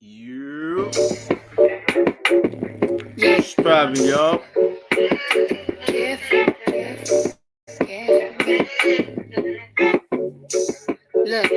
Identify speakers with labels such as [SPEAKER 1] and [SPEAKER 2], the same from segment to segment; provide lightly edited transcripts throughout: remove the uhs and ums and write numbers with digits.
[SPEAKER 1] You. What's poppin', y'all?
[SPEAKER 2] Look,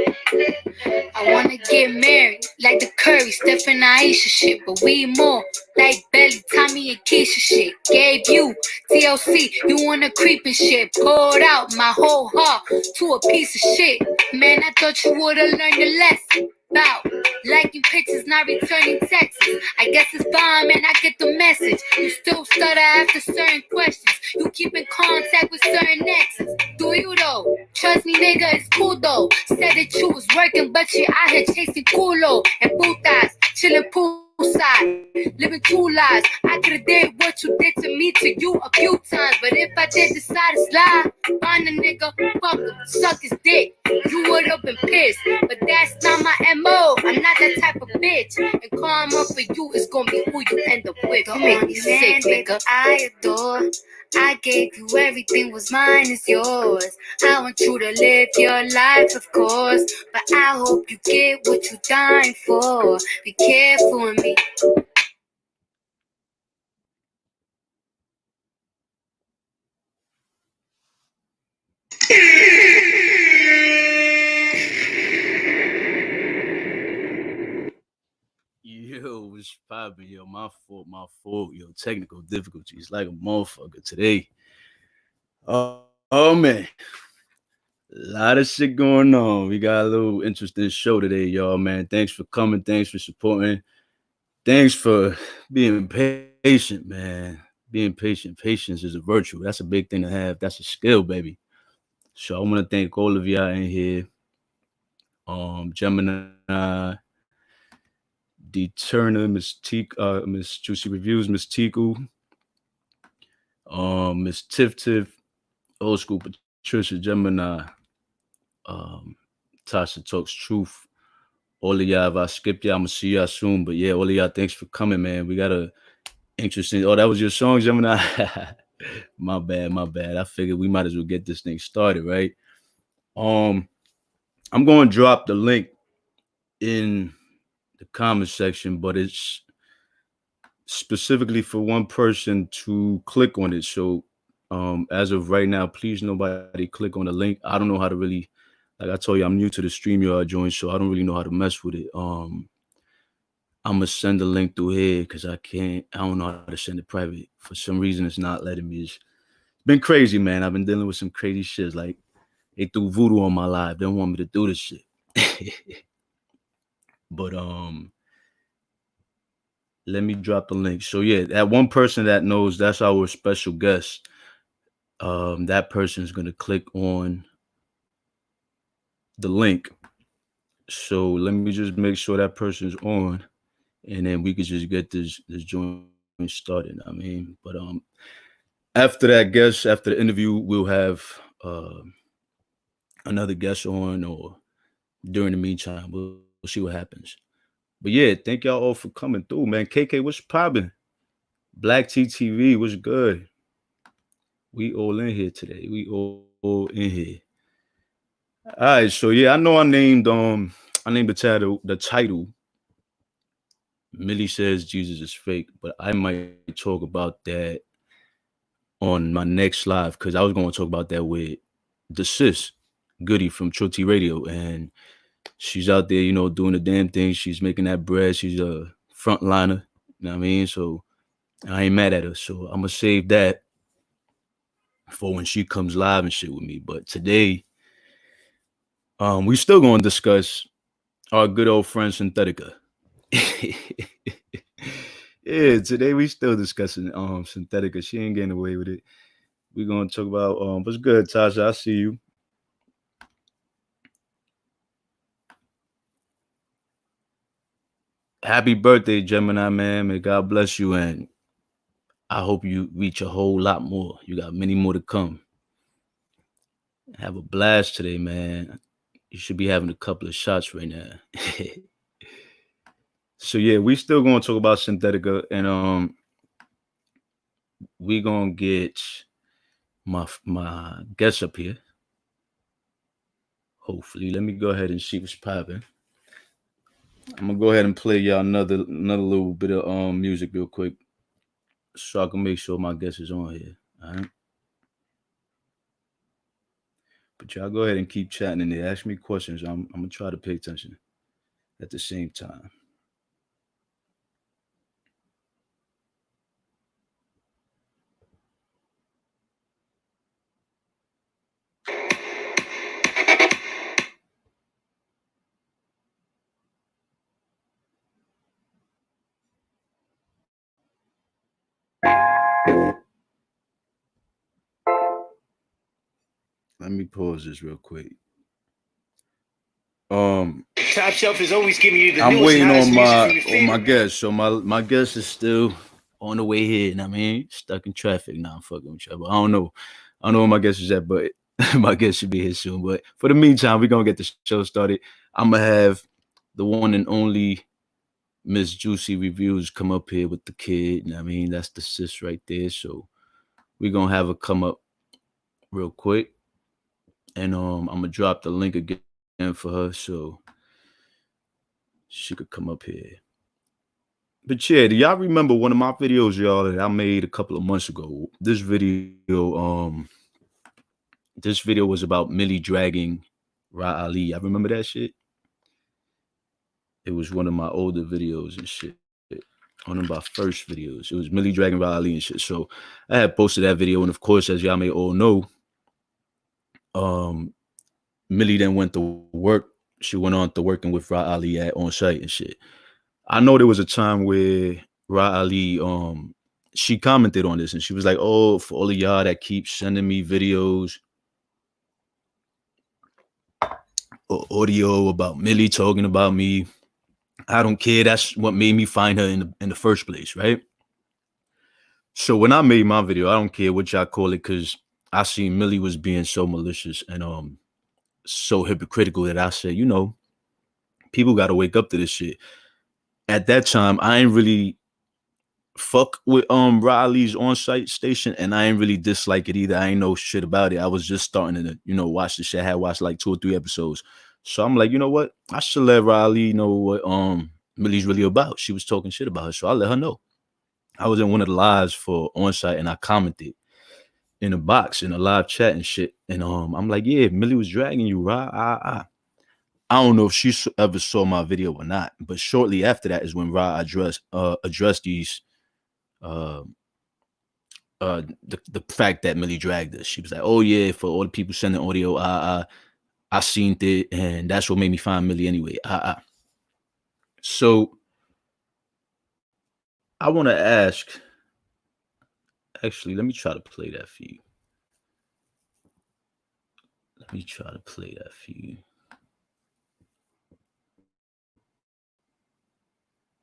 [SPEAKER 2] I wanna get married like the Curry, Steph and Aisha shit, but we more like Belly, Tommy and Keisha shit. Gave you TLC, you wanna creep and shit. Poured out my whole heart to a piece of shit. Man, I thought you would've learned a lesson about liking pictures, not returning texts. I guess it's fine, man, I get the message. You still stutter after certain questions. You keep in contact with certain exes. Do you though? Trust me, nigga, it's cool though. Said that you was working, but you out here chasing culo and putas, chilling poolside, living two lives. I could've did what you did to me to you a few times, but if I did decide to slide, find a nigga, fuck him, suck his dick. You would've been pissed, but that's not my MO. I'm not that type of bitch. And karma for you is gonna be who you end up with. You make me sick, nigga. I adore. I gave you everything, was mine is yours. I want you to live your life, of course, but I hope you get what you're dying for. Be careful with me.
[SPEAKER 1] Yo, what's poppin', yo? My fault, yo. Technical difficulties like a motherfucker today. Oh man, a lot of shit going on. We got a little interesting show today, y'all, man. Thanks for coming. Thanks for supporting. Thanks for being patient, man. Being patient. Patience is a virtue. That's a big thing to have. That's a skill, baby. So I want to thank all of y'all in here. Gemini, D Turner, Miss Juicy Reviews, Miss Tiku, Miss Tiff, Old School Patricia, Gemini, um, Tasha Talks Truth. All of y'all, if I skip y'all, I'm gonna see y'all soon. But yeah, all of y'all, thanks for coming, man. We got a interesting. Oh, that was your song, Gemini. my bad. I figured we might as well get this thing started, right? Um, I'm going to drop the link in the comment section, but it's specifically for one person to click on it. So, as of right now, please nobody click on the link. I don't know how to really, like I told you, I'm new to the StreamYard joint, so I don't really know how to mess with it. I'm gonna send the link through here because I can't. I don't know how to send it private. For some reason, it's not letting me. It's been crazy, man. I've been dealing with some crazy shit. Like they threw voodoo on my life. They don't want me to do this shit. But let me drop the link. So yeah, that one person that knows, that's our special guest. That person is gonna click on the link. So let me just make sure that person's on, and then we could just get this joint started. I mean, but after that guest, after the interview, we'll have another guest on, or during the meantime, we'll see what happens. But yeah, thank y'all all for coming through, man. KK, what's poppin'? Black TTV, what's good? We all in here today. We all in here. All right, so yeah, I know I named the title Millie says Jesus is fake, but I might talk about that on my next live because I was going to talk about that with the sis Goody from Troti Radio, and she's out there, doing the damn thing. She's making that bread. She's a frontliner. You know what I mean? So I ain't mad at her. So I'm gonna save that for when she comes live and shit with me. But today, we still gonna discuss our good old friend Synthetica. Yeah, today we still discussing Synthetica. She ain't getting away with it. We gonna talk about what's good, Tasha. I see you. Happy birthday, Gemini man. May God bless you, and I hope you reach a whole lot more. You got many more to come. Have a blast today, man. You should be having a couple of shots right now. So yeah, we still gonna talk about Synthetica, and we gonna get my guest up here. Hopefully, let me go ahead and see what's popping. I'm gonna go ahead and play y'all another little bit of music real quick, so I can make sure my guest is on here. All right. But y'all go ahead and keep chatting in there. Ask me questions. I'm gonna try to pay attention at the same time. Let me pause this real quick.
[SPEAKER 2] Top Shelf is always giving you the
[SPEAKER 1] I'm
[SPEAKER 2] newest and
[SPEAKER 1] waiting
[SPEAKER 2] hottest
[SPEAKER 1] on
[SPEAKER 2] music
[SPEAKER 1] my
[SPEAKER 2] from your
[SPEAKER 1] on my
[SPEAKER 2] favorite.
[SPEAKER 1] guest. So my guest is still on the way here. And I mean, stuck in traffic. Now I'm fucking with you. But I don't know. I don't know where my guest is at, but my guest should be here soon. But for the meantime, we're gonna get the show started. I'm gonna have the one and only Miss Juicy Reviews come up here with the kid. And I mean, that's the sis right there. So we're gonna have her come up real quick. And I'm gonna drop the link again for her so she could come up here. But yeah, do y'all remember one of my videos, y'all, that I made a couple of months ago? This video was about Millie dragging Rah Ali. I remember that shit. It was one of my older videos and shit. One of my first videos. It was Millie dragging Rah Ali and shit. So I had posted that video, and of course, as y'all may all know, um, Millie then went to work. She went on to working with Rah Ali at on site and shit. I know there was a time where Rah Ali she commented on this and she was like, "Oh, for all of y'all that keep sending me videos or audio about Millie talking about me, I don't care. That's what made me find her in the first place, right?" So when I made my video, I don't care what y'all call it, because I seen Millie was being so malicious and so hypocritical that I said, people got to wake up to this shit. At that time, I ain't really fuck with Riley's on-site station, and I ain't really dislike it either. I ain't know shit about it. I was just starting to watch the shit. I had watched like 2 or 3 episodes, so I'm like, you know what, I should let Riley know what Millie's really about. She was talking shit about her, so I let her know. I was in one of the lives for on-site and I commented in a box in a live chat and shit, and I'm like, yeah, Millie was dragging you, right? I don't know if she ever saw my video or not, but shortly after that is when Ra addressed these uh the fact that Millie dragged us. She was like, "Oh yeah, for all the people sending audio, I seen it, and that's what made me find Millie anyway." So I want to ask. Actually, let me try to play that for you. Let me try to play that for you.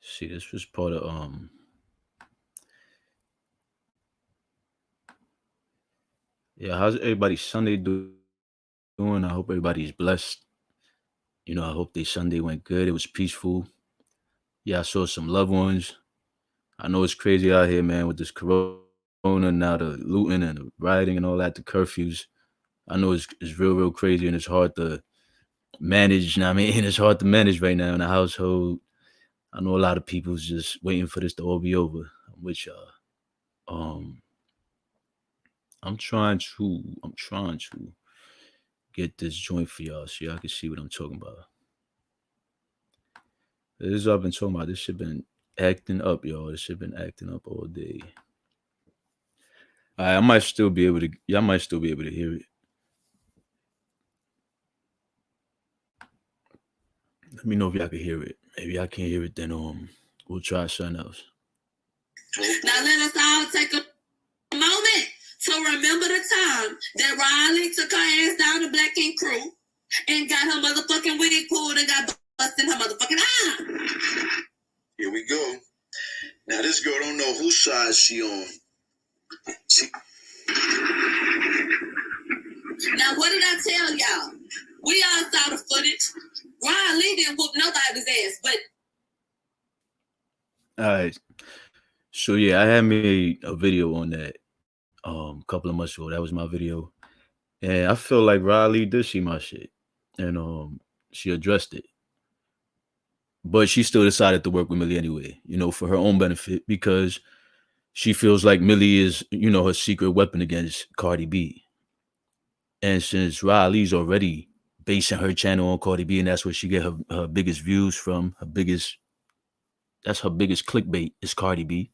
[SPEAKER 1] See, this was part of Yeah, how's everybody Sunday doing? I hope everybody's blessed. I hope their Sunday went good. It was peaceful. Yeah, I saw some loved ones. I know it's crazy out here, man, with this corona now, the looting and the rioting and all that, the curfews. I know it's real crazy, and it's hard to manage. I mean, it's hard to manage right now in the household. I know a lot of people's just waiting for this to all be over. I'm with y'all. Um, I'm trying to get this joint for y'all so y'all can see what I'm talking about. This is what I've been talking about. This shit been acting up, y'all. This shit been acting up all day. I might still be able to. Y'all might still be able to hear it. Let me know if y'all can hear it. Maybe I can't hear it. Then we'll try something else.
[SPEAKER 2] Now let us all take a moment to remember the time that Riley took her ass down to Black King Crew and got her motherfucking wig pulled and got busted in her motherfucking eye.
[SPEAKER 3] Here we go. Now this girl don't know whose side she on.
[SPEAKER 2] Now what did I tell y'all? We all saw the footage. Riley didn't whoop nobody's ass, but
[SPEAKER 1] All right. So yeah, I had made a video on that a couple of months ago. That was my video, and I feel like Riley did see my shit, and she addressed it. but she still decided to work with Millie anyway, for her own benefit because she feels like Millie is, her secret weapon against Cardi B. And since Rah Ali's already basing her channel on Cardi B, and that's where she get her biggest views from, that's her biggest clickbait is Cardi B.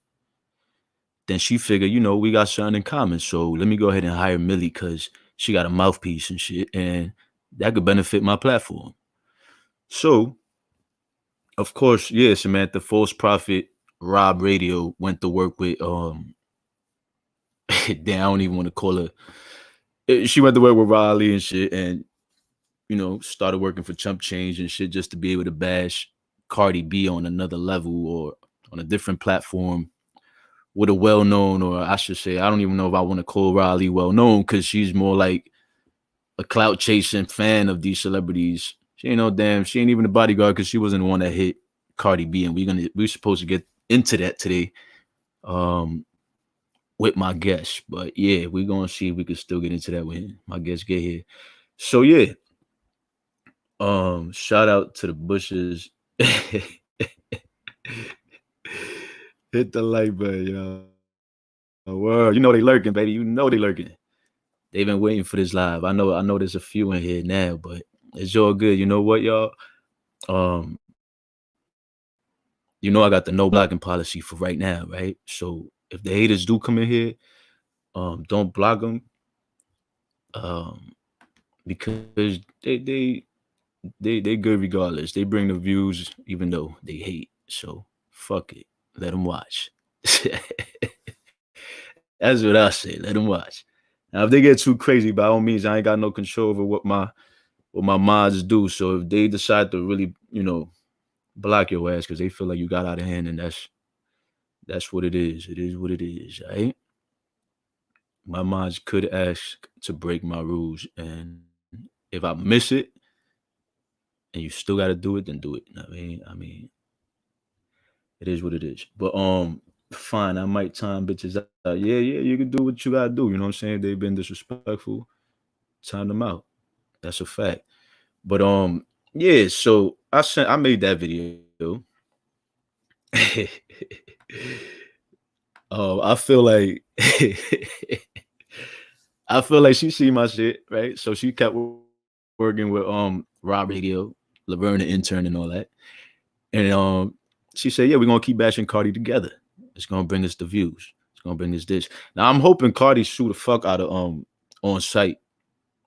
[SPEAKER 1] Then she figured, we got something in common. So let me go ahead and hire Millie because she got a mouthpiece and shit, and that could benefit my platform. So, of course, yeah, Samantha, false prophet Rob Radio went to work with damn, I don't even want to call her. She went to work with Rah Ali and shit, and started working for Chump Change and shit just to be able to bash Cardi B on another level or on a different platform with a well known, or I should say, I don't even know if I want to call Rah Ali well known because she's more like a clout chasing fan of these celebrities. She ain't no damn, she ain't even a bodyguard because she wasn't the one that hit Cardi B, and we're supposed to get into that today um with my guest. But yeah, we're gonna see if we can still get into that when my guests get here. So yeah, shout out to the Bushes. Hit the like button, yo. Word. They lurking, baby. They lurking. They've been waiting for this live. I know there's a few in here now, but it's all good. You know what, y'all? Um, I got the no blocking policy for right now, right? So if the haters do come in here, don't block them. Um, because they good regardless. They bring the views even though they hate. So fuck it. Let them watch. That's what I say. Let them watch. Now if they get too crazy, by all means, I ain't got no control over what my mods do. So if they decide to really, block your ass because they feel like you got out of hand, and that's what it is. It is what it is, right? My mods could ask to break my rules, and if I miss it and you still got to do it, then do it. I mean, it is what it is. But fine, I might time bitches out. Yeah, you can do what you gotta do. You know what I'm saying? They've been disrespectful. Time them out. That's a fact. But yeah. So I made that video. I feel like I feel like she see my shit, right? So she kept working with Rob Radio, Laverne the intern and all that. And she said, yeah, we're gonna keep bashing Cardi together. It's gonna bring us the views. It's gonna bring us this. Now I'm hoping Cardi sue the fuck out of on site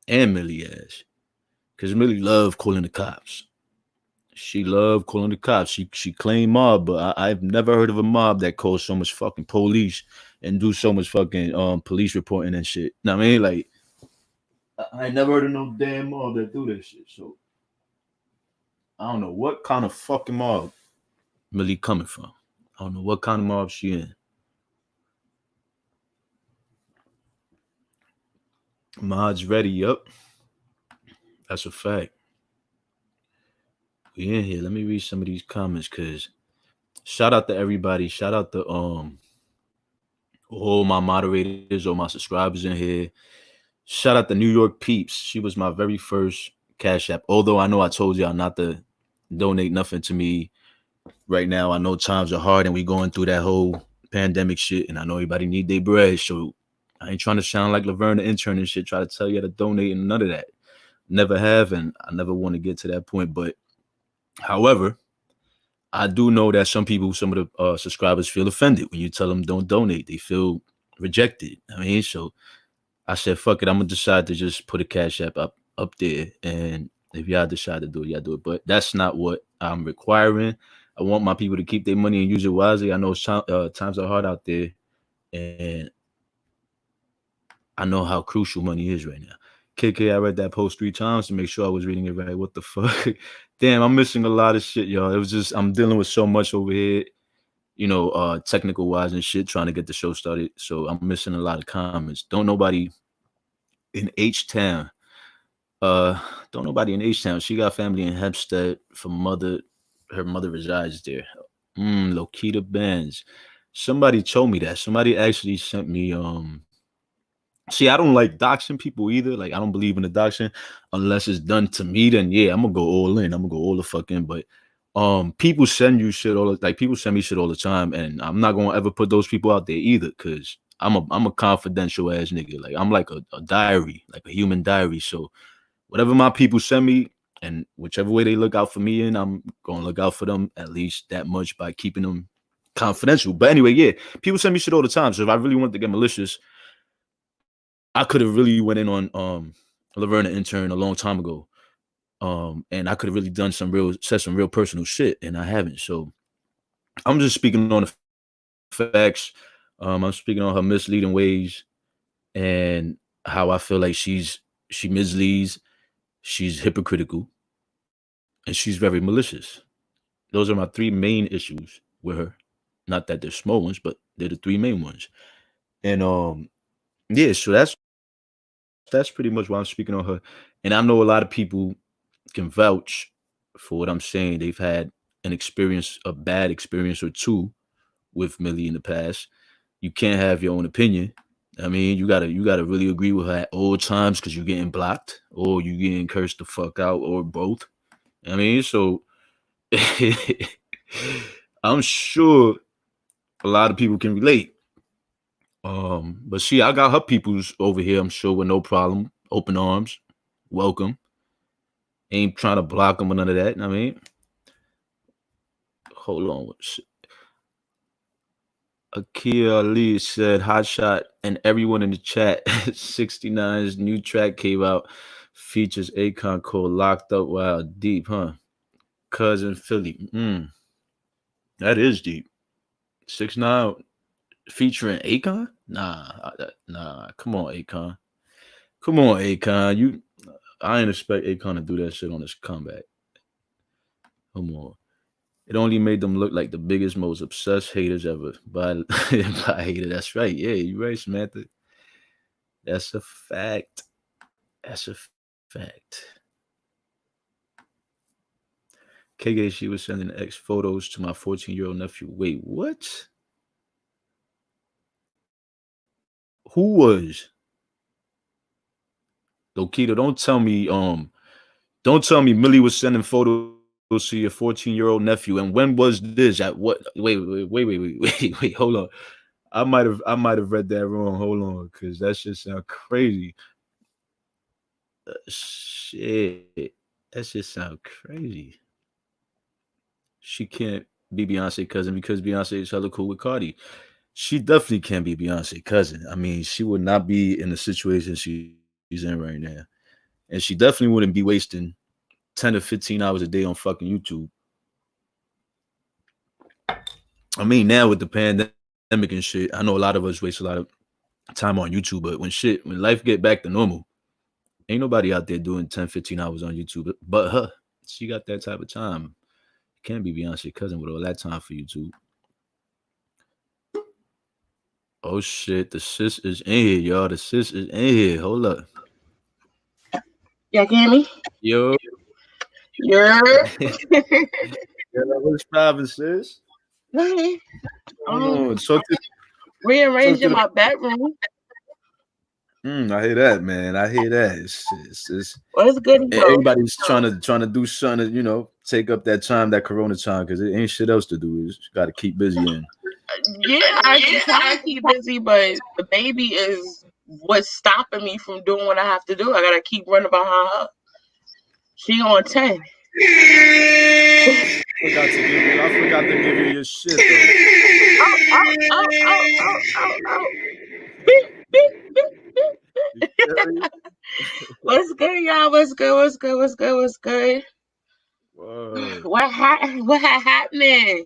[SPEAKER 1] and Millie ass. Cause Millie love calling the cops. She loved calling the cops. She claimed mob, but I've never heard of a mob that calls so much fucking police and do so much fucking police reporting and shit. Know what I mean? Like I ain't never heard of no damn mob that do that shit. So I don't know what kind of fucking mob Millie coming from. I don't know what kind of mob she in. Mod's ready, yup. That's a fact. We in here. Let me read some of these comments cause shout out to everybody. Shout out to all my moderators, all my subscribers in here. Shout out to New York Peeps. She was my very first Cash App. Although I know I told y'all not to donate nothing to me right now. I know times are hard and we going through that whole pandemic shit, and I know everybody need their bread. So I ain't trying to sound like Laverne the intern and shit, try to tell you to donate and none of that. Never have, and I never want to get to that point. But however, I do know that some of the subscribers feel offended when you tell them don't donate. They feel rejected. I mean, so I said, fuck it. I'm gonna decide to just put a Cash App up there, and if y'all decide to do it, y'all do it. But that's not what I'm requiring. I want my people to keep their money and use it wisely. I know times are hard out there, and I know how crucial money is right now. KK, I read that post 3 times to make sure I was reading it right. What the fuck? Damn, I'm missing a lot of shit, y'all. It was just I'm dealing with so much over here, technical wise and shit, trying to get the show started. So I'm missing a lot of comments. In H Town. Don't nobody in H Town. She got family in Hempstead. Her mother resides there. Lokita Benz. Somebody told me that. Somebody actually sent me. See, I don't like doxing people either. Like I don't believe in the doxing unless it's done to me. Then yeah, I'm gonna go all in. I'm gonna go all the fuck in. But People send you shit people send me shit all the time, and I'm not gonna ever put those people out there either, cause I'm a confidential ass nigga. Like I'm like a diary, like a human diary. So whatever my people send me, and whichever way they look out for me in, I'm gonna look out for them at least that much by keeping them confidential. But anyway, yeah, people send me shit all the time. So if I really wanted to get malicious, I could have really went in on Laverne the intern a long time ago. And I could have really said some real personal shit, and I haven't. So I'm just speaking on the facts. I'm speaking on her misleading ways and how I feel like she misleads, she's hypocritical, and she's very malicious. Those are my three main issues with her. Not that they're small ones, but they're the three main ones. And yeah, so that's pretty much why I'm speaking on her. And I know a lot of people can vouch for what I'm saying. They've had a bad experience or two with Millie in the past. You can't have your own opinion. I mean, you gotta really agree with her at all times because you're getting blocked or you getting cursed the fuck out or both. I mean, so I'm sure a lot of people can relate. But see, I got her peoples over here. I'm sure with no problem, open arms, welcome. Ain't trying to block them or none of that. I mean, hold on. Akia Ali said, "Hot shot," and everyone in the chat. 69's new track came out, features Akon called "Locked Up Wild Deep," huh? Cousin Philly. That is deep. 6ix9ine featuring Akon? Nah. Come on, Akon. Come on, Akon. I ain't expect Akon to do that shit on his comeback. Come on. It only made them look like the biggest, most obsessed haters ever. By hater, that's right. Yeah, you're right, Samantha. That's a fact. That's a fact. KK, she was sending ex photos to my 14-year-old nephew. Wait, what? Who was? Lokita, don't tell me Millie was sending photos to your 14-year-old nephew. And when was this? At what? Wait. Hold on. I might have read that wrong. Hold on, because that shit sound crazy. Shit, that shit sound crazy. She can't be Beyonce cousin because Beyonce is hella cool with Cardi. She definitely can be Beyonce cousin. I mean, she would not be in the situation she's in right now. And she definitely wouldn't be wasting 10 to 15 hours a day on fucking YouTube. I mean, now with the pandemic and shit, I know a lot of us waste a lot of time on YouTube, but when life get back to normal, ain't nobody out there doing 10, 15 hours on YouTube but her. She got that type of time. Can't be Beyonce cousin with all that time for YouTube. Oh shit, the sis is in here, y'all. The sis is in here. Hold up.
[SPEAKER 4] Y'all can hear me?
[SPEAKER 1] Yo.
[SPEAKER 4] Yeah.
[SPEAKER 1] What's poppin', sis?
[SPEAKER 4] Rearranging my bedroom.
[SPEAKER 1] I hear that, man. I hear that. It's
[SPEAKER 4] Well, it's good.
[SPEAKER 1] everybody's trying to do something, take up that time, that Corona time, because it ain't shit else to do. You got to keep busy in.
[SPEAKER 4] Yeah, I try to keep busy, but the baby is what's stopping me from doing what I have to do. I gotta keep running behind her. She on 10.
[SPEAKER 1] I forgot to give you your shit though.
[SPEAKER 4] Oh. Beep, beep, beep, beep. What's good, y'all? What's good? What happened? What had happened?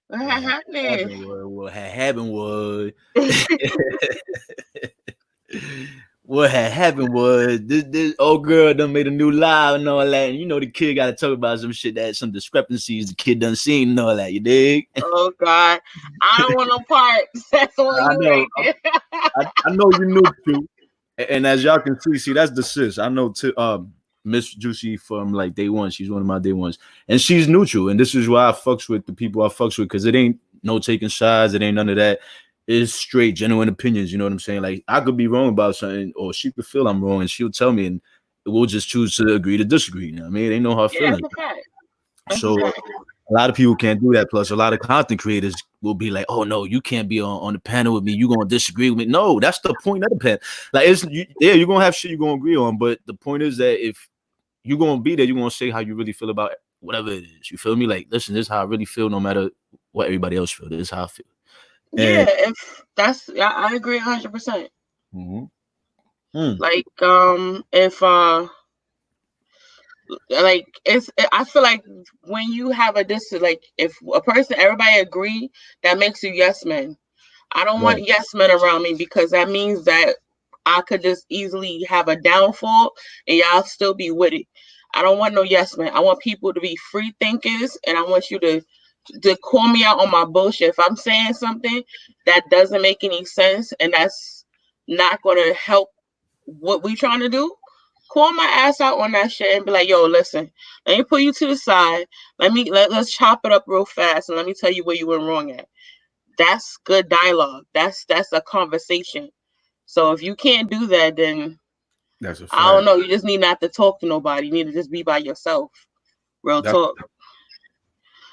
[SPEAKER 1] What had happened was what had happened was this old girl done made a new live and all that. And the kid got to talk about some shit some discrepancies the kid done seen and all that. You dig?
[SPEAKER 4] Oh God, I don't want no parts. That's all you
[SPEAKER 1] know. I know you knew too. And as y'all can see, that's the sis. I know Miss Juicy from like day one. She's one of my day ones, and she's neutral. And this is why I fucks with the people I fucks with, because it ain't no taking sides. It ain't none of that. It's straight, genuine opinions. You know what I'm saying? Like I could be wrong about something, or she could feel I'm wrong, and she'll tell me, and we'll just choose to agree to disagree. You know what I mean? It ain't no hard feeling. So a lot of people can't do that. Plus, a lot of content creators will be like, "Oh no, you can't be on the panel with me. You're gonna disagree with me." No, that's the point of the panel. Like, you're gonna have shit you're gonna agree on, but the point is that if you're gonna be there, you're gonna say how you really feel about whatever it is. You feel me? Like, listen, this is how I really feel, no matter what everybody else feels. This is how I feel.
[SPEAKER 4] Yeah, if that's, I agree 100%. Like, if like, I feel like when you have like, if a person, everybody agree, that makes you yes men. I don't want yes men around me, because that means that I could just easily have a downfall and y'all still be with it. I don't want no yes men. I want people to be free thinkers, and I want you to call me out on my bullshit. If I'm saying something that doesn't make any sense and that's not going to help what we trying to do, call my ass out on that shit and be like, yo, listen, let me put you to the side. Let's chop it up real fast, and let me tell you where you went wrong at. That's good dialogue. That's a conversation. So if you can't do that, then
[SPEAKER 1] That's a fact.
[SPEAKER 4] I don't know. You just need not to talk to nobody. You need to just be by yourself. Real talk.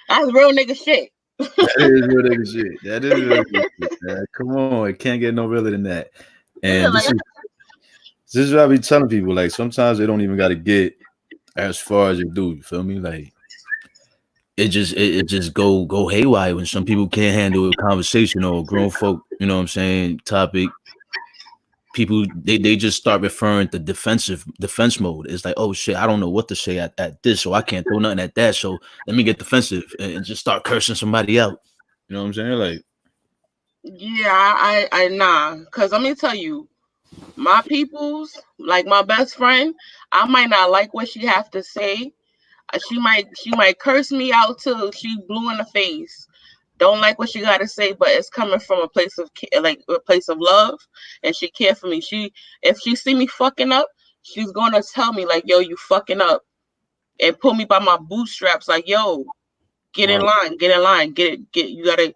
[SPEAKER 4] That's real nigga shit.
[SPEAKER 1] That is real nigga shit. That is real nigga shit, man. Come on, it can't get no realer than that. And
[SPEAKER 4] Yeah,
[SPEAKER 1] this is what I be telling people. Like, sometimes they don't even got to get as far as they do. You feel me? Like, it just go haywire when some people can't handle a conversation or grown folk. You know what I'm saying? Topic. People they just start referring to defense mode. It's like, oh shit, I don't know what to say at this, so I can't throw nothing at that. So let me get defensive and just start cursing somebody out. You know what I'm saying? Like,
[SPEAKER 4] yeah, I nah. Cause let me tell you, my peoples, like my best friend, I might not like what she have to say. She might curse me out till she blue in the face. Don't like what she got to say, but it's coming from a place of like a place of love, and she care for me. If she see me fucking up, she's gonna tell me like, "Yo, you fucking up," and pull me by my bootstraps, like, "Yo, get in line, get in line, get. You gotta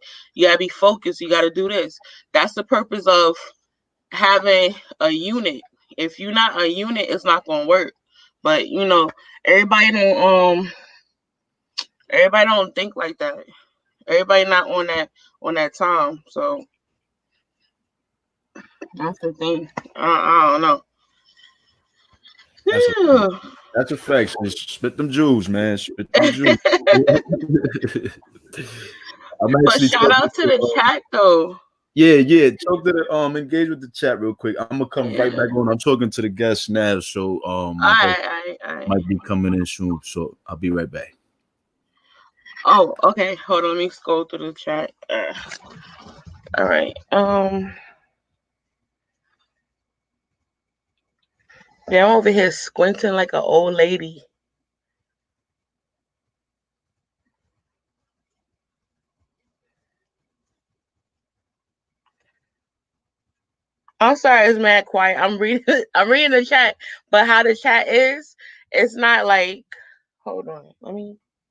[SPEAKER 4] be focused. You gotta do this." That's the purpose of having a unit. If you're not a unit, it's not gonna work. But you know, everybody don't think like that. Everybody not on that time. So that's the thing. I don't know.
[SPEAKER 1] that's a fact. Spit them Jews, man. Spit them Jews. I'm
[SPEAKER 4] But
[SPEAKER 1] actually
[SPEAKER 4] shout
[SPEAKER 1] talking
[SPEAKER 4] out to the chat though.
[SPEAKER 1] yeah. Talk to the engage with the chat real quick. I'm gonna come right
[SPEAKER 4] Yeah.
[SPEAKER 1] back on. I'm talking to the guests now, so my guest
[SPEAKER 4] Alright.
[SPEAKER 1] might be coming in soon. So I'll be right back.
[SPEAKER 4] Oh, okay. Hold on. Let me scroll through the chat. All right. Yeah, I'm over here squinting like an old lady. I'm sorry, it's mad quiet. I'm reading the chat, but how the chat is, it's not like. Hold on.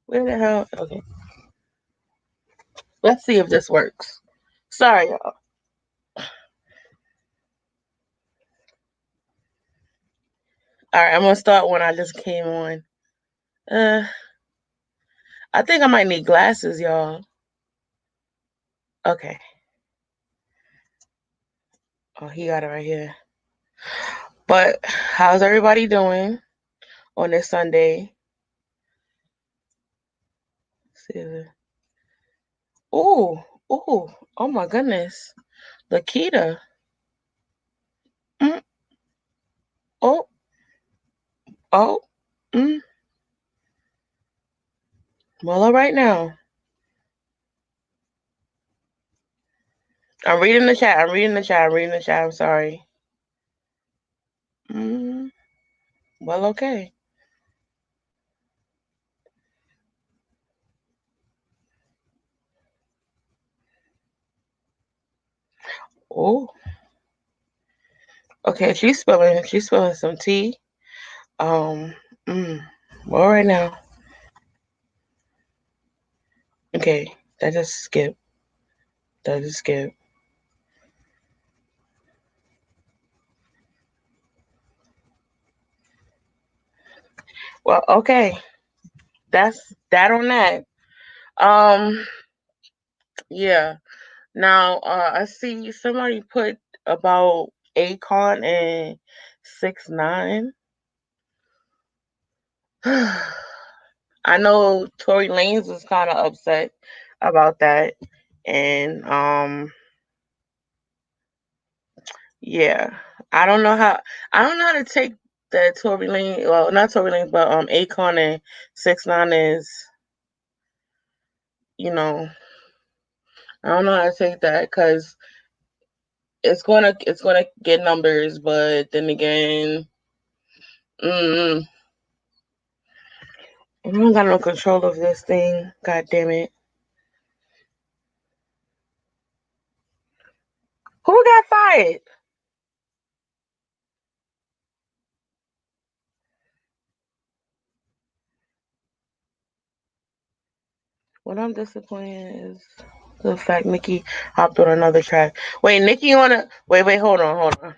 [SPEAKER 4] Where the hell? Okay. Let's see if this works. Sorry, y'all. All right, I'm gonna start when I just came on. I think I might need glasses, y'all. Okay. Oh, he got it right here. But how's everybody doing on this Sunday? Oh, oh my goodness. Lakita. Mm. Oh, oh. Mm. Well, all right now. I'm reading the chat. I'm sorry. Well, okay. Oh. Okay, she's spilling some tea. Well, right now. Okay, that just skip. Well, okay. that's that on that. Yeah. Now, I see somebody put about Akon and 6ix9ine. I know Tory Lanez was kind of upset about that, and yeah, I don't know how to take that Tory Lanez. Well, not Tory Lanez, but Akon and 6ix9ine is, you know, I don't know how to take that because it's gonna get numbers, but then again, mm, I don't got no control of this thing. God damn it! Who got fired? What I'm disappointed is the fact Nicki hopped on another track. Wait, Nicki on a wait, hold on.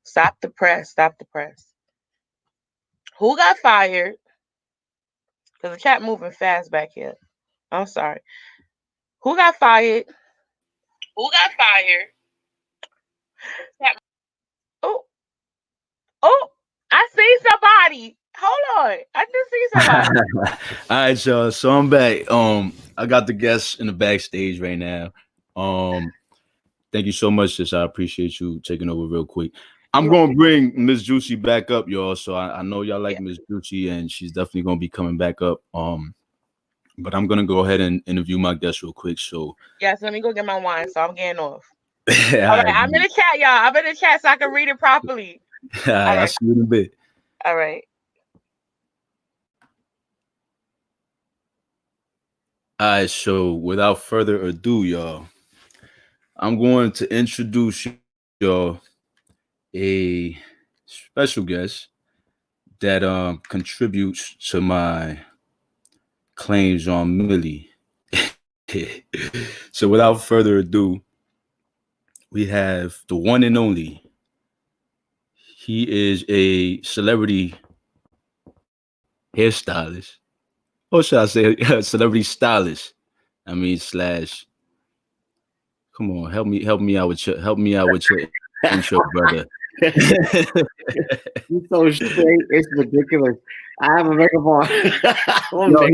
[SPEAKER 4] Stop the press, stop the press. Who got fired? Because the chat moving fast back here. I'm sorry. Who got fired?
[SPEAKER 2] Who got fired?
[SPEAKER 4] Oh, oh, I see somebody. Hold on. I just see somebody.
[SPEAKER 1] All right, y'all. So I'm back. I got the guests in the backstage right now. Thank you so much, sis. I appreciate you taking over real quick. I'm gonna bring Miss Juicy back up, y'all. So I know y'all like Miss Juicy, and she's definitely gonna be coming back up. But I'm gonna go ahead and interview my guest real quick. So
[SPEAKER 4] Yes, let me go get my wine. So I'm getting off.
[SPEAKER 1] all
[SPEAKER 4] All right,
[SPEAKER 1] right,
[SPEAKER 4] I'm in the chat, y'all. I'm in the chat so I can read it properly.
[SPEAKER 1] all right,
[SPEAKER 4] All
[SPEAKER 1] I'll
[SPEAKER 4] right.
[SPEAKER 1] see you in a bit.
[SPEAKER 4] All right.
[SPEAKER 1] All right, so without further ado, y'all, I'm going to introduce y'all a special guest that contributes to my claims on Millie. So without further ado, we have the one and only. He is a celebrity hairstylist, or should I say, celebrity stylist? I mean, slash. Come on, help me out with your intro, brother.
[SPEAKER 5] He's so straight, it's ridiculous. I have a makeup on.
[SPEAKER 1] Yo,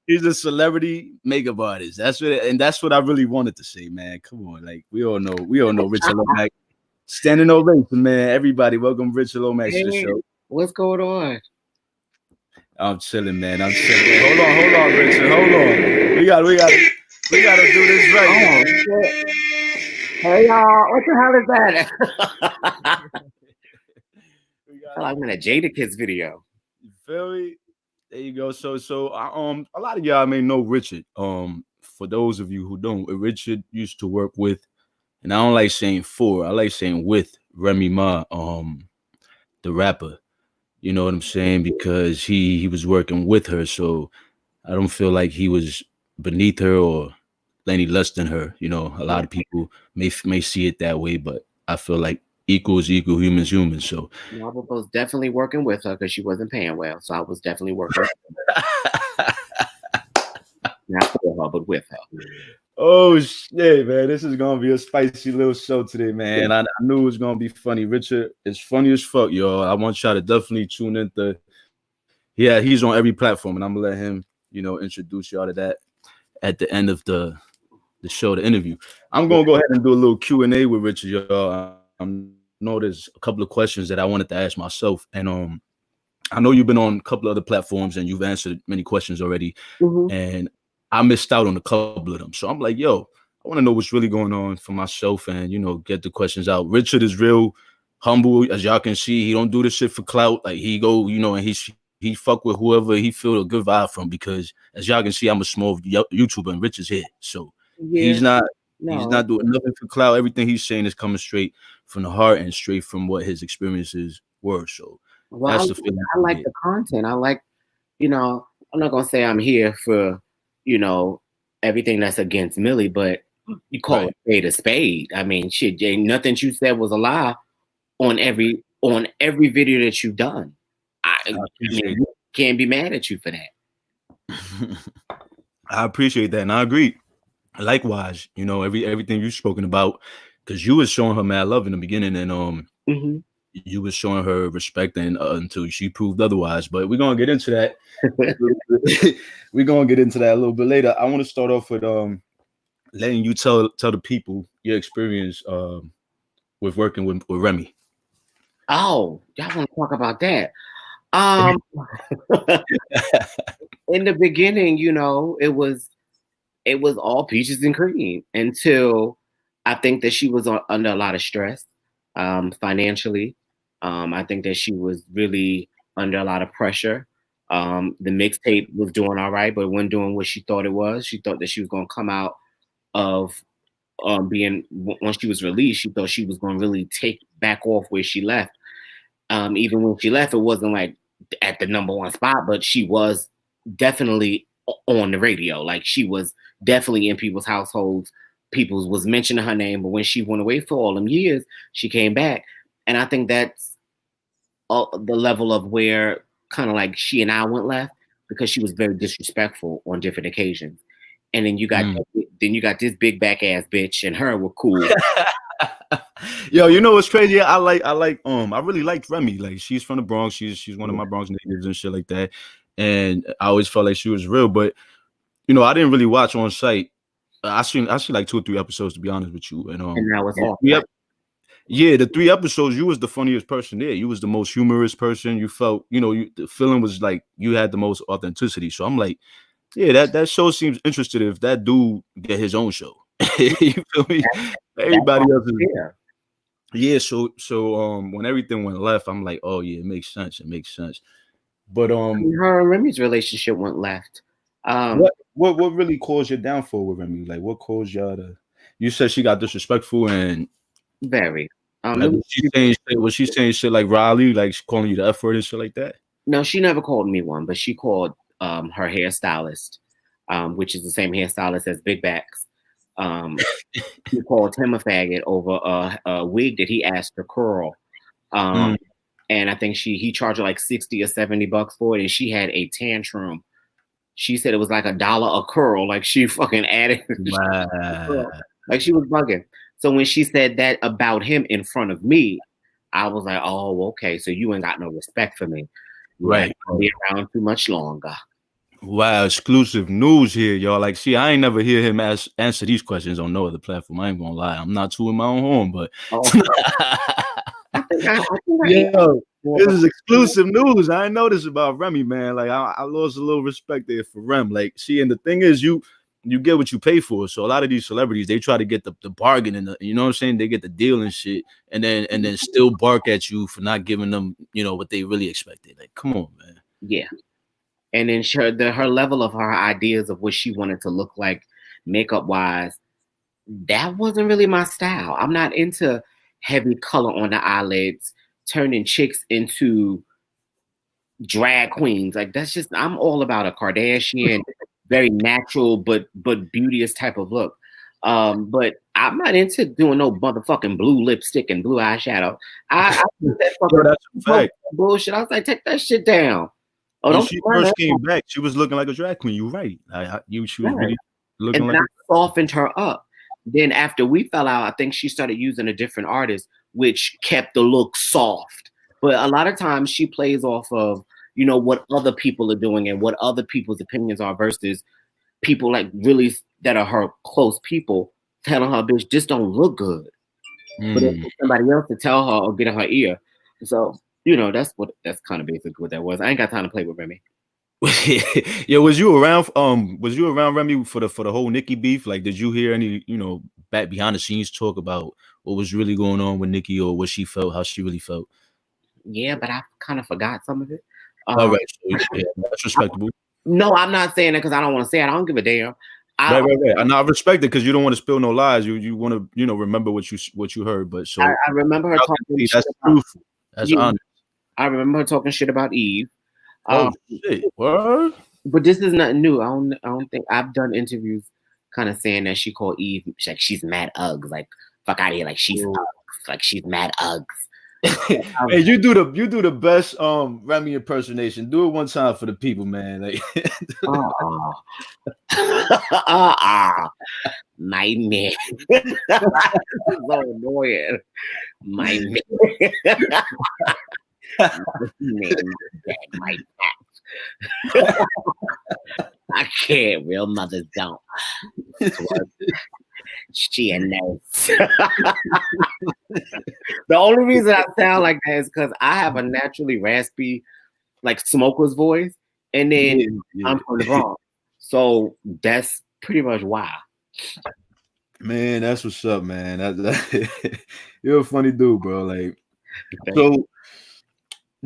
[SPEAKER 1] he's a celebrity makeup artist. That's what I really wanted to say, man. Come on, like we all know Richard Lomax. Standing ovation, man. Everybody, welcome Richard Lomax to the show.
[SPEAKER 5] What's going on?
[SPEAKER 1] I'm chilling, man. I'm chilling. Hold on, Richard. Hold on. We gotta do this right.
[SPEAKER 5] Hey y'all, what the hell is that? I feel like I'm in a Jada Kids video.
[SPEAKER 1] You feel me? There you go. So a lot of y'all may know Richard. For those of you who don't, Richard used to work with, and I don't like saying for, I like saying with Remy Ma, the rapper. You know what I'm saying? Because he was working with her, so I don't feel like he was beneath her or any less than her. You know, a lot of people may see it that way, but I feel like equal is equal, humans human. So
[SPEAKER 5] I was definitely working with her because she wasn't paying well, so I was definitely working not for her, but with her.
[SPEAKER 1] Oh shit, man! This is gonna be a spicy little show today, man. I knew it was gonna be funny. Richard is funny as fuck, y'all. I want y'all to definitely tune into. Yeah, he's on every platform, and I'm gonna let him, introduce y'all to that at the end of the show, the interview. I'm gonna go ahead and do a little Q&A with Richard, y'all. I know there's a couple of questions that I wanted to ask myself, and I know you've been on a couple of other platforms and you've answered many questions already, and I missed out on a couple of them. So I'm like, yo, I want to know what's really going on for myself and, get the questions out. Richard is real humble, as y'all can see. He don't do this shit for clout. Like he go, and he fuck with whoever he feel a good vibe from, because as y'all can see, I'm a small YouTuber and Richard's here. So he's not doing nothing for clout. Everything he's saying is coming straight from the heart and straight from what his experiences were. So that's the feeling.
[SPEAKER 5] I like the content. I like, I'm not gonna say I'm here for, everything that's against Millie, but you call a spade. I mean, shit, ain't nothing you said was a lie on every video that you've done. I mean, you can't be mad at you for that.
[SPEAKER 1] I appreciate that, and I agree. Likewise, you know, everything you've spoken about, because you was showing her mad love in the beginning, and
[SPEAKER 5] Mm-hmm.
[SPEAKER 1] you was showing her respect, and until she proved otherwise. But we're gonna get into that. We're gonna get into that a little bit later. I want to start off with letting you tell the people your experience with working with Remy.
[SPEAKER 5] Oh, y'all want to talk about that? Um, in the beginning, you know, it was all peaches and cream until I think that she was under a lot of stress financially. I think that she was really under a lot of pressure. The mixtape was doing all right, but it wasn't doing what she thought it was. She thought that she was going to come out of once she was released, she thought she was going to really take back off where she left. Even when she left, it wasn't like at the number one spot, but she was definitely on the radio. Like she was definitely in people's households. People was mentioning her name, but when she went away for all them years, she came back. And I think that's the level of where kind of like she and I went left, because she was very disrespectful on different occasions. And then you got this big back ass bitch and her were cool.
[SPEAKER 1] Yo, you know what's crazy? I really liked Remy. Like she's from the Bronx. She's one of my Bronx natives and shit like that. And I always felt like she was real. But you know, I didn't really watch on site. I seen like 2 or 3 episodes, to be honest with you. And
[SPEAKER 5] now it's off.
[SPEAKER 1] Yeah, the 3 episodes, you was the funniest person there. You was the most humorous person. You felt, you know, the feeling was like you had the most authenticity. So I'm like, yeah, that show seems interested if that dude get his own show. You feel me? Everybody else is
[SPEAKER 5] Yeah.
[SPEAKER 1] yeah. So when everything went left, I'm like, oh yeah, it makes sense. It makes sense. But
[SPEAKER 5] her and Remy's relationship went left.
[SPEAKER 1] What really caused your downfall with Remy? Like what caused y'all to? You said she got disrespectful and
[SPEAKER 5] very.
[SPEAKER 1] like was she saying shit like Rah Ali, like calling you the F word and shit like that?
[SPEAKER 5] No, she never called me one, but she called her hairstylist, which is the same hairstylist as Big Backs. She called him a faggot over a wig that he asked to curl. And I think he charged her like $60 or $70 for it, and she had a tantrum. She said it was like $1 a curl, like she fucking added.
[SPEAKER 1] Wow.
[SPEAKER 5] Like she was bugging. So when she said that about him in front of me, I was like, oh, okay, so you ain't got no respect for me.
[SPEAKER 1] Right.
[SPEAKER 5] Be around too much longer.
[SPEAKER 1] Wow, exclusive news here, y'all. Like, see, I ain't never hear him answer these questions on no other platform. I ain't gonna lie. I'm not tooting my own horn, but yo, this is exclusive news. I ain't know this about Remy, man. Like, I lost a little respect there for Rem. Like, see, and the thing is, you get what you pay for. So a lot of these celebrities, they try to get the bargain and you know what I'm saying? They get the deal and shit, and then still bark at you for not giving them, you know, what they really expected. Like, come on, man.
[SPEAKER 5] Yeah. And then her level of her ideas of what she wanted to look like makeup wise, that wasn't really my style. I'm not into heavy color on the eyelids, turning chicks into drag queens. Like that's just, I'm all about a Kardashian, very natural but beauteous type of look. But I'm not into doing no motherfucking blue lipstick and blue eyeshadow. I that fucking bullshit. I was like, take that shit down.
[SPEAKER 1] Oh, when she first came back, she was looking like a drag queen. You're right. She was really looking
[SPEAKER 5] and
[SPEAKER 1] like.
[SPEAKER 5] I softened her up. Then after we fell out, I think she started using a different artist, which kept the look soft. But a lot of times she plays off of, you know, what other people are doing and what other people's opinions are versus people like really that are her close people telling her, bitch, this don't look good. But it's somebody else to tell her or get in her ear. So, you know, that's kind of basically what that was. I ain't got time to play with Remy.
[SPEAKER 1] Yeah, was you around Remy for the whole Nicki beef? Like, did you hear any, you know, back behind the scenes talk about what was really going on with Nicki or what she felt, how she really felt?
[SPEAKER 5] Yeah, but I kind of forgot some of it.
[SPEAKER 1] All right, so, yeah, that's respectable.
[SPEAKER 5] No, I'm not saying it because I don't want to say it. I don't give a damn.
[SPEAKER 1] Right. And I respect it because you don't want to spill no lies. You want to, you know, remember what you heard. But so
[SPEAKER 5] I remember her talking shit.
[SPEAKER 1] That's truthful. That's honest.
[SPEAKER 5] I remember her talking shit about Eve.
[SPEAKER 1] Oh shit! What?
[SPEAKER 5] But this is not new. I don't think I've done interviews kind of saying that she called Eve like she's mad Uggs, like fuck out of here, like she's Uggs, like she's mad Uggs.
[SPEAKER 1] Hey, you do the best Remy impersonation. Do it one time for the people, man. Like,
[SPEAKER 5] my man. So annoying. My man. My back. I can't. Real mothers don't. She a nurse. The only reason I sound like that is because I have a naturally raspy, like smoker's voice, and then I'm from the Bronx, so that's pretty much why.
[SPEAKER 1] Man, that's what's up, man. You're a funny dude, bro. Like, so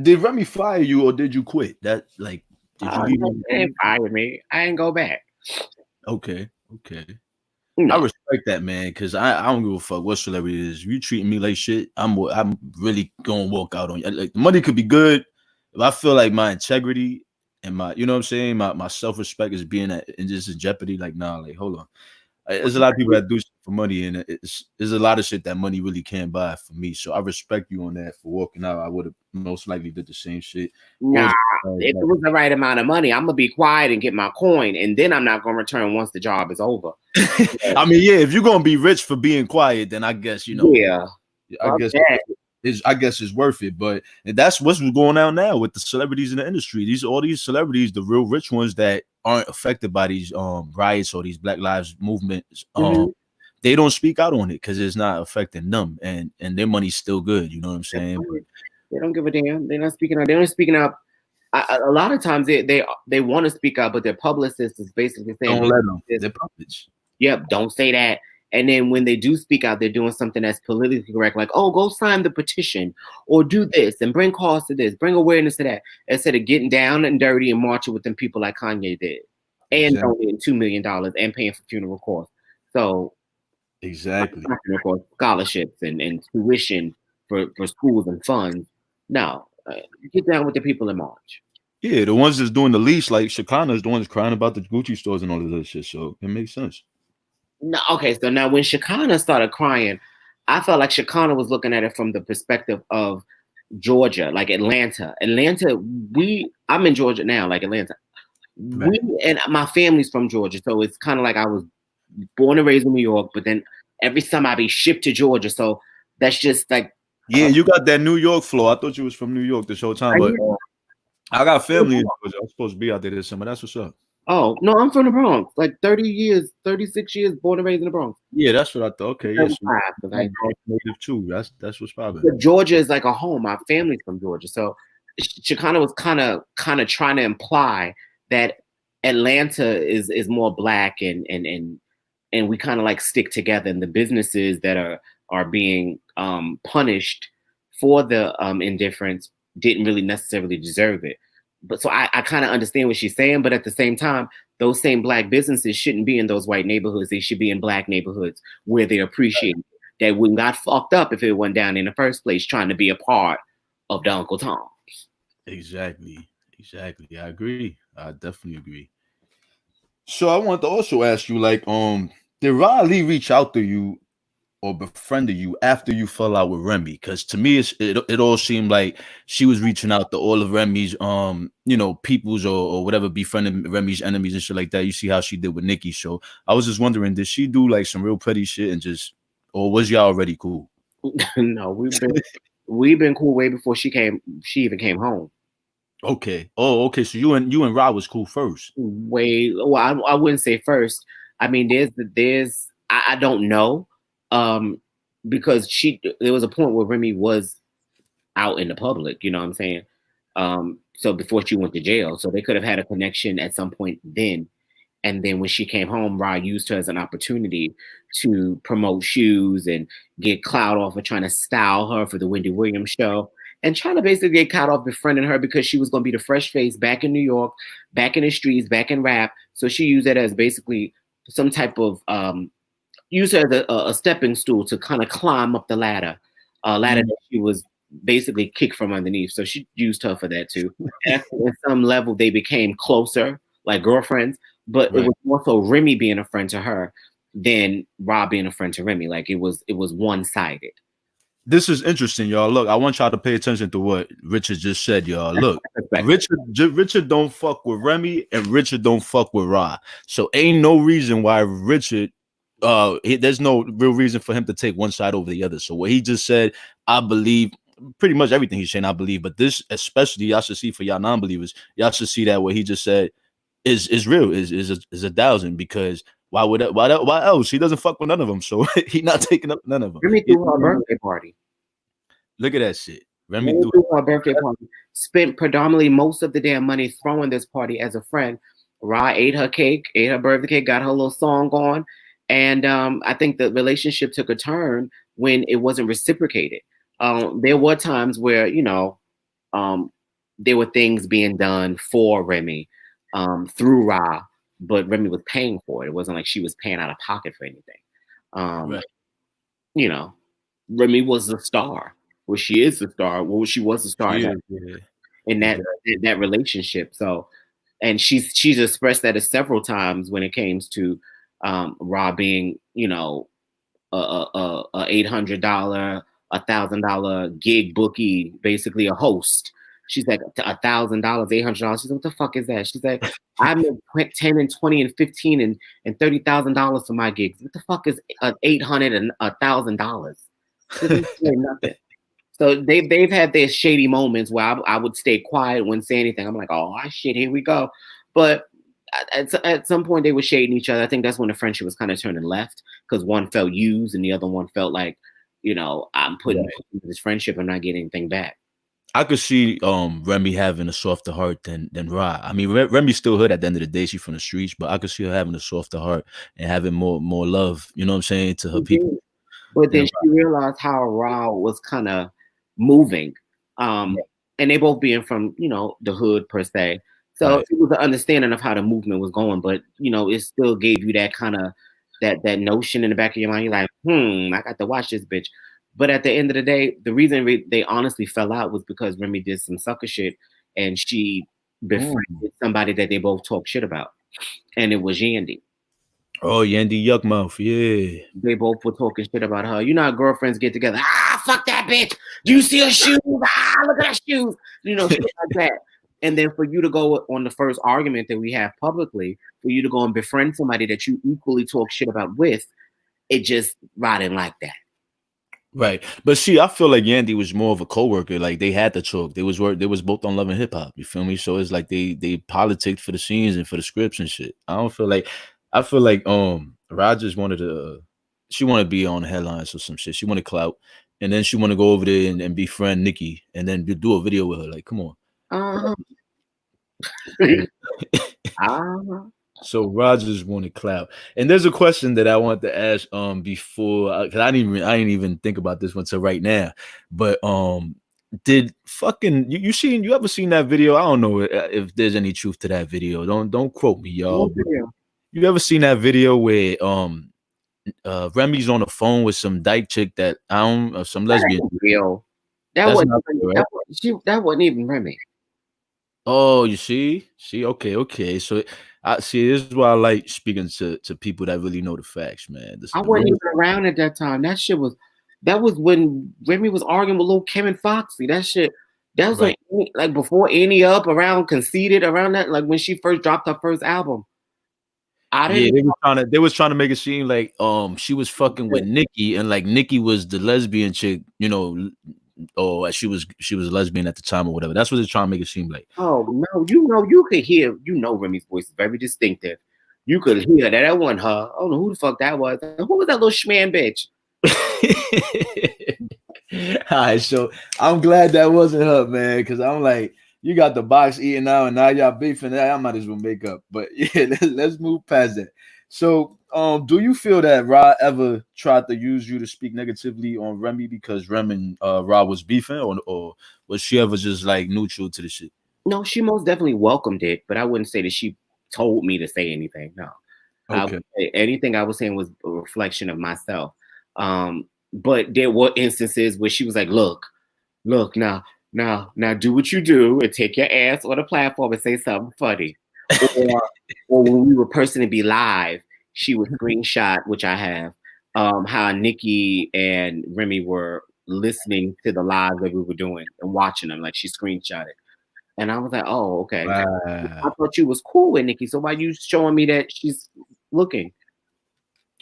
[SPEAKER 1] did Remy fire you or did you quit? That like, did you leave?
[SPEAKER 5] They ain't fire me. I ain't go back.
[SPEAKER 1] Okay.
[SPEAKER 5] No.
[SPEAKER 1] I respect that, man, because I don't give a fuck what celebrity it is. If you treating me like shit, I'm really gonna walk out on you. Like, the money could be good. If I feel like my integrity and my, you know what I'm saying, my self-respect is being in just in jeopardy, like, nah, like, hold on. There's a lot of people that do shit for money, and there's a lot of shit that money really can't buy for me. So I respect you on that for walking out. I would have most likely did the same shit.
[SPEAKER 5] Nah, if it was the right amount of money, I'm gonna be quiet and get my coin, and then I'm not gonna return once the job is over.
[SPEAKER 1] I mean, yeah, if you're gonna be rich for being quiet, then I guess
[SPEAKER 5] Yeah,
[SPEAKER 1] I guess it's worth it. But that's what's going on now with the celebrities in the industry. All these celebrities, the real rich ones that aren't affected by these riots or these Black Lives movements, they don't speak out on it because it's not affecting them, and their money's still good. You know what I'm saying? But
[SPEAKER 5] they don't give a damn. They're not speaking out. They're not speaking up. A lot of times they want to speak out, but their publicist is basically saying,
[SPEAKER 1] "Don't let them." They're puppets.
[SPEAKER 5] Yep, don't say that. And then when they do speak out, they're doing something that's politically correct, like, oh, go sign the petition or do this and bring cause to this, bring awareness to that, instead of getting down and dirty and marching with them people like Kanye did and donating $2 million and paying for funeral costs. So, scholarships and tuition for schools and funds. No, get down with the people in March.
[SPEAKER 1] Yeah, the ones that's doing the least, like Shekinah, is the ones crying about the Gucci stores and all of this shit. So it makes sense.
[SPEAKER 5] No, okay, so now when Shekinah started crying, I felt like Shekinah was looking at it from the perspective of Georgia, like Atlanta. I'm in Georgia now, like Atlanta. Right. And my family's from Georgia, so it's kind of like I was born and raised in New York, but then every time I be shipped to Georgia, so that's just like.
[SPEAKER 1] Yeah, you got that New York flow. I thought you was from New York this whole time, but I got family in Georgia. I'm supposed to be out there this summer. That's what's up.
[SPEAKER 5] Oh, no, I'm from the Bronx. Like 36 years, born and raised in the Bronx.
[SPEAKER 1] Yeah, that's what I thought. Okay, yes. Yeah, native too. That's what's popping.
[SPEAKER 5] Georgia is like a home. My family's from Georgia. So Shekinah was kind of trying to imply that Atlanta is more Black and we kind of like stick together, and the businesses that are being punished for the indifference didn't really necessarily deserve it. But so I kind of understand what she's saying, but at the same time, those same Black businesses shouldn't be in those white neighborhoods. They should be in Black neighborhoods where they're appreciated. They wouldn't got fucked up if it went down in the first place, trying to be a part of the Uncle Tom's.
[SPEAKER 1] Exactly. I agree. I definitely agree. So I want to also ask you, like, did Rah Ali reach out to you or befriended you after you fell out with Remy? Because to me, it all seemed like she was reaching out to all of Remy's, peoples or whatever, befriending Remy's enemies and shit like that. You see how she did with Nicki. So I was just wondering, did she do like some real petty shit or was y'all already cool?
[SPEAKER 5] No, we've been cool way before she even came home.
[SPEAKER 1] Okay. Oh, okay. So you and Rah was cool first.
[SPEAKER 5] Well, I wouldn't say first. I mean, I don't know. Because there was a point where Remy was out in the public, you know what I'm saying? So before she went to jail, so they could have had a connection at some point then. And then when she came home, Rah used her as an opportunity to promote shoes and get clout off of trying to style her for the Wendy Williams show and trying to basically get clout off befriending her because she was going to be the fresh face back in New York, back in the streets, back in rap. So she used it as basically some type of, use her as a stepping stool to kind of climb up the ladder that she was basically kicked from underneath. So she used her for that too. At some level, they became closer, like girlfriends, but It was more so Remy being a friend to her than Rah being a friend to Remy. Like it was one-sided.
[SPEAKER 1] This is interesting, y'all. Look, I want y'all to pay attention to what Richard just said, y'all. Look, Richard don't fuck with Remy, and Richard don't fuck with Rah. So ain't no reason why Richard, there's no real reason for him to take one side over the other. So what he just said, I believe pretty much everything he's saying. I believe, but this especially y'all should see for y'all non-believers. Y'all should see that what he just said is real, is a thousand, because why else? He doesn't fuck with none of them, so he not taking up none of them.
[SPEAKER 5] Remy threw her birthday party.
[SPEAKER 1] Look at that shit. Remy
[SPEAKER 5] threw her birthday party. Spent predominantly most of the damn money throwing this party as a friend. Rah ate her cake, ate her birthday cake, got her little song on, and I think the relationship took a turn when it wasn't reciprocated. There were times where there were things being done for Remy through Rah, but Remy was paying for it. It wasn't like she was paying out of pocket for anything.
[SPEAKER 1] Right.
[SPEAKER 5] Remy was the star. Well, she is the star. Well, she was the star in that relationship. So, and she's expressed that several times when it came to Rah being, a $800, $1,000 gig bookie, basically a host. She's like $1,000, $800. She's like, what the fuck is that? She's like, I make 10 and 20 and 15 and $30,000 for my gigs. What the fuck is $800 and $1,000? Nothing. So they've had their shady moments where I would stay quiet, wouldn't say anything. I'm like, oh shit, here we go. But at some point they were shading each other. I think that's when the friendship was kind of turning left, because one felt used and the other one felt like, I'm putting this friendship and not getting anything back.
[SPEAKER 1] I could see Remy having a softer heart than Rah. I mean, Remy's still hood at the end of the day. She's from the streets, but I could see her having a softer heart and having more love, you know what I'm saying, to her people.
[SPEAKER 5] But then she realized how Rah was kind of moving. And they both being from, the hood per se. So it was an understanding of how the movement was going, but it still gave you that kind of that notion in the back of your mind. You're like, I got to watch this bitch. But at the end of the day, the reason they honestly fell out was because Remy did some sucker shit and she befriended somebody that they both talk shit about. And it was Yandy.
[SPEAKER 1] Oh, Yandy Yuckmouth, yeah.
[SPEAKER 5] They both were talking shit about her. You know how girlfriends get together. Fuck that bitch. Do you see her shoes? Look at her shoes. Shit like that. And then for you to go on the first argument that we have publicly, for you to go and befriend somebody that you equally talk shit about with, it just didn't like that.
[SPEAKER 1] Right. But see, I feel like Yandy was more of a coworker. Like they had to talk. They was both on Love and Hip Hop. You feel me? So it's like they politicked for the scenes and for the scripts and shit. I feel like Rogers wanted to be on the headlines or some shit. She wanted clout. And then she wanted to go over there and befriend Nicki and then do a video with her. Like, come on. So Rogers wanted clout. And there's a question that I want to ask before, because I didn't even think about this one till right now. But did fucking you ever seen that video? I don't know if there's any truth to that video. Don't quote me, y'all. You ever seen that video where Remy's on the phone with some dyke chick that some lesbian?
[SPEAKER 5] That wasn't even Remy.
[SPEAKER 1] Oh, you see, okay. So I see. This is why I like speaking to people that really know the facts, man.
[SPEAKER 5] I wasn't even around at that time. That was when Remy was arguing with Lil Kim and Foxy. That was right. like before Any Up, around Conceited, around that, like when she first dropped her first album.
[SPEAKER 1] They was trying to make it seem like she was fucking with Nicki, and like Nicki was the lesbian chick, or she was a lesbian at the time or whatever. That's what they're trying to make it seem like.
[SPEAKER 5] Oh no, you could hear, Remy's voice is very distinctive. You could hear that wasn't her. I don't know who the fuck that was. Who was that little schman bitch?
[SPEAKER 1] All right, so I'm glad that wasn't her, man, because I'm like, you got the box eating out and now y'all beefing. I might as well make up. But yeah, let's move past that. So do you feel that Rah ever tried to use you to speak negatively on Remy because Remy and Rah was beefing, or was she ever just like neutral to the shit?
[SPEAKER 5] No, she most definitely welcomed it, but I wouldn't say that she told me to say anything. No. Okay. Anything I was saying was a reflection of myself. But there were instances where she was like, look, now do what you do and take your ass on the platform and say something funny. Or when we were personally be live, she would screenshot, which I have, how Nicki and Remy were listening to the lives that we were doing and watching them. Like she screenshotted. And I was like, oh, okay. I
[SPEAKER 1] Wow.
[SPEAKER 5] thought you was cool with Nicki. So why you showing me that she's looking?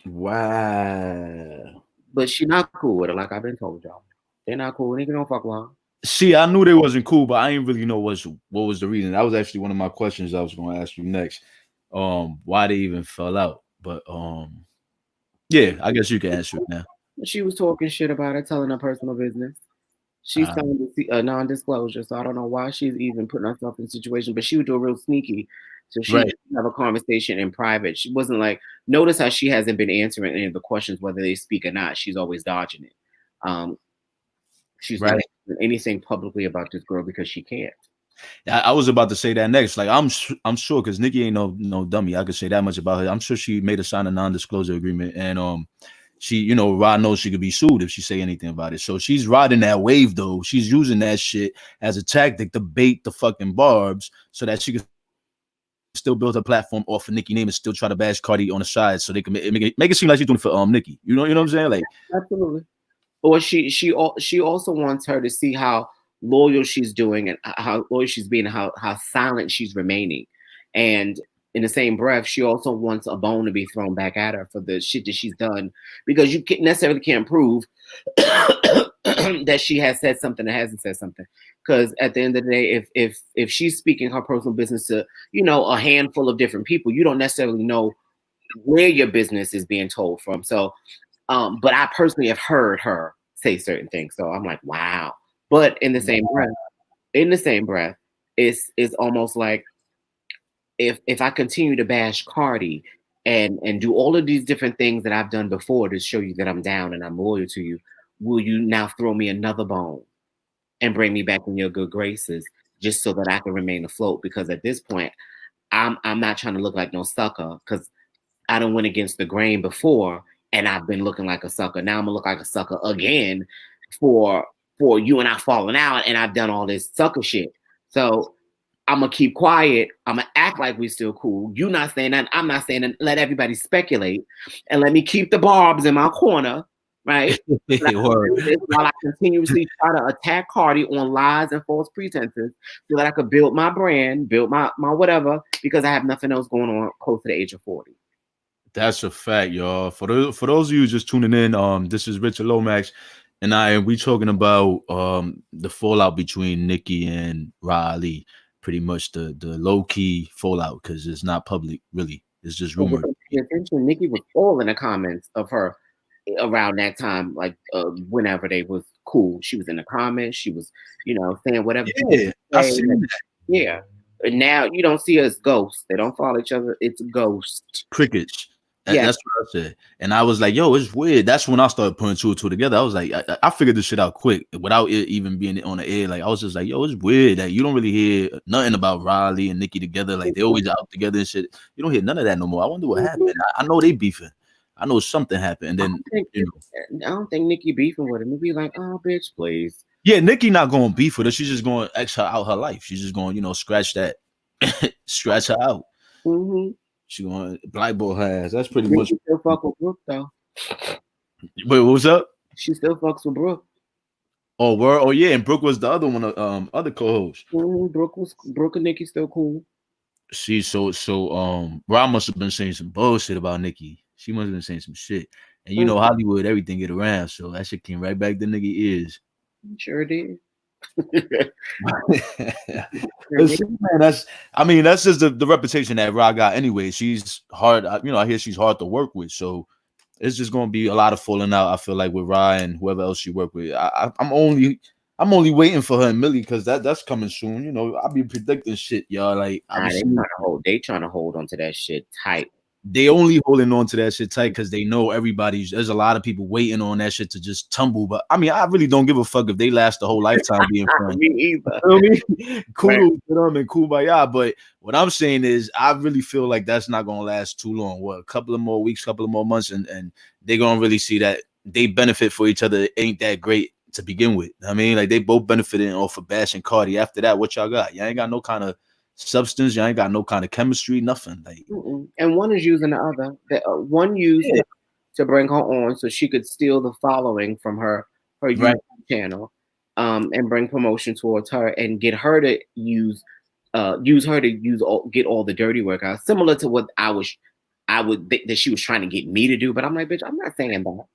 [SPEAKER 1] Wow.
[SPEAKER 5] But she not cool with her, like I've been told y'all. They're not cool. Nicki don't fuck with her.
[SPEAKER 1] See, I knew they wasn't cool, but I didn't really know what was the reason. That was actually one of my questions I was going to ask you next. Why they even fell out. But yeah, I guess you can answer it now.
[SPEAKER 5] She was talking shit about her, telling her personal business. She signed a non-disclosure, so I don't know why she's even putting herself in a situation. But she would do a real sneaky, so she
[SPEAKER 1] Right.
[SPEAKER 5] have a conversation in private. She wasn't like. Notice how she hasn't been answering any of the questions, whether they speak or not. She's always dodging it. She's not answering anything publicly about this girl because she can't.
[SPEAKER 1] I was about to say that next. Like I'm sure because Nicki ain't no dummy. I could say that much about her. I'm sure she made her sign a non-disclosure agreement, and she, you know, Rod knows she could be sued if she say anything about it. So she's riding that wave though. She's using that shit as a tactic to bait the fucking barbs so that she could still build her platform off of Nicki name and still try to bash Cardi on the side so they can make it seem like she's doing it for Nicki. You know what I'm saying? Like
[SPEAKER 5] absolutely. Or she also wants her to see how loyal she's doing and how loyal she's being, how silent she's remaining. And in the same breath, she also wants a bone to be thrown back at her for the shit that she's done, because you necessarily can't prove that she has said something or hasn't said something. Because at the end of the day, if she's speaking her personal business to, you know, a handful of different people, you don't necessarily know where your business is being told from. So, but I personally have heard her say certain things. So I'm like, wow. But in the same breath, it's almost like if I continue to bash Cardi and do all of these different things that I've done before to show you that I'm down and I'm loyal to you, will you now throw me another bone and bring me back in your good graces just so that I can remain afloat? Because at this point, I'm not trying to look like no sucker, because I done went against the grain before and I've been looking like a sucker. Now I'm gonna look like a sucker again for you and I falling out, and I've done all this sucker shit. So I'm gonna keep quiet. I'm gonna act like we still cool. You not saying that. I'm not saying that. Let everybody speculate, and let me keep the barbs in my corner, right? While I continuously try to attack Cardi on lies and false pretenses, so that I could build my brand, build my whatever, because I have nothing else going on close to the age of 40.
[SPEAKER 1] that's a fact, y'all. For those of you just tuning in, this is Richard Lomax, and we talking about the fallout between Nicki and Rah Ali. Pretty much the low key fallout, because it's not public, really. It's just rumored.
[SPEAKER 5] Attention, Nicki was all in the comments of her around that time, like whenever they was cool. She was in the comments. She was, you know, saying whatever.
[SPEAKER 1] Yeah, I seen that.
[SPEAKER 5] Yeah. And now you don't see us ghosts. They don't follow each other. It's ghosts.
[SPEAKER 1] Crickets. That's what I said. And I was like, yo, it's weird. That's when I started putting two and two together. I was like, I figured this shit out quick without it even being on the air. Like, I was just like, yo, it's weird that you don't really hear nothing about Rah Ali and Nicki together. Like, they always out together and shit. You don't hear none of that no more. I wonder what happened. I know they beefing. I know something happened. And then,
[SPEAKER 5] I don't think Nicki beefing with him. Maybe like, oh, bitch, please.
[SPEAKER 1] Yeah, Nicki not going to beef with her. She's just going to X her out her life. She's just going, scratch that. Scratch her out.
[SPEAKER 5] Mm-hmm.
[SPEAKER 1] She going to blackball her ass. That's pretty much.
[SPEAKER 5] She still fuck with Brooke, though.
[SPEAKER 1] Wait, what was up?
[SPEAKER 5] She still fucks with Brooke.
[SPEAKER 1] Oh, word. Oh, yeah. And Brooke was the other one, other co-host.
[SPEAKER 5] Brooke and Nicki still cool.
[SPEAKER 1] See, so Rah must have been saying some bullshit about Nicki. She must have been saying some shit. And you know, Hollywood, everything get around. So that shit came right back to nigga ears.
[SPEAKER 5] Sure did.
[SPEAKER 1] Listen, man, that's just the reputation that Rah got anyway. She's hard, I hear she's hard to work with, so it's just gonna be a lot of falling out. I feel like with Rah and whoever else she work with. I'm only waiting for her and Millie, because that's coming soon. I'll be predicting shit, y'all. Like
[SPEAKER 5] they trying to hold on to that shit tight.
[SPEAKER 1] They only holding on to that shit tight because they know there's a lot of people waiting on that shit to just tumble. But I mean, I really don't give a fuck if they last the whole lifetime being friends.
[SPEAKER 5] Me either.
[SPEAKER 1] You know what I mean? Kudos to them and kumbaya. But what I'm saying is, I really feel like that's not gonna last too long. What, a couple of more weeks, couple of more months, and they're gonna really see that they benefit for each other ain't that great to begin with. I mean, like, they both benefiting off of bashing Cardi. After that, what y'all got? Y'all ain't got no kind of substance. Y'all ain't got no kind of chemistry, nothing. Like,
[SPEAKER 5] and one is using the other. One used to bring her on so she could steal the following from her her YouTube channel, and bring promotion towards her and get her to get all the dirty work out, similar to what I would think that she was trying to get me to do. But I'm like, bitch, I'm not saying that.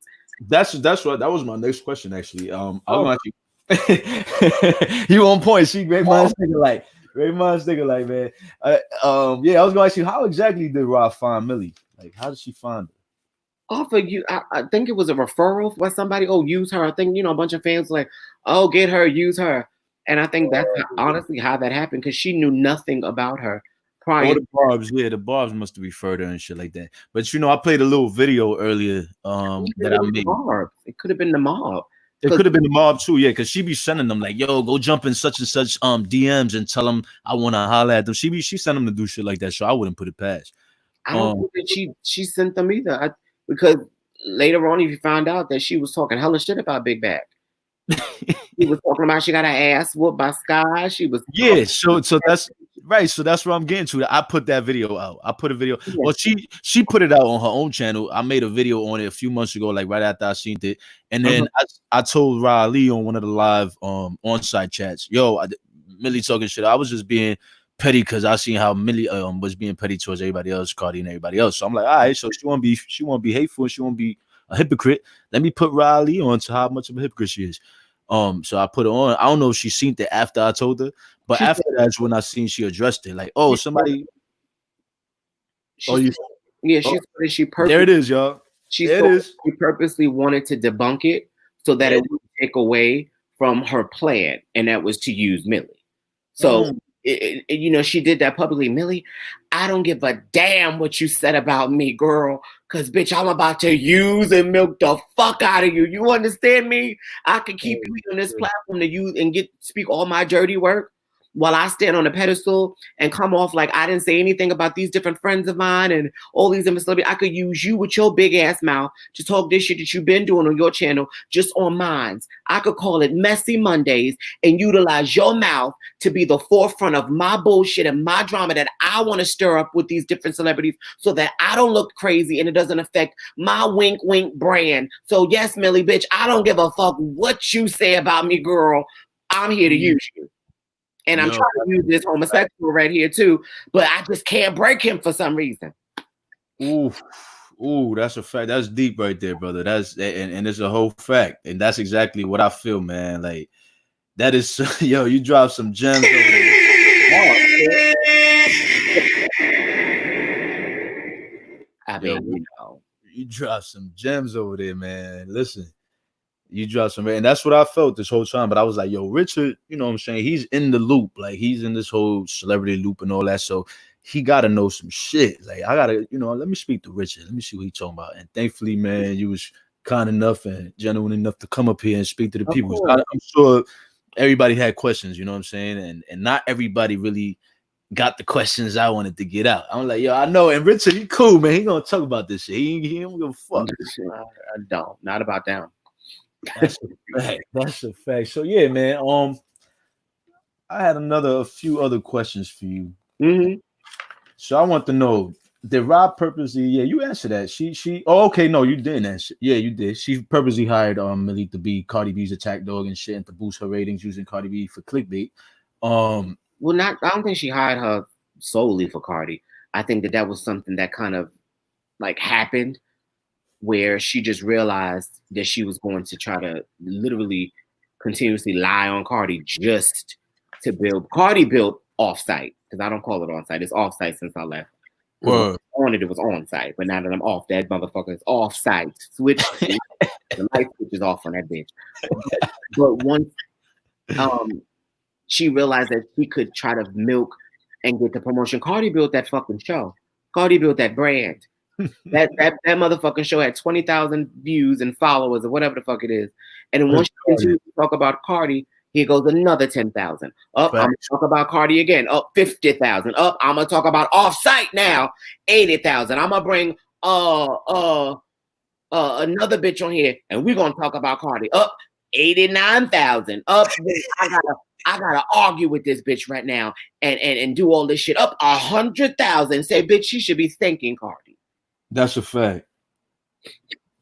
[SPEAKER 1] That's what that was my next question actually. I was actually you on point. She great minds thinking like man. Yeah, I was gonna ask you, how exactly did Rah find Millie? Like, how did she find her?
[SPEAKER 5] Off of you, I think it was a referral by somebody. Oh, use her. I think a bunch of fans like, oh, get her, use her. And I think that's honestly how that happened, because she knew nothing about her prior.
[SPEAKER 1] Oh, the barbs must have referred her and shit like that. But I played a little video earlier that I made.
[SPEAKER 5] It could have been the mob.
[SPEAKER 1] It could have been the mob too, yeah, because she be sending them like, yo, go jump in such and such DMs and tell them I want to holler at them. She sent them to do shit like that, so I wouldn't put it past.
[SPEAKER 5] I don't think that she sent them either, because later on, if you found out that she was talking hella shit about Big Bag. She was talking about she got her ass whooped by Sky. She was
[SPEAKER 1] so that's right. So that's where I'm getting to. I put that video out. I put a video. Yeah. Well, she put it out on her own channel. I made a video on it a few months ago, like right after I seen it. And then I told Rah Ali on one of the live on-site chats, yo, Millie talking shit. I was just being petty because I seen how Millie was being petty towards everybody else, Cardi and everybody else. So I'm like, all right, so she won't be hateful, she won't be a hypocrite. Let me put Rah Ali on to how much of a hypocrite she is. So I put her on. I don't know if she seen it after I told her, but after that's when I seen she addressed it. Like, oh, somebody.
[SPEAKER 5] She
[SPEAKER 1] there it is, y'all.
[SPEAKER 5] She purposely wanted to debunk it so that it would take away from her plan, and that was to use Millie. So she did that publicly. Millie, I don't give a damn what you said about me, girl, because bitch, I'm about to use and milk the fuck out of you. You understand me? I can keep you on this platform to use and speak all my dirty work while I stand on a pedestal and come off like I didn't say anything about these different friends of mine and all these different celebrities. I could use you with your big ass mouth to talk this shit that you've been doing on your channel just on mine. I could call it Messy Mondays and utilize your mouth to be the forefront of my bullshit and my drama that I want to stir up with these different celebrities so that I don't look crazy and it doesn't affect my wink wink brand. So yes, Millie, bitch, I don't give a fuck what you say about me, girl. I'm here to use you. And I'm trying to use this homosexual right here too, but I just can't break him for some reason.
[SPEAKER 1] Ooh, that's a fact. That's deep right there, brother. That's and it's a whole fact, and that's exactly what I feel, man. Like that is, yo, you dropped some gems over there.
[SPEAKER 5] I mean,
[SPEAKER 1] you dropped some gems over there, man. Listen. You dropped some, and that's what I felt this whole time. But I was like, yo, Richard, you know what I'm saying? He's in the loop. Like, he's in this whole celebrity loop and all that. So he got to know some shit. Like, I got to, let me speak to Richard. Let me see what he's talking about. And thankfully, man, you was kind enough and genuine enough to come up here and speak to the people. I'm sure everybody had questions, you know what I'm saying? And not everybody really got the questions I wanted to get out. I'm like, yo, I know. And Richard, he cool, man. He going to talk about this shit. He don't give a fuck.
[SPEAKER 5] I don't. Not about them.
[SPEAKER 1] That's a fact. That's a fact. So yeah, man. I had a few other questions for you.
[SPEAKER 5] Mm-hmm.
[SPEAKER 1] So I want to know, did Rob purposely? Yeah, you answered that. She. Oh, okay. No, you didn't answer. Yeah, you did. She purposely hired Millie to be Cardi B's attack dog and shit, and to boost her ratings using Cardi B for clickbait.
[SPEAKER 5] Well, I don't think she hired her solely for Cardi. I think that was something that kind of like happened, where she just realized that she was going to try to literally continuously lie on Cardi just to build. Cardi built offsite, because I don't call it on-site. It's offsite since I left. It was on-site, but now that I'm off, that motherfucker is off-site. Switch. The light switch is off on that bitch. But once she realized that she could try to milk and get the promotion, Cardi built that fucking show. Cardi built that brand. that motherfucking show had 20,000 views and followers or whatever the fuck it is. And then once you continue to talk about Cardi, here goes another 10,000. Up, I'm gonna talk about Cardi again. Up 50,000. Up, I'm gonna talk about Offsite now. 80,000. I'm gonna bring another bitch on here, and we're gonna talk about Cardi. Up 89,000. Up, I gotta argue with this bitch right now and do all this shit. Up 100,000. Say, bitch, she should be thanking Cardi.
[SPEAKER 1] That's a fact.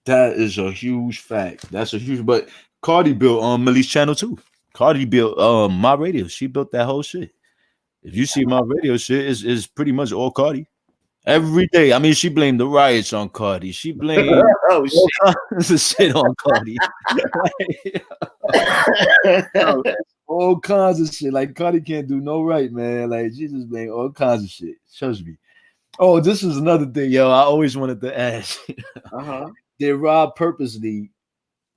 [SPEAKER 1] That is a huge fact. That's a huge. But Cardi built Millie's channel too. Cardi built my radio. She built that whole shit. If you see my radio shit, is pretty much all Cardi. Every day. I mean, she blamed the riots on Cardi. She blamed
[SPEAKER 5] Oh
[SPEAKER 1] all
[SPEAKER 5] shit!
[SPEAKER 1] kinds of shit on Cardi. Yo, all kinds of shit. Like Cardi can't do no right, man. Like she just blamed all kinds of shit. Trust me. Oh, this is another thing, yo. I always wanted to ask. Did Rob purposely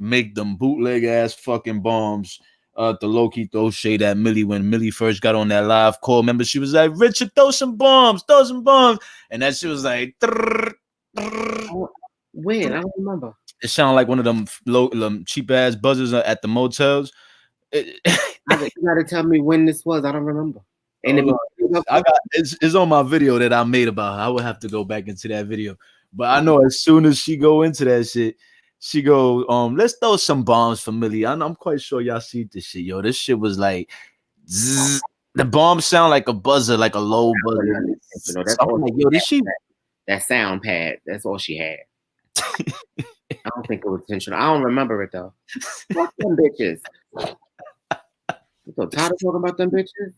[SPEAKER 1] make them bootleg ass fucking bombs to low key throw shade at Millie when Millie first got on that live call? Remember, she was like, Richard, throw some bombs. And that shit was like,
[SPEAKER 5] when? I don't remember.
[SPEAKER 1] It sounded like one of them cheap ass buzzers at the motels.
[SPEAKER 5] You gotta tell me when this was. I don't remember. And
[SPEAKER 1] it's on my video that I made about her. I would have to go back into that video. But I know as soon as she go into that shit, she go, let's throw some bombs for Millie. I'm quite sure y'all see this shit, yo. This shit was like, zzz. The bomb sound like a buzzer, like a low buzzer.
[SPEAKER 5] That's all like, yo, that sound pad. That's all she had. I don't think it was intentional. I don't remember it though. Fuck them bitches. You so tired of talking about them bitches?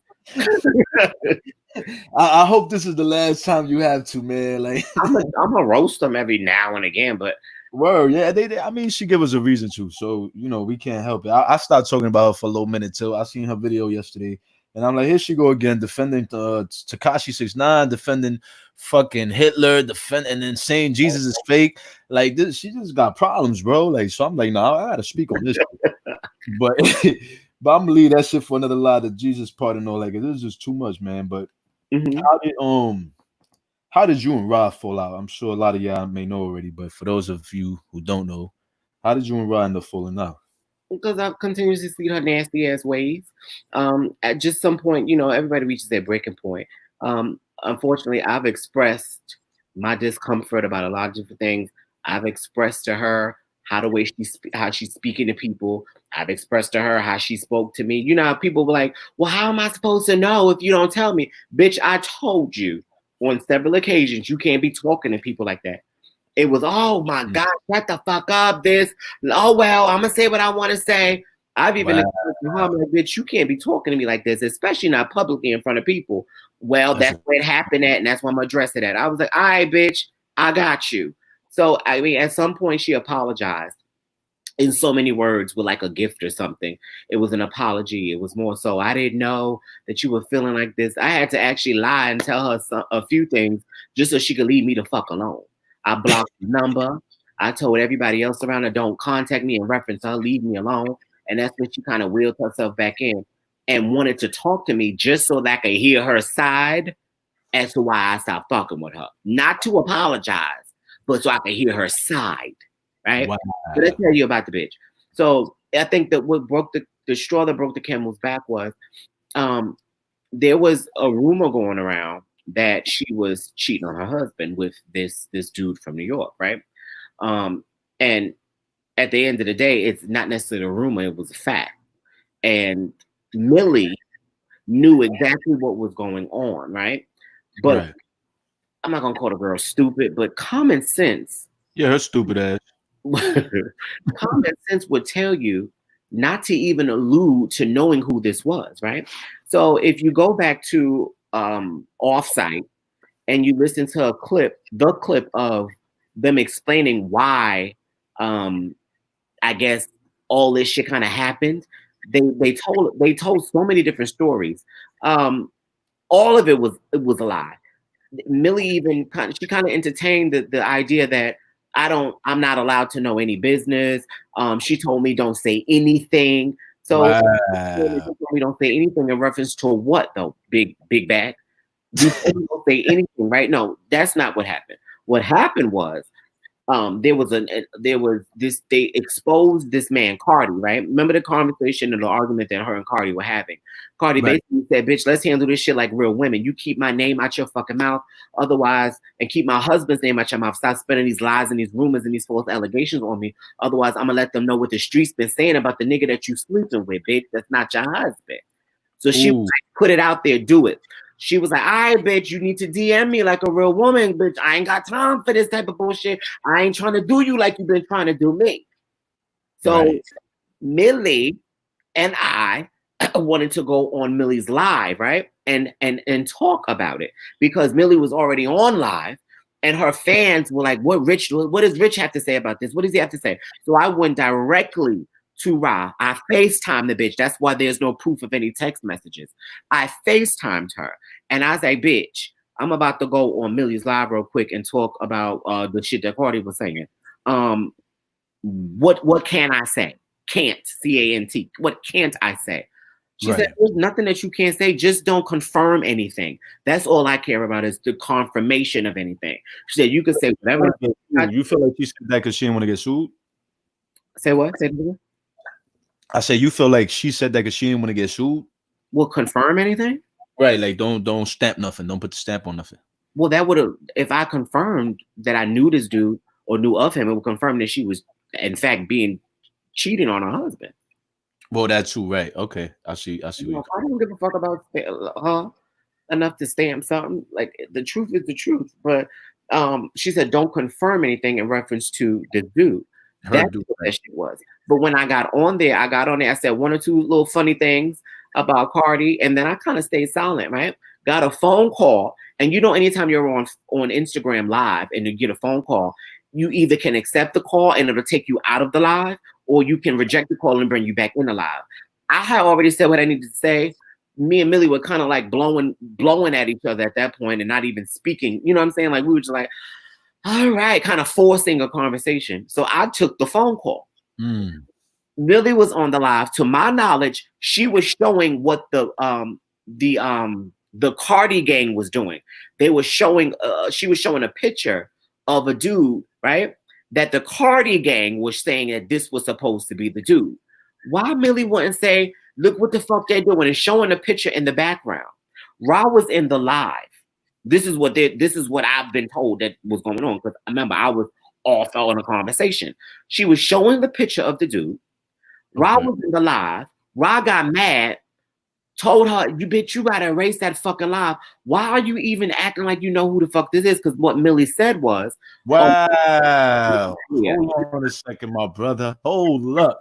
[SPEAKER 1] I hope this is the last time you have to, man. Like
[SPEAKER 5] I'm gonna roast them every now and again, but
[SPEAKER 1] word, yeah, they I mean, she give us a reason to, so you know we can't help it. I started talking about her for a little minute too. I seen her video yesterday, and I'm like, here she go again, defending Tekashi 6ix9ine, defending fucking Hitler, and then saying Jesus is fake. Like this, she just got problems, bro. Like, so I'm like, no, I gotta speak on this, but. But I'm gonna leave that shit for another lie, the Jesus part and all. Like, this is just too much, man. But how did you and Rah fall out? I'm sure a lot of y'all may know already, but for those of you who don't know, how did you and Rah end up falling out?
[SPEAKER 5] Because I've continuously seen her nasty ass ways. At just some point, you know, everybody reaches their breaking point. Unfortunately, I've expressed my discomfort about a lot of different things. I've expressed to her how she's speaking to people. I've expressed to her how she spoke to me. You know, how people were like, well, how am I supposed to know if you don't tell me? Bitch, I told you on several occasions you can't be talking to people like that. It was, oh my God, shut the fuck up, this. Oh, well, I'm going to say what I want to say. I've even expressed to her, I'm like, bitch, you can't be talking to me like this, especially not publicly in front of people. Well, that's where it happened at, and that's why I'm going to address it at. I was like, all right, bitch, I got you. So, I mean, at some point she apologized in so many words with like a gift or something. It was an apology. It was more so, I didn't know that you were feeling like this. I had to actually lie and tell her a few things just so she could leave me the fuck alone. I blocked the number. I told everybody else around her, don't contact me in reference to her, leave me alone. And that's when she kind of wheeled herself back in and wanted to talk to me just so that I could hear her side as to why I stopped fucking with her. Not to apologize, but so I could hear her side. Right? Wow. But let's tell you about the bitch. So I think that what broke the straw that broke the camel's back was there was a rumor going around that she was cheating on her husband with this dude from New York, right? And at the end of the day, it's not necessarily a rumor, it was a fact. And Millie knew exactly what was going on, right? But I'm not gonna call the girl stupid, but common sense.
[SPEAKER 1] Yeah, her stupid ass.
[SPEAKER 5] Common sense would tell you not to even allude to knowing who this was, right? So if you go back to Offsite and you listen to the clip of them explaining why I guess all this shit kind of happened, they told so many different stories. All of it was a lie. Millie even kind of entertained the idea that I'm not allowed to know any business. She told me don't say anything. So she told me don't say anything in reference to what though? Big bag. You don't say anything, right? No, that's not what happened. What happened was they exposed this man, Cardi, right? Remember the conversation and the argument that her and Cardi were having. Cardi basically said, bitch, let's handle this shit like real women. You keep my name out your fucking mouth. Otherwise, and keep my husband's name out your mouth. Stop spinning these lies and these rumors and these false allegations on me. Otherwise, I'm gonna let them know what the streets been saying about the nigga that you sleeping with, bitch. That's not your husband. So she was like, put it out there, do it. She was like, all right, bitch, you need to DM me like a real woman, bitch. I ain't got time for this type of bullshit. I ain't trying to do you like you've been trying to do me. So Millie and I wanted to go on Millie's live, right? And talk about it because Millie was already on live and her fans were like, what does Rich have to say about this? What does he have to say? So I went directly to Rah. I FaceTimed the bitch. That's why there's no proof of any text messages. I FaceTimed her and I was like, bitch, I'm about to go on Millie's live real quick and talk about the shit that Cardi was saying. What can I say? Can't, C-A-N-T. What can't I say? She said, there's nothing that you can't say. Just don't confirm anything. That's all I care about is the confirmation of anything. She said, you can say whatever.
[SPEAKER 1] You feel like she said that because she didn't want to get sued?
[SPEAKER 5] Say what? Say it again?
[SPEAKER 1] I say you feel like she said that because she didn't want to get sued?
[SPEAKER 5] Will confirm anything?
[SPEAKER 1] Right, like don't stamp nothing. Don't put the stamp on nothing.
[SPEAKER 5] Well, that would have, if I confirmed that I knew this dude or knew of him, it would confirm that she was, in fact, being cheating on her husband.
[SPEAKER 1] Well, that too, right? Okay, I see.
[SPEAKER 5] I don't give a fuck about her enough to stamp something. Like the truth is the truth, but she said don't confirm anything in reference to the dude. That's what that shit was. But when I got on there, I said one or two little funny things about Cardi, and then I kind of stayed silent, right? Got a phone call, and anytime you're on Instagram Live and you get a phone call, you either can accept the call and it'll take you out of the live, or you can reject the call and bring you back in the live. I had already said what I needed to say. Me and Millie were kind of like blowing at each other at that point and not even speaking. You know what I'm saying? Like we were just like, all right, kind of forcing a conversation. So I took the phone call. Millie was on the live. To my knowledge, she was showing what the Cardi gang was doing. They were showing. She was showing a picture of a dude, right? That the Cardi gang was saying that this was supposed to be the dude. Why Millie wouldn't say, look what the fuck they're doing, and showing a picture in the background. Rah was in the live. This is what I've been told that was going on. Because remember, I was off on a conversation. She was showing the picture of the dude. Rah was in the live. Rah got mad, told her, you bitch, you gotta erase that fucking live. Why are you even acting like you know who the fuck this is? Because what Millie said was,
[SPEAKER 1] wow. Hold on a second, my brother. Hold up.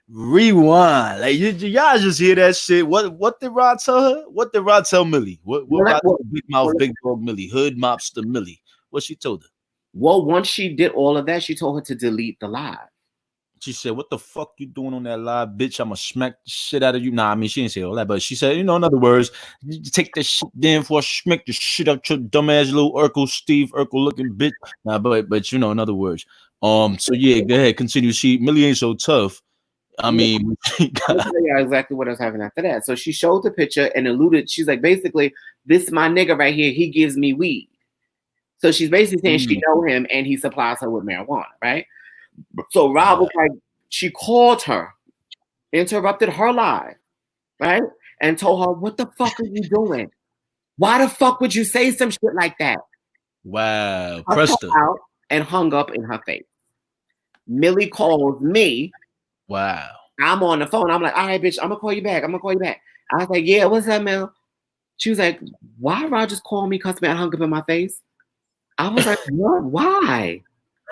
[SPEAKER 1] Rewind. Like y'all just hear that shit. What did Rah tell her? What did Rah tell Millie? What big mouth, big dog Millie, hood mobster Millie? What she told her?
[SPEAKER 5] Well, once she did all of that, she told her to delete the live.
[SPEAKER 1] She said, what the fuck you doing on that live, bitch? I'ma smack the shit out of you. Nah, I mean, she didn't say all that, but she said, in other words, you take that shit down before I smack the shit out your dumbass little Urkel, Steve Urkel looking bitch. Nah, but in other words. So yeah, go ahead, continue. Millie ain't so tough. I mean,
[SPEAKER 5] yeah, exactly what I was having after that. So she showed the picture and alluded. She's like, basically, this is my nigga right here. He gives me weed. So she's basically saying she know him and he supplies her with marijuana, right? So Rah was like, she called her, interrupted her live, right? And told her, what the fuck are you doing? Why the fuck would you say some shit like that?
[SPEAKER 1] Wow.
[SPEAKER 5] Pressed her out and hung up in her face. Millie calls me.
[SPEAKER 1] Wow.
[SPEAKER 5] I'm on the phone. I'm like, all right, bitch, I'm gonna call you back. I was like, yeah, what's up, Mel? She was like, why Rah just called me, cussed me out, hung up in my face? I was like, what? Why?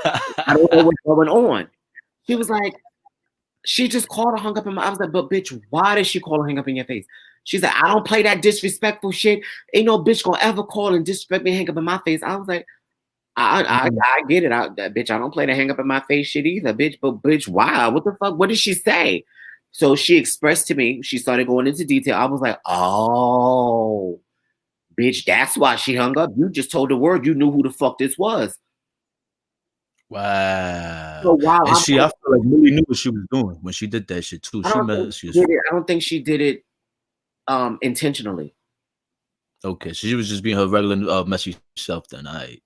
[SPEAKER 5] I don't know what's going on. She was like, she just called her, hung up in my. I was like, but bitch, why did she call her, hang up in your face? She's like, I don't play that disrespectful shit. Ain't no bitch gonna ever call and disrespect me, hang up in my face. I was like, I get it. Bitch, I don't play the hang up in my face shit either, bitch. But bitch, why? What the fuck? What did she say? So she expressed to me. She started going into detail. I was like, oh, bitch, that's why she hung up. You just told the word. You knew who the fuck this was.
[SPEAKER 1] Wow.
[SPEAKER 5] So wow.
[SPEAKER 1] And I feel like Millie knew what she was doing when she did that shit too.
[SPEAKER 5] I don't think she did it intentionally.
[SPEAKER 1] Okay, so she was just being her regular messy self then. Right.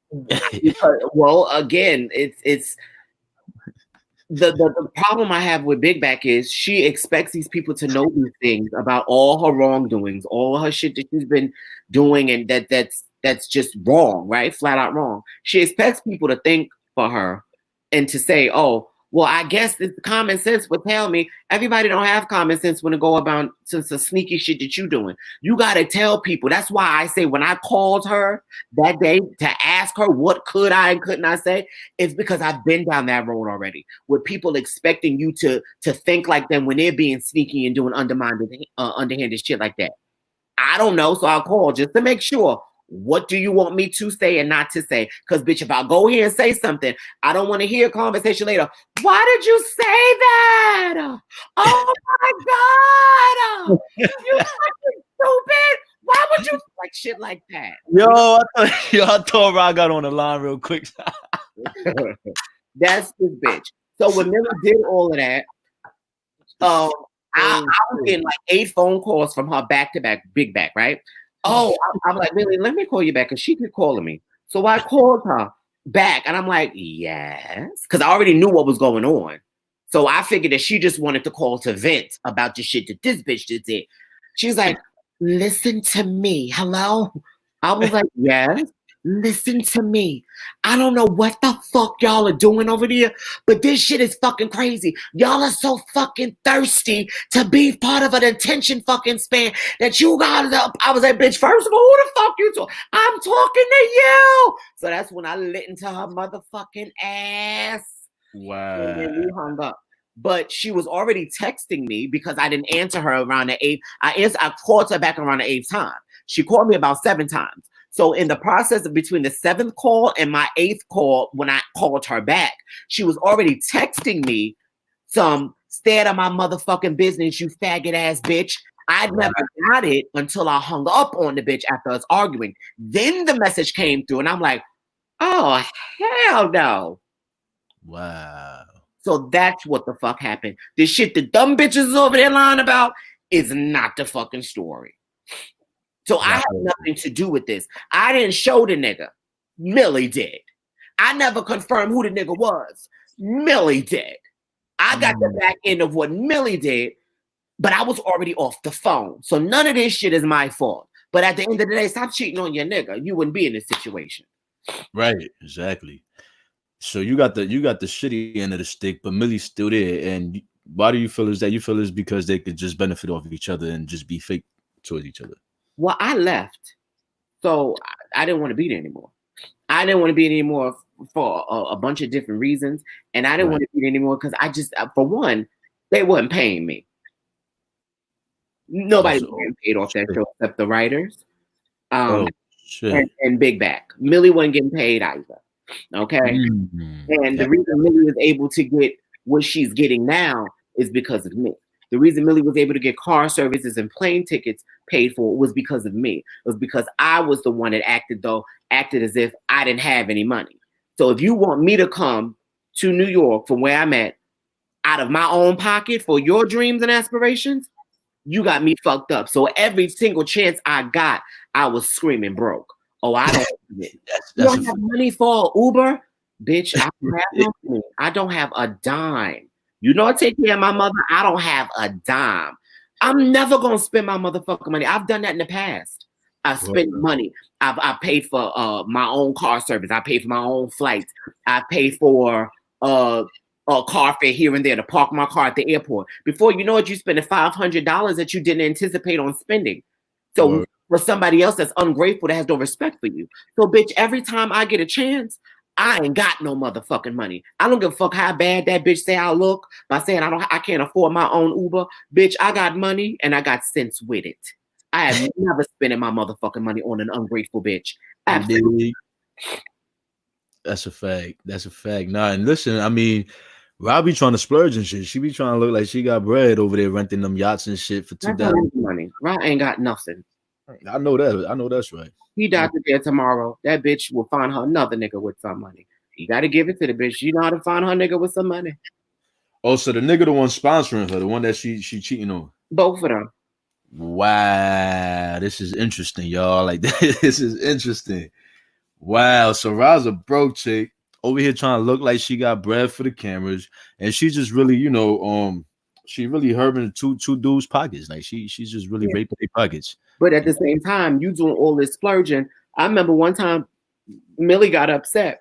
[SPEAKER 5] Well, again, it's the problem I have with Big Back is she expects these people to know these things about all her wrongdoings, all her shit that she's been doing, and that's just wrong, right? Flat out wrong. She expects people to think for her and to say, oh, Well, I guess the common sense would tell me everybody don't have common sense when it go about some sneaky shit that you doing. You got to tell people. That's why I say when I called her that day to ask her what could I and couldn't I say, it's because I've been down that road already with people expecting you to think like them when they're being sneaky and doing underhanded shit like that. I don't know, so I'll call just to make sure. What do you want me to say and not to say? Because, bitch, if I go here and say something, I don't want to hear a conversation later. Why did you say that? Oh, my God. You fucking stupid. Why would you like shit like that?
[SPEAKER 1] I thought Rah got on the line real quick.
[SPEAKER 5] That's this bitch. So when Millie did all of that, I was getting like 8 phone calls from her back to back, big back, right? Oh, I'm like, Millie, let me call you back because she kept calling me. So I called her back and I'm like, yes, because I already knew what was going on. So I figured that she just wanted to call to vent about the shit that this bitch just did. She's like, listen to me. Hello? I was like, yes. Listen to me. I don't know what the fuck y'all are doing over there, but this shit is fucking crazy. Y'all are so fucking thirsty to be part of an attention fucking span that you got up. I was like, bitch, first of all, who the fuck you talking? I'm talking to you. So that's when I lit into her motherfucking ass.
[SPEAKER 1] Wow.
[SPEAKER 5] And then we hung up. But she was already texting me because I didn't answer her around the 8th. I called her back around the 8th time. She called me about 7 times. So in the process of between the 7th call and my 8th call, when I called her back, she was already texting me some stay out of my motherfucking business, you faggot ass bitch. I never got it until I hung up on the bitch after us arguing. Then the message came through and I'm like, oh, hell no.
[SPEAKER 1] Wow.
[SPEAKER 5] So that's what the fuck happened. This shit the dumb bitches over there lying about is not the fucking story. So I have nothing to do with this. I didn't show the nigga. Millie did. I never confirmed who the nigga was. Millie did. I got the back end of what Millie did, but I was already off the phone. So none of this shit is my fault. But at the end of the day, stop cheating on your nigga. You wouldn't be in this situation.
[SPEAKER 1] Right, exactly. So you got the shitty end of the stick, but Millie's still there. And why do you feel is that? You feel is because they could just benefit off of each other and just be fake towards each other?
[SPEAKER 5] Well, I left. So I didn't want to be there anymore. I didn't want to be there anymore for a bunch of different reasons. And I didn't want to be there anymore because I just, for one, they weren't paying me. Nobody was getting paid off that show except the writers. And Big Back. Millie wasn't getting paid either. Okay. And the reason Millie was able to get what she's getting now is because of me. The reason Millie was able to get car services and plane tickets paid for was because of me. It was because I was the one that acted as if I didn't have any money. So if you want me to come to New York from where I'm at out of my own pocket for your dreams and aspirations, you got me fucked up. So every single chance I got, I was screaming broke. Oh, I don't you don't have money for Uber? Bitch, I don't have no money. I don't have a dime. You know I take care of my mother. I don't have a dime. I'm never gonna spend my motherfucking money. I've done that in the past. I spent money. I paid for my own car service. I paid for my own flights. I paid for a car fare here and there to park my car at the airport. Before you know it, you spend $500 that you didn't anticipate on spending. So for somebody else that's ungrateful, that has no respect for you. So bitch, every time I get a chance, I ain't got no motherfucking money. I don't give a fuck how bad that bitch say I look by saying I can't afford my own Uber. Bitch, I got money and I got sense with it. I have never spent my motherfucking money on an ungrateful bitch. Absolutely.
[SPEAKER 1] That's a fact. That's a fact. Nah, and listen, I mean, Rah be trying to splurge and shit. She be trying to look like she got bread over there renting them yachts and shit for $2,000.
[SPEAKER 5] Money. Rah ain't got nothing.
[SPEAKER 1] I know that. I know that's right.
[SPEAKER 5] He died today tomorrow. That bitch will find her another nigga with some money. You got to give it to the bitch. She know how to find her nigga with some money.
[SPEAKER 1] Oh, so the nigga the one sponsoring her, the one that she cheating on.
[SPEAKER 5] Both of them.
[SPEAKER 1] Wow, this is interesting, y'all. Like this is interesting. Wow, so Rah's a broke chick over here trying to look like she got bread for the cameras, and she just really, she really hurting two dudes' pockets. Like she's just really raping their pockets.
[SPEAKER 5] But at the same time, you doing all this splurging. I remember one time Millie got upset.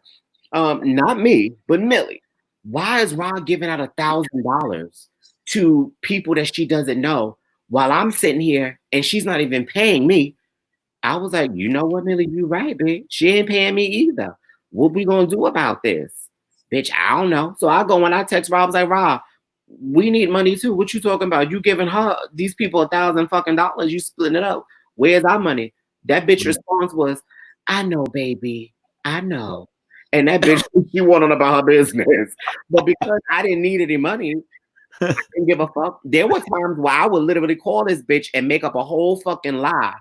[SPEAKER 5] Not me, but Millie. why is Ron giving out $1,000 to people that she doesn't know while I'm sitting here and she's not even paying me? I was like, you know what, Millie, you right, bitch. She ain't paying me either. What we gonna do about this? Bitch, I don't know. So I go when I text Rob, I was like, Rob, we need money too. What you talking about? You giving her these people $1,000 you splitting it up. Where's our money? That bitch response was, I know, baby. I know. And that bitch, she went on about her business. But because I didn't need any money, I didn't give a fuck. There were times where I would literally call this bitch and make up a whole fucking lie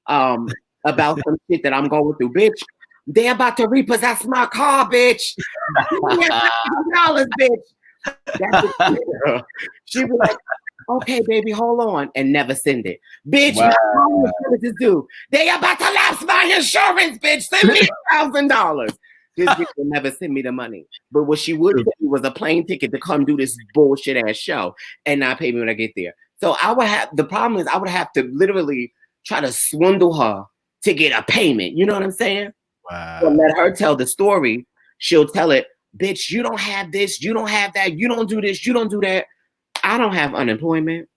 [SPEAKER 5] about some shit that I'm going through. Bitch, they about to repossess my car, bitch. Give me $1,000, bitch. That's she was like, okay, baby, hold on, and never send it. Bitch, my insurance is due. They about to lapse my insurance, bitch. Send me $1,000. This bitch will never send me the money. But what she would send me was a plane ticket to come do this bullshit ass show and not pay me when I get there. So I would have, the problem is I would have to literally try to swindle her to get a payment. You know what I'm saying?
[SPEAKER 1] Wow.
[SPEAKER 5] So let her tell the story. She'll tell it, bitch, you don't have this, you don't have that, you don't do this, you don't do that. I don't have unemployment.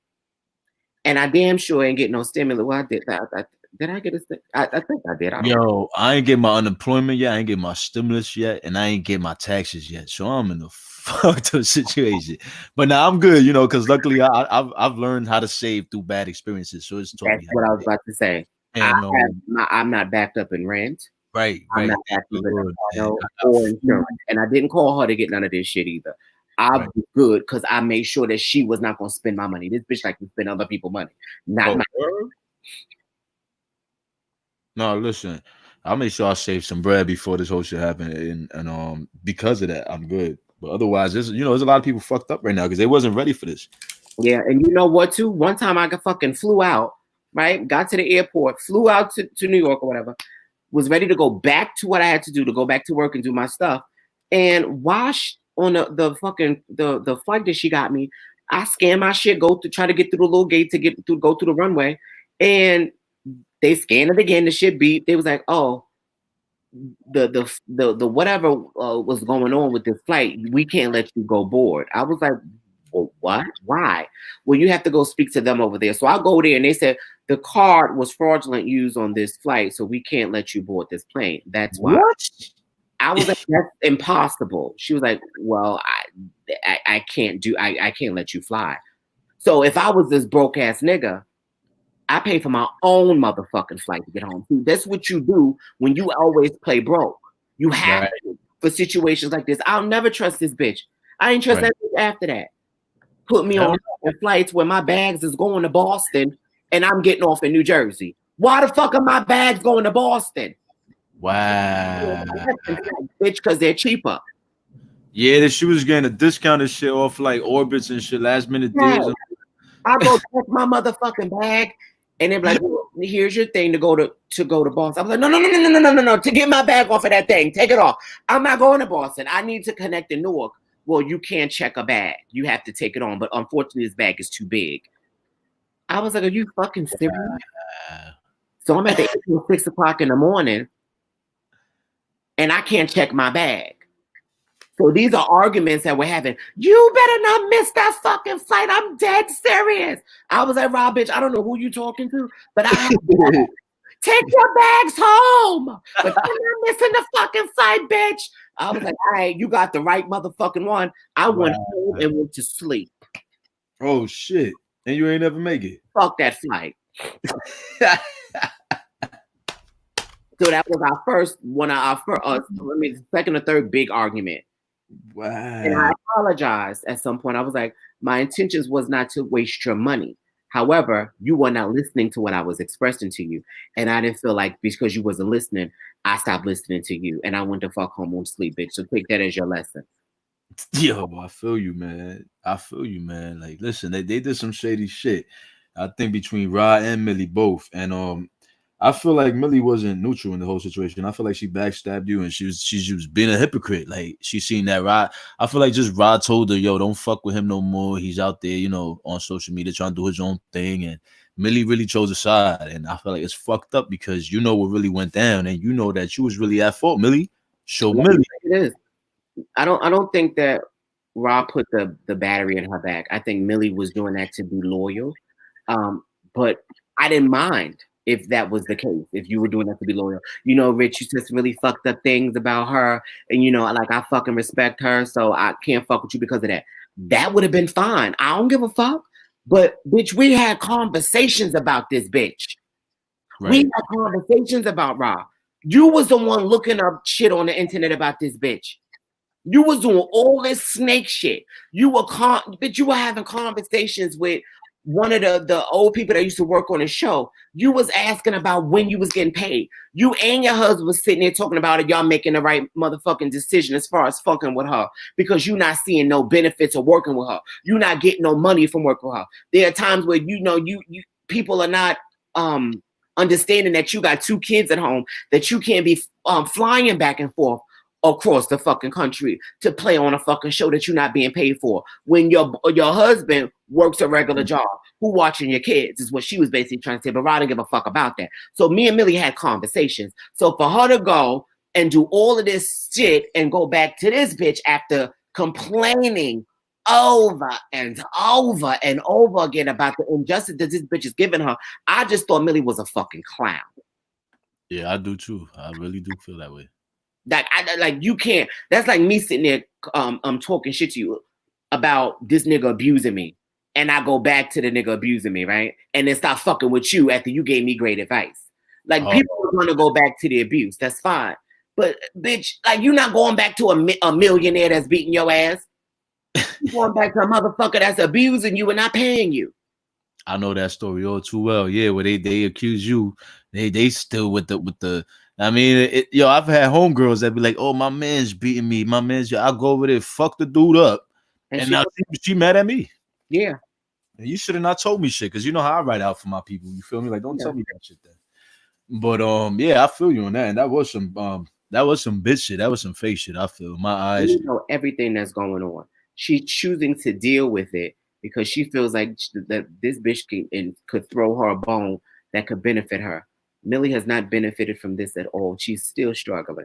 [SPEAKER 5] And I damn sure ain't get no stimulus. Well, I did that. Did I get a I think I did.
[SPEAKER 1] I ain't get my unemployment yet. I ain't get my stimulus yet. And I ain't get my taxes yet. So I'm in a fucked up situation. But now I'm good, you know, because luckily I've learned how to save through bad experiences. So it's taught
[SPEAKER 5] That's
[SPEAKER 1] me
[SPEAKER 5] what I was about to say.
[SPEAKER 1] And,
[SPEAKER 5] I'm not backed up in rent.
[SPEAKER 1] Right.
[SPEAKER 5] I'm not backed up in or insurance. And I didn't call her to get none of this shit either. I was good because I made sure that she was not going to spend my money. This bitch like to spend other people's money, not my money.
[SPEAKER 1] No, listen, I made sure I saved some bread before this whole shit happened, and because of that, I'm good. But otherwise, there's a lot of people fucked up right now because they wasn't ready for this.
[SPEAKER 5] Yeah, and you know what? Too, one time I fucking flew out, right? Got to the airport, flew out to New York or whatever. Was ready to go back to what I had to do to go back to work and do my stuff. And on the fucking the flight that she got me, I scanned my shit, go to try to get through the little gate to go through the runway, and they scanned it again. The shit beat. They was like, oh, the whatever was going on with this flight, we can't let you go board. I was like, well, what? Why? Well, you have to go speak to them over there. So I'll go there, and they said the card was fraudulent used on this flight, so we can't let you board this plane. That's why.
[SPEAKER 1] What?
[SPEAKER 5] I was like, that's impossible. She was like, well, I can't I can't let you fly. So if I was this broke ass nigga, I pay for my own motherfucking flight to get home. See, that's what you do when you always play broke. You have to for situations like this. I'll never trust this bitch. I ain't trust that bitch after that. Put me on flights where my bags is going to Boston and I'm getting off in New Jersey. Why the fuck are my bags going to Boston?
[SPEAKER 1] Wow.
[SPEAKER 5] Bitch, because they're cheaper.
[SPEAKER 1] Yeah, she was getting a discounted shit off like Orbits and shit, last minute deals.
[SPEAKER 5] I go check my motherfucking bag and they're like, well, here's your thing to go to Boston. I was like, no, to get my bag off of that thing, take it off. I'm not going to Boston. I need to connect in Newark. Well, you can't check a bag. You have to take it on. But unfortunately, this bag is too big. I was like, are you fucking serious? So I'm at the 6 o'clock in the morning and I can't check my bag. So these are arguments that we're having. You better not miss that fucking flight. I'm dead serious. I was like, Rob, bitch, I don't know who you talking to, but I have to take your bags home. But you're not missing the fucking flight, bitch. I was like, all right, you got the right motherfucking one. I went home and went to sleep.
[SPEAKER 1] Oh, shit. And you ain't never make it.
[SPEAKER 5] Fuck that flight. So that was our first one of our second or third big argument.
[SPEAKER 1] Wow.
[SPEAKER 5] And I apologized at some point. I was like, my intentions was not to waste your money. However, you were not listening to what I was expressing to you. And I didn't feel like because you wasn't listening, I stopped listening to you. And I went to fuck home and sleep, bitch. So take that as your lesson.
[SPEAKER 1] Yo, I feel you, man. Like, listen, they did some shady shit. I think between Rah and Millie both. And I feel like Millie wasn't neutral in the whole situation. I feel like she backstabbed you and she was being a hypocrite. Like, she seen that Rah. I feel like just Rah told her, yo, don't fuck with him no more. He's out there, on social media trying to do his own thing. And Millie really chose a side. And I feel like it's fucked up because you know what really went down and you know that you was really at fault, Millie. So Millie.
[SPEAKER 5] It is. I don't think that Rah put the battery in her back. I think Millie was doing that to be loyal. But I didn't mind if that was the case, if you were doing that to be loyal. You know, Rich, you said some really fucked up things about her. And, you know, like, I fucking respect her, so I can't fuck with you because of that. That would have been fine. I don't give a fuck. But, bitch, we had conversations about this bitch. Right. We had conversations about Rah. You was the one looking up shit on the internet about this bitch. You was doing all this snake shit. You were having conversations with one of the old people that used to work on the show. You was asking about when you was getting paid. You and your husband was sitting there talking about it. Y'all making the right motherfucking decision as far as fucking with her because you're not seeing no benefits of working with her. You're not getting no money from working with her. There are times where you know you people are not understanding that you got 2 kids at home, that you can't be flying back and forth across the fucking country to play on a fucking show that you're not being paid for. When your husband works a regular job, who watching your kids is what she was basically trying to say, but I didn't give a fuck about that. So me and Millie had conversations. So for her to go and do all of this shit and go back to this bitch after complaining over and over and over again about the injustice that this bitch is giving her, I just thought Millie was a fucking clown.
[SPEAKER 1] Yeah, I do too. I really do feel that way.
[SPEAKER 5] Like you can't. That's like me sitting there, talking shit to you about this nigga abusing me, and I go back to the nigga abusing me, right? And then stop fucking with you after you gave me great advice. Like people are gonna go back to the abuse. That's fine, but bitch, like you're not going back to a millionaire that's beating your ass. You're going back to a motherfucker that's abusing you and not paying you.
[SPEAKER 1] I know that story all too well. Yeah, where they accuse you, they still with the. I mean, I've had homegirls that be like, "Oh, my man's beating me. My man's." I'll go over there, fuck the dude up, and now she mad at me.
[SPEAKER 5] Yeah,
[SPEAKER 1] and you should have not told me shit because you know how I write out for my people. You feel me? Like, don't tell me that shit then. But yeah, I feel you on that. And that was some bitch shit. That was some fake shit. I feel my eyes.
[SPEAKER 5] You know everything that's going on. She's choosing to deal with it because she feels like that this bitch could throw her a bone that could benefit her. Millie has not benefited from this at all. She's still struggling.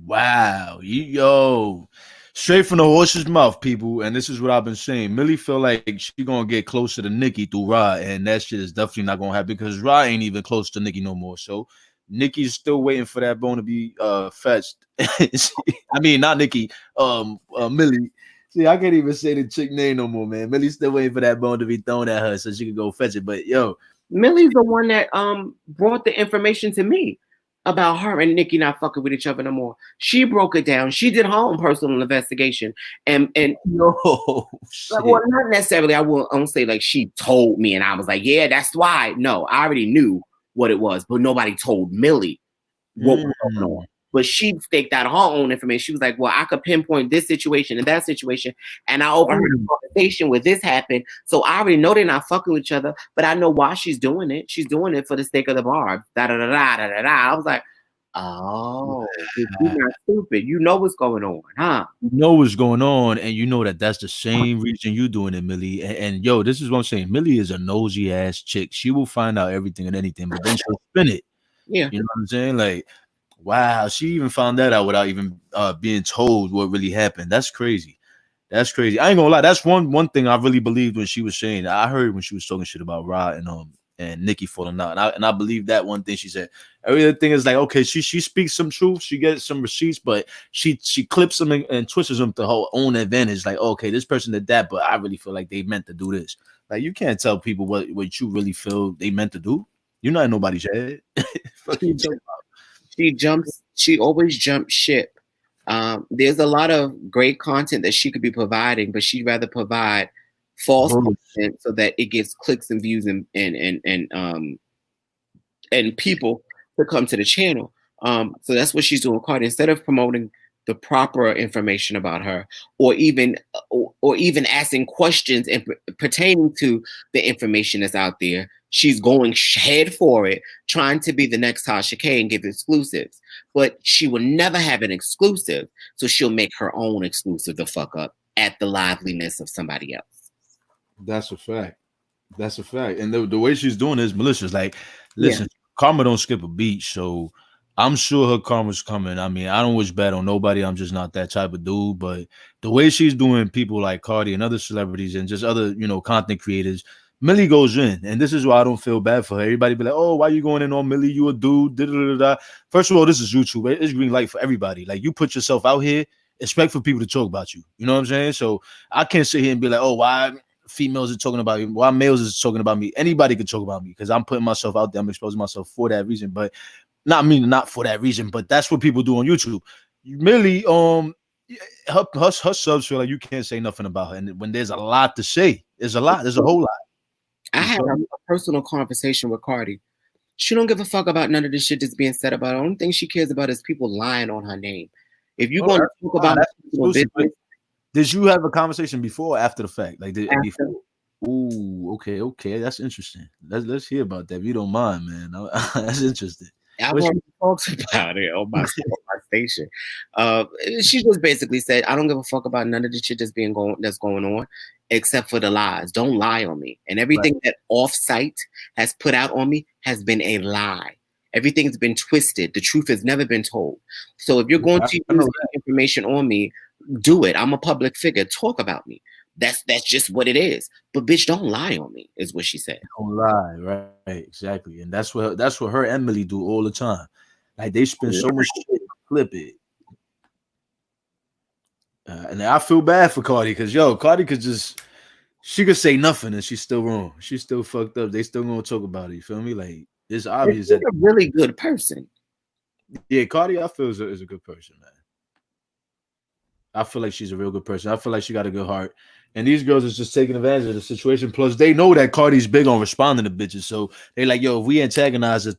[SPEAKER 1] Wow. Yo. Straight from the horse's mouth, people. And this is what I've been saying. Millie feel like she gonna get closer to Nicki through Rah, and that shit is definitely not gonna happen because Rah ain't even close to Nicki no more. So Nicki's still waiting for that bone to be fetched. I mean, not Nicki, Millie. See, I can't even say the chick name no more, man. Millie's still waiting for that bone to be thrown at her so she could go fetch it. But yo,
[SPEAKER 5] Millie's the one that brought the information to me about her and Nicki not fucking with each other no more. She broke it down. She did her own personal investigation, and
[SPEAKER 1] no,
[SPEAKER 5] well, not necessarily. I won't say like she told me, and I was like, yeah, that's why. No, I already knew what it was, but nobody told Millie what was going on. But she staked out her own information. She was like, well, I could pinpoint this situation and that situation. And I overheard a conversation where this happened. So I already know they're not fucking with each other, but I know why she's doing it. She's doing it for the sake of the bar. Da-da-da-da-da-da-da. I was like, oh, you're not stupid. You know what's going on, huh?
[SPEAKER 1] You know what's going on, and you know that's the same reason you doing it, Millie. And yo, this is what I'm saying. Millie is a nosy ass chick. She will find out everything and anything, but then she'll spin it.
[SPEAKER 5] Yeah.
[SPEAKER 1] You know what I'm saying? Like, wow, she even found that out without even being told what really happened. That's crazy. That's crazy. I ain't gonna lie. That's one thing I really believed when she was saying. I heard when she was talking shit about Rah and Nicki falling out, and I believe that one thing she said. Every other thing is like, okay, she speaks some truth, she gets some receipts, but she clips them and twists them to her own advantage. Like, okay, this person did that, but I really feel like they meant to do this. Like, you can't tell people what you really feel they meant to do. You're not in nobody's head.
[SPEAKER 5] She always jumps ship. There's a lot of great content that she could be providing, but she'd rather provide false content so that it gets clicks and views and people to come to the channel. So that's what she's doing, Cardi. Instead of promoting the proper information about her, or even asking questions pertaining to the information that's out there, she's going head for it, trying to be the next Tasha K and give exclusives. But she will never have an exclusive, so she'll make her own exclusive the fuck up at the liveliness of somebody else.
[SPEAKER 1] That's a fact. And the way she's doing is malicious. Like, listen, karma don't skip a beat. So I'm sure her karma's coming. I mean, I don't wish bad on nobody. I'm just not that type of dude. But the way she's doing people like Cardi and other celebrities and just other, content creators, Millie goes in. And this is why I don't feel bad for her. Everybody be like, oh, why you going in on Millie? You a dude. Da, da, da, da. First of all, this is YouTube. It's green light for everybody. Like, you put yourself out here, expect for people to talk about you. You know what I'm saying? So I can't sit here and be like, oh, why females are talking about me? Why males is talking about me? Anybody could talk about me because I'm putting myself out there. I'm exposing myself for that reason. But not for that reason, but that's what people do on YouTube. Millie, her subs feel like you can't say nothing about her, and when there's a lot to say, there's a whole lot.
[SPEAKER 5] I had a personal conversation with Cardi. She don't give a fuck about none of this shit that's being said about her. The only thing she cares about is people lying on her name. If you're going to talk about
[SPEAKER 1] business, did you have a conversation before or after the fact? Like before? Ooh, okay, that's interesting. Let's hear about that if you don't mind, man. That's interesting.
[SPEAKER 5] I want to talk about it on my station. She just basically said, "I don't give a fuck about none of the shit that's going on, except for the lies. Don't lie on me. And everything that Offsite has put out on me has been a lie. Everything's been twisted. The truth has never been told. So if you're going to use information on me, do it. I'm a public figure. Talk about me. That's just what it is. But bitch, don't lie on me," is what she said.
[SPEAKER 1] Don't lie, right? Exactly. And that's what her and Emily do all the time. Like, they spend so much shit to flip it. And I feel bad for Cardi because Cardi she could say nothing and she's still wrong. She's still fucked up. They still gonna talk about it. You feel me? Like, it's obvious
[SPEAKER 5] she's a really good person.
[SPEAKER 1] Yeah, Cardi, I feel is a good person, man. I feel like she's a real good person. I feel like she got a good heart. And these girls is just taking advantage of the situation. Plus, they know that Cardi's big on responding to bitches. So they like, if we antagonize her,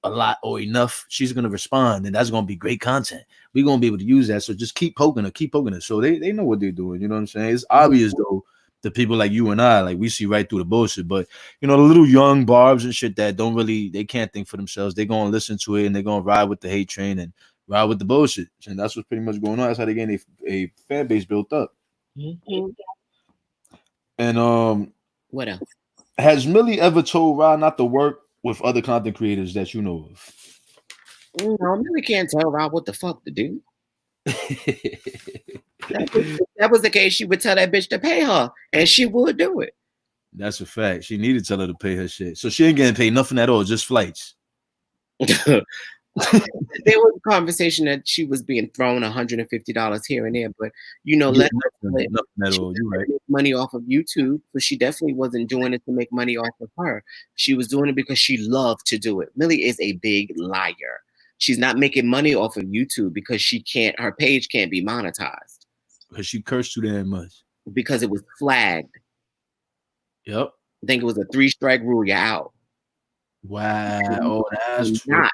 [SPEAKER 1] a lot or enough, she's gonna respond, and that's gonna be great content. We're gonna be able to use that. So just keep poking her. So they know what they're doing. You know what I'm saying? It's obvious though. The people like you and I, like, we see right through the bullshit. But the little young barbs and shit that they can't think for themselves. They're gonna listen to it and they're gonna ride with the hate train and ride with the bullshit. And that's what's pretty much going on. That's how they getting a fan base built up. Mm-hmm. And
[SPEAKER 5] what else?
[SPEAKER 1] Has Millie ever told Rah not to work with other content creators that you know of?
[SPEAKER 5] No, Millie can't tell Rah what the fuck to do. That was the case, she would tell that bitch to pay her, and she would do it.
[SPEAKER 1] That's a fact. She needed to tell her to pay her shit. So she ain't getting paid nothing at all, just flights.
[SPEAKER 5] There was a conversation that she was being thrown $150 here and there, but let her nothing at all. You right. Make money off of YouTube, so she definitely wasn't doing it to make money off of her. She was doing it because she loved to do it. Millie is a big liar. She's not making money off of YouTube because her page can't be monetized.
[SPEAKER 1] Because she cursed too damn much.
[SPEAKER 5] Because it was flagged.
[SPEAKER 1] Yep.
[SPEAKER 5] I think it was a 3-strike rule. You're out.
[SPEAKER 1] Wow. Oh, that's
[SPEAKER 5] not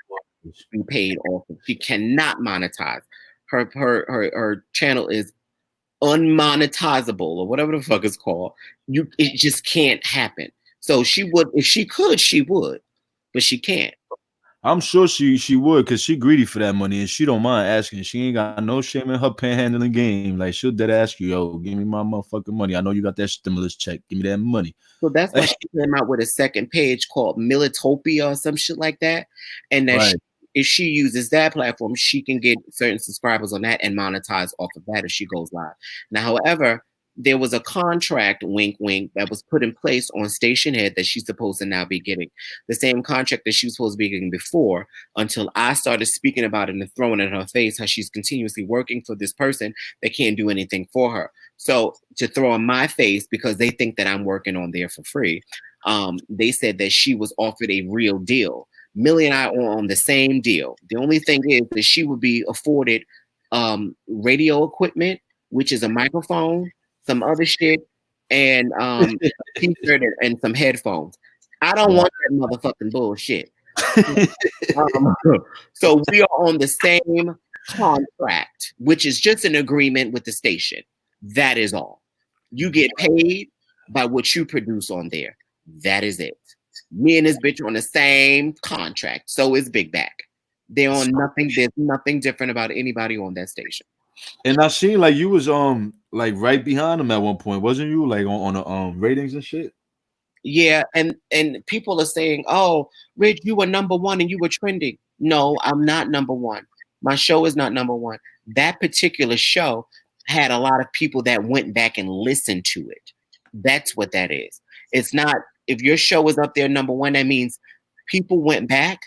[SPEAKER 5] be paid off. She cannot monetize. Her channel is unmonetizable or whatever the fuck it's called. It just can't happen. So she would, if she could, she would, but she can't.
[SPEAKER 1] I'm sure she would, because she greedy for that money and she don't mind asking. She ain't got no shame in her panhandling game. Like, she'll dead ask you, yo, give me my motherfucking money. I know you got that stimulus check. Give me that money.
[SPEAKER 5] So that's why she came out with a second page called Militopia or some shit like that. And that if she uses that platform, she can get certain subscribers on that and monetize off of that if she goes live. Now, however, there was a contract, wink, wink, that was put in place on Station Head that she's supposed to now be getting. The same contract that she was supposed to be getting before, until I started speaking about it and throwing it in her face how she's continuously working for this person that can't do anything for her. So to throw in my face, because they think that I'm working on there for free, they said that she was offered a real deal. Millie and I are on the same deal. The only thing is that she would be afforded radio equipment, which is a microphone, some other shit, and t-shirt and some headphones. I don't want that motherfucking bullshit. So we are on the same contract, which is just an agreement with the station. That is all. You get paid by what you produce on there. That is it. Me and this bitch are on the same contract. So is Big Back. They're on nothing. There's nothing different about anybody on that station.
[SPEAKER 1] And I seen like you was like right behind them at one point, wasn't you? Like on the ratings and shit.
[SPEAKER 5] Yeah, and people are saying, "Oh, Rich, you were number one and you were trending." No, I'm not number one. My show is not number one. That particular show had a lot of people that went back and listened to it. That's what that is. It's not, if your show is up there number one, that means people went back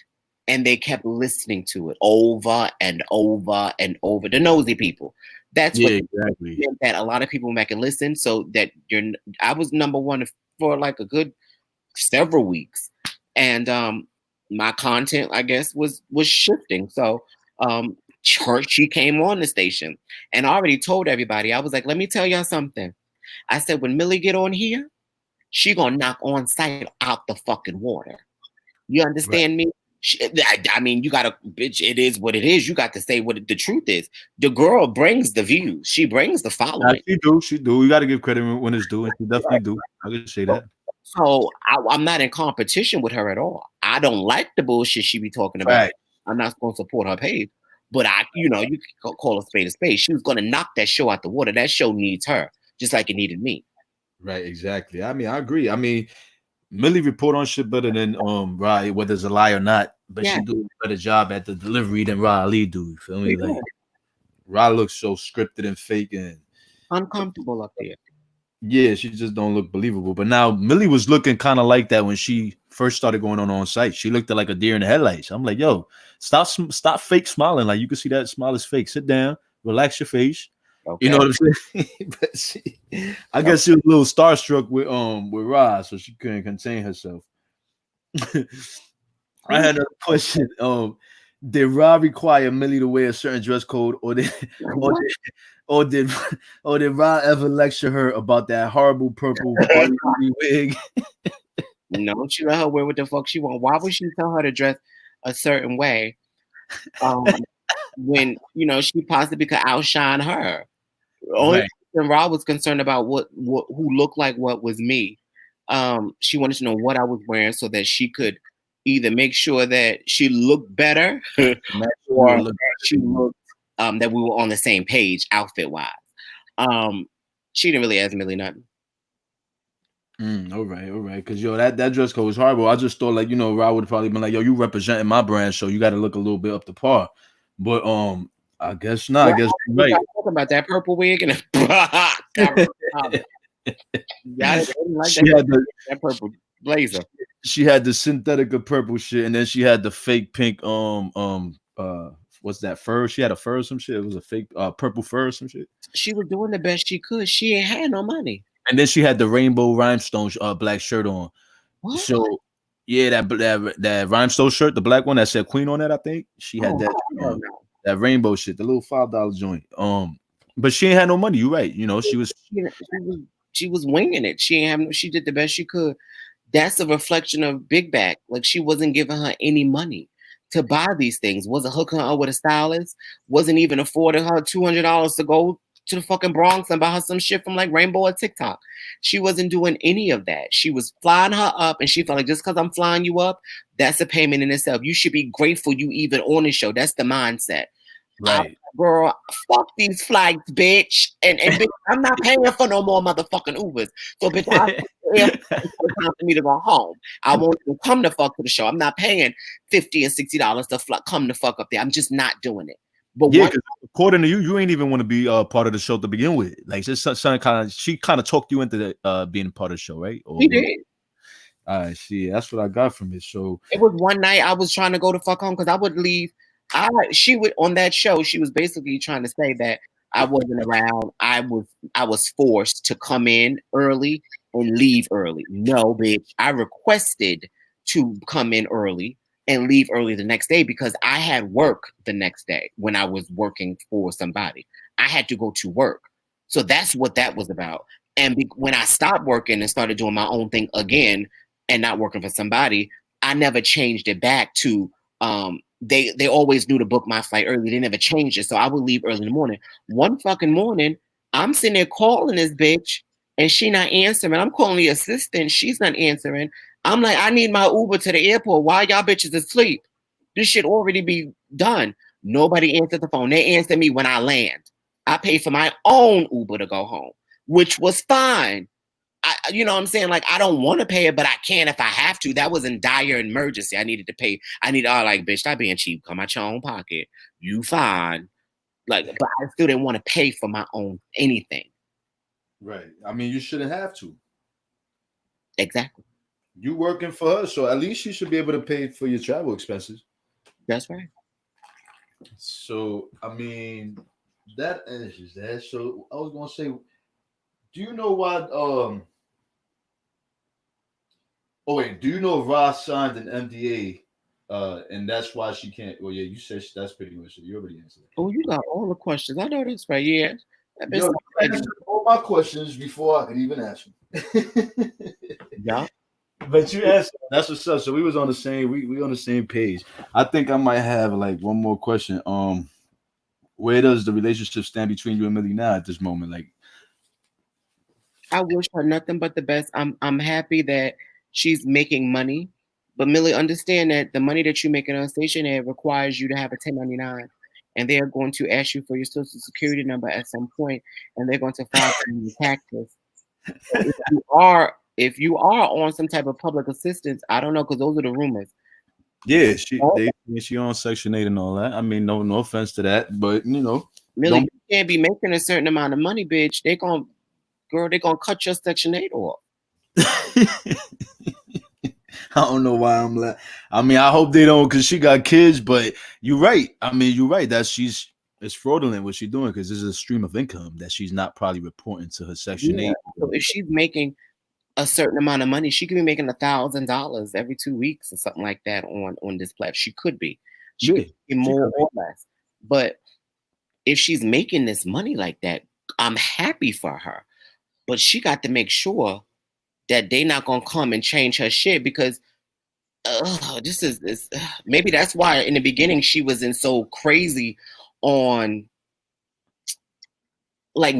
[SPEAKER 5] and they kept listening to it over and over and over. The nosy people. That's what
[SPEAKER 1] exactly.
[SPEAKER 5] meant, that a lot of people went back and listened. So that I was number one for like a good several weeks. And my content, I guess, was shifting. So she came on the station and I already told everybody, I was like, let me tell y'all something. I said, when Millie get on here, she gonna knock on site out the fucking water. You understand me? I mean, you gotta, bitch, it is what it is. You got to say what the truth is. The girl brings the views. She brings the following.
[SPEAKER 1] She do. You gotta give credit when it's due, and she definitely do. I can say that.
[SPEAKER 5] So I'm not in competition with her at all. I don't like the bullshit she be talking about.
[SPEAKER 1] Right.
[SPEAKER 5] I'm not going to support her page. But you can call a spade a spade. She was going to knock that show out the water. That show needs her, just like it needed me.
[SPEAKER 1] Right, exactly. I mean, I agree. I mean, Millie report on shit better than Rah, whether it's a lie or not. But she do a better job at the delivery than Rah Ali do. You feel me? Like Rah looks so scripted and fake and
[SPEAKER 5] uncomfortable up there.
[SPEAKER 1] Yeah, she just don't look believable. But now Millie was looking kind of like that when she first started going on site. She looked like a deer in the headlights. I'm like, yo, stop fake smiling. Like, you can see that smile is fake. Sit down, relax your face. Okay. You know what I'm saying? But I guess she was a little starstruck with Rah, so she couldn't contain herself. I had another question. Did Rah require Millie to wear a certain dress code, or did Rah ever lecture her about that horrible purple wig?
[SPEAKER 5] No, she let her wear what the fuck she want. Why would she tell her to dress a certain way? When she possibly could outshine her. Only reason Rah was concerned about what who looked like what was me. She wanted to know what I was wearing so that she could either make sure that she looked better or she looked that we were on the same page outfit wise. She didn't really ask Millie nothing.
[SPEAKER 1] All right. Because that dress code was horrible. I just thought Rah would have probably been like, yo, you representing my brand, so you got to look a little bit up to par. But I guess not. I guess you're right.
[SPEAKER 5] Talking about that purple wig and that purple blazer.
[SPEAKER 1] She had the synthetic of purple shit, and then she had the fake pink what's that, fur? She had a fur or some shit. It was a fake purple fur or some shit.
[SPEAKER 5] She was doing the best she could. She ain't had no money.
[SPEAKER 1] And then she had the rainbow rhinestone black shirt on. What? So yeah, that rhinestone shirt, the black one that said Queen on it, I think. She had that rainbow shit, the little $5 joint. But she ain't had no money. You're right. She was
[SPEAKER 5] winging it. She did the best she could. That's a reflection of Big Back. Like, she wasn't giving her any money to buy these things. Wasn't hooking her up with a stylist. Wasn't even affording her $200 to go to the fucking Bronx and buy her some shit from like Rainbow or TikTok. She wasn't doing any of that. She was flying her up, and she felt like, just because I'm flying you up, that's a payment in itself. You should be grateful you even on the show. That's the mindset.
[SPEAKER 1] Right.
[SPEAKER 5] Girl, fuck these flights, bitch. And bitch, I'm not paying for no more motherfucking Ubers. So bitch, it's time for me to go home. I won't even come to fuck to the show. I'm not paying $50 and $60 to come to fuck up there. I'm just not doing it. But
[SPEAKER 1] yeah, because according to you, you ain't even want to be part of the show to begin with. Like, just she kind of talked you into being part of the show, right?
[SPEAKER 5] She did.
[SPEAKER 1] I see. That's what I got from it. So
[SPEAKER 5] it was one night I was trying to go to fuck home because I would leave. She would, on that show, she was basically trying to say that I wasn't around. I was forced to come in early and leave early. No, bitch. I requested to come in early and leave early the next day because I had work the next day when I was working for somebody. I had to go to work. So that's what that was about. And when I stopped working and started doing my own thing again and not working for somebody, I never changed it back to they always knew to book my flight early. They never changed it. So I would leave early in the morning. One fucking morning, I'm sitting there calling this bitch and she not answering. I'm calling the assistant. She's not answering. I'm like, I need my Uber to the airport. Why y'all bitches asleep? This shit already be done. Nobody answered the phone. They answered me when I land. I paid for my own Uber to go home, which was fine. you know what I'm saying? Like, I don't want to pay it, but I can if I have to. That was in dire emergency. I needed to pay. Like, bitch, stop being cheap. Come out your own pocket. You fine. Like, but I still didn't want to pay for my own anything.
[SPEAKER 1] Right. I mean, you shouldn't have to.
[SPEAKER 5] Exactly.
[SPEAKER 1] You working for her, so at least you should be able to pay for your travel expenses.
[SPEAKER 5] That's right.
[SPEAKER 1] So, I mean, that answers that. So, I was gonna say, do you know why? Oh wait, do you know Rah signed an MDA, and that's why she can't? Well, yeah, you said that's pretty much it. You already answered that.
[SPEAKER 5] Oh, you got all the questions. I know this, right? Yeah.
[SPEAKER 1] Yo, you answered all my questions before I could even ask them.
[SPEAKER 5] Yeah.
[SPEAKER 1] But you asked. That's what's up. So we was on the same. We on the same page. I think I might have like one more question. Where does the relationship stand between you and Millie now at this moment? Like,
[SPEAKER 5] I wish her nothing but the best. I'm happy that she's making money, but Millie, understand that the money that you're making on stationery requires you to have a 1099, and they are going to ask you for your social security number at some point, and they're going to file your taxes. So if you are on some type of public assistance, I don't know, because those are the rumors.
[SPEAKER 1] yeah, she on Section 8 and all that. I mean, no offense to that, but you know,
[SPEAKER 5] Millie, you can't be making a certain amount of money, bitch. They're gonna cut your Section 8 off.
[SPEAKER 1] I don't know why I'm like. I mean, I hope they don't, because she got kids. But you're right. I mean, you're right that it's fraudulent what she's doing, because this is a stream of income that she's not probably reporting to her Section 8.
[SPEAKER 5] So if she's making a certain amount of money, she could be making $1,000 every 2 weeks or something like that on this platform. She could be. She could be more or less. But if she's making this money like that, I'm happy for her. But she got to make sure that they not gonna come and change her shit, because this maybe that's why in the beginning she was in so crazy on like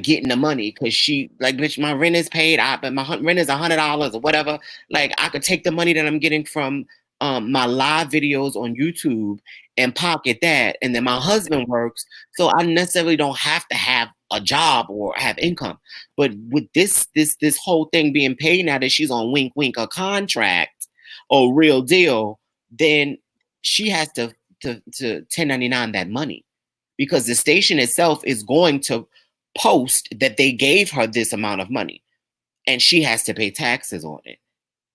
[SPEAKER 5] getting the money, because she like, bitch, my rent is paid, but my rent is $100 or whatever. Like, I could take the money that I'm getting from my live videos on YouTube and pocket that, and then my husband works, so I necessarily don't have to have a job or have income. But with this whole thing being paid now that she's on wink wink a contract or real deal, then she has to 1099 that money, because the station itself is going to post that they gave her this amount of money, and she has to pay taxes on it.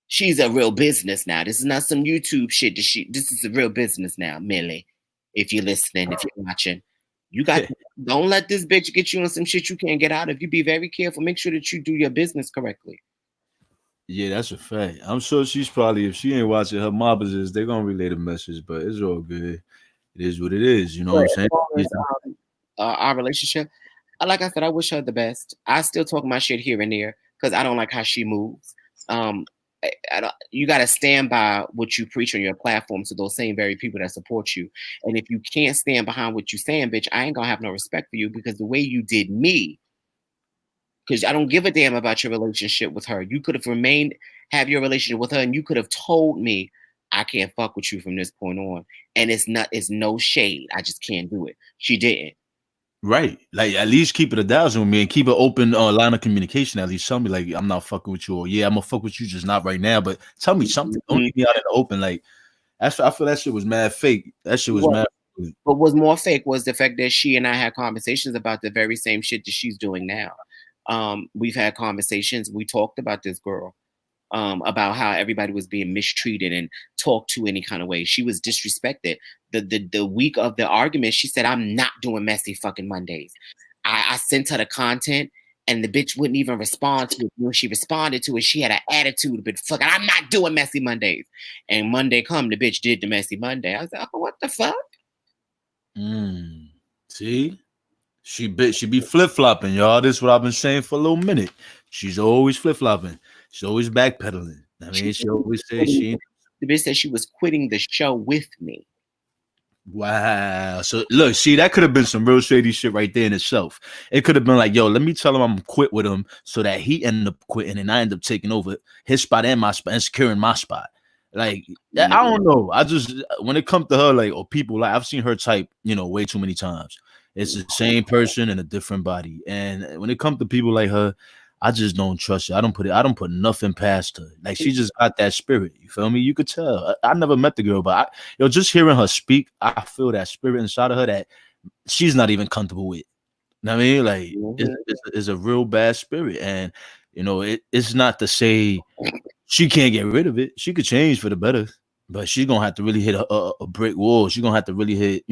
[SPEAKER 5] She's a real business now. This is not some YouTube shit. This is a real business now, Millie. If you're listening, if you're watching, don't let this bitch get you on some shit you can't get out of. You be very careful. Make sure that you do your business correctly.
[SPEAKER 1] Yeah, that's a fact. I'm sure she's probably, if she ain't watching, her mobbers is, they're gonna relay the message, but it's all good. It is what it is. You know what I'm saying?
[SPEAKER 5] As our relationship, like I said, I wish her the best. I still talk my shit here and there because I don't like how she moves. You got to stand by what you preach on your platform to those same very people that support you. And if you can't stand behind what you're saying, bitch, I ain't gonna have no respect for you, because the way you did me, because I don't give a damn about your relationship with her. You could have have your relationship with her, and you could have told me, I can't fuck with you from this point on. And it's no shade. I just can't do it. She didn't.
[SPEAKER 1] Right. Like, at least keep it 1,000 with me and keep an open line of communication. At least tell me, like, I'm not fucking with you, or yeah, I'm gonna fuck with you, just not right now. But tell me something. Don't leave me out in the open. Like, I feel that shit was mad fake. That shit was mad.
[SPEAKER 5] What was more fake was the fact that she and I had conversations about the very same shit that she's doing now. We've had conversations. We talked about this girl, about how everybody was being mistreated and talked to any kind of way. She was disrespected. The week of the argument, she said, I'm not doing messy fucking Mondays. I sent her the content, and the bitch wouldn't even respond to it. When she responded to it, she had an attitude, but fucking, I'm not doing messy Mondays. And Monday come, the bitch did the messy Monday. I was like, oh, what the fuck?
[SPEAKER 1] See? She be flip-flopping, y'all. This is what I've been saying for a little minute. She's always flip-flopping. She's always backpedaling. I mean, she always says
[SPEAKER 5] the bitch said she was quitting the show with me.
[SPEAKER 1] Wow. So look, see, that could have been some real shady shit right there in itself. It could have been like, yo, let me tell him I'm quit with him so that he ended up quitting and I end up taking over his spot and my spot and securing my spot. Like, I don't know. I just, when it comes to her, like, or people, like, I've seen her type, way too many times. It's the same person in a different body. And when it comes to people like her, I just don't trust her. I don't put nothing past her. Like she just got that spirit. You feel me? You could tell. I never met the girl, but just hearing her speak, I feel that spirit inside of her that she's not even comfortable with. You know what I mean? Like it's a real bad spirit. And it's not to say she can't get rid of it. She could change for the better. But she's gonna have to really hit a brick wall. She's gonna have to really hit,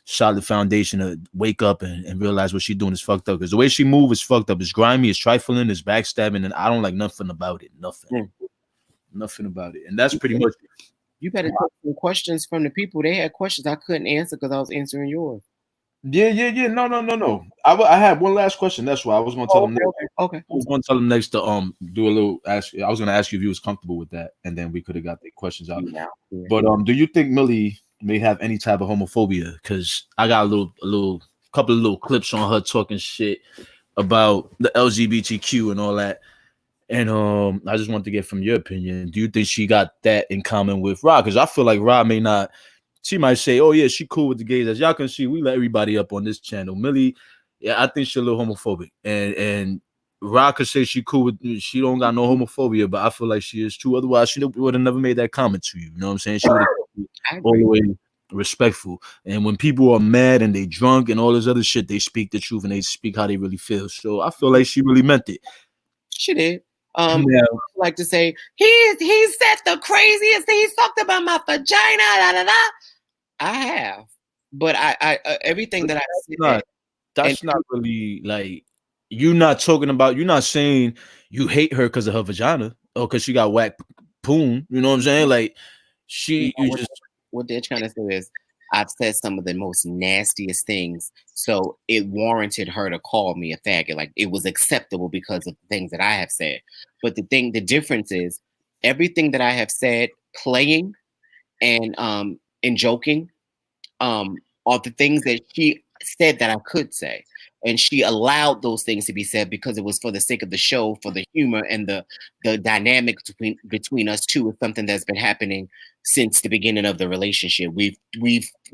[SPEAKER 1] solid foundation to wake up and realize what she's doing is fucked up. Because the way she moves is fucked up. It's grimy, it's trifling, it's backstabbing, and I don't like nothing about it. Nothing about it. And that's pretty much it.
[SPEAKER 5] You better take some questions from the people. They had questions I couldn't answer because I was answering yours.
[SPEAKER 1] Yeah. No. I had one last question. That's why I was gonna tell them next.
[SPEAKER 5] Okay.
[SPEAKER 1] I was gonna tell them next to do a little ask. I was gonna ask you if you was comfortable with that, and then we could have got the questions out.
[SPEAKER 5] Yeah.
[SPEAKER 1] But do you think Millie may have any type of homophobia? Because I got a couple of little clips on her talking shit about the LGBTQ and all that. And I just wanted to get from your opinion. Do you think she got that in common with Rah? Because I feel like Rah may not. She might say, "Oh yeah, she cool with the gays." As y'all can see, we let everybody up on this channel. Millie, yeah, I think she's a little homophobic, and Rah could say she cool with. She don't got no homophobia, but I feel like she is too. Otherwise, she would have never made that comment to you. You know what I'm saying? She would have all the way respectful. And when people are mad and they drunk and all this other shit, they speak the truth and they speak how they really feel. So I feel like she really meant it.
[SPEAKER 5] She did. I like to say he said the craziest thing. He talked about my vagina. Da, da, da. I have, but I everything that
[SPEAKER 1] that's not really like you're not saying you hate her because of her vagina or because she got whack poon. You know what I'm saying? Like
[SPEAKER 5] what they're trying to say is I've said some of the most nastiest things, so it warranted her to call me a faggot. Like it was acceptable because of the things that I have said. But the difference is everything that I have said, playing and joking, are the things that she said that I could say. And she allowed those things to be said because it was for the sake of the show, for the humor and the dynamic between us two is something that's been happening since the beginning of the relationship. We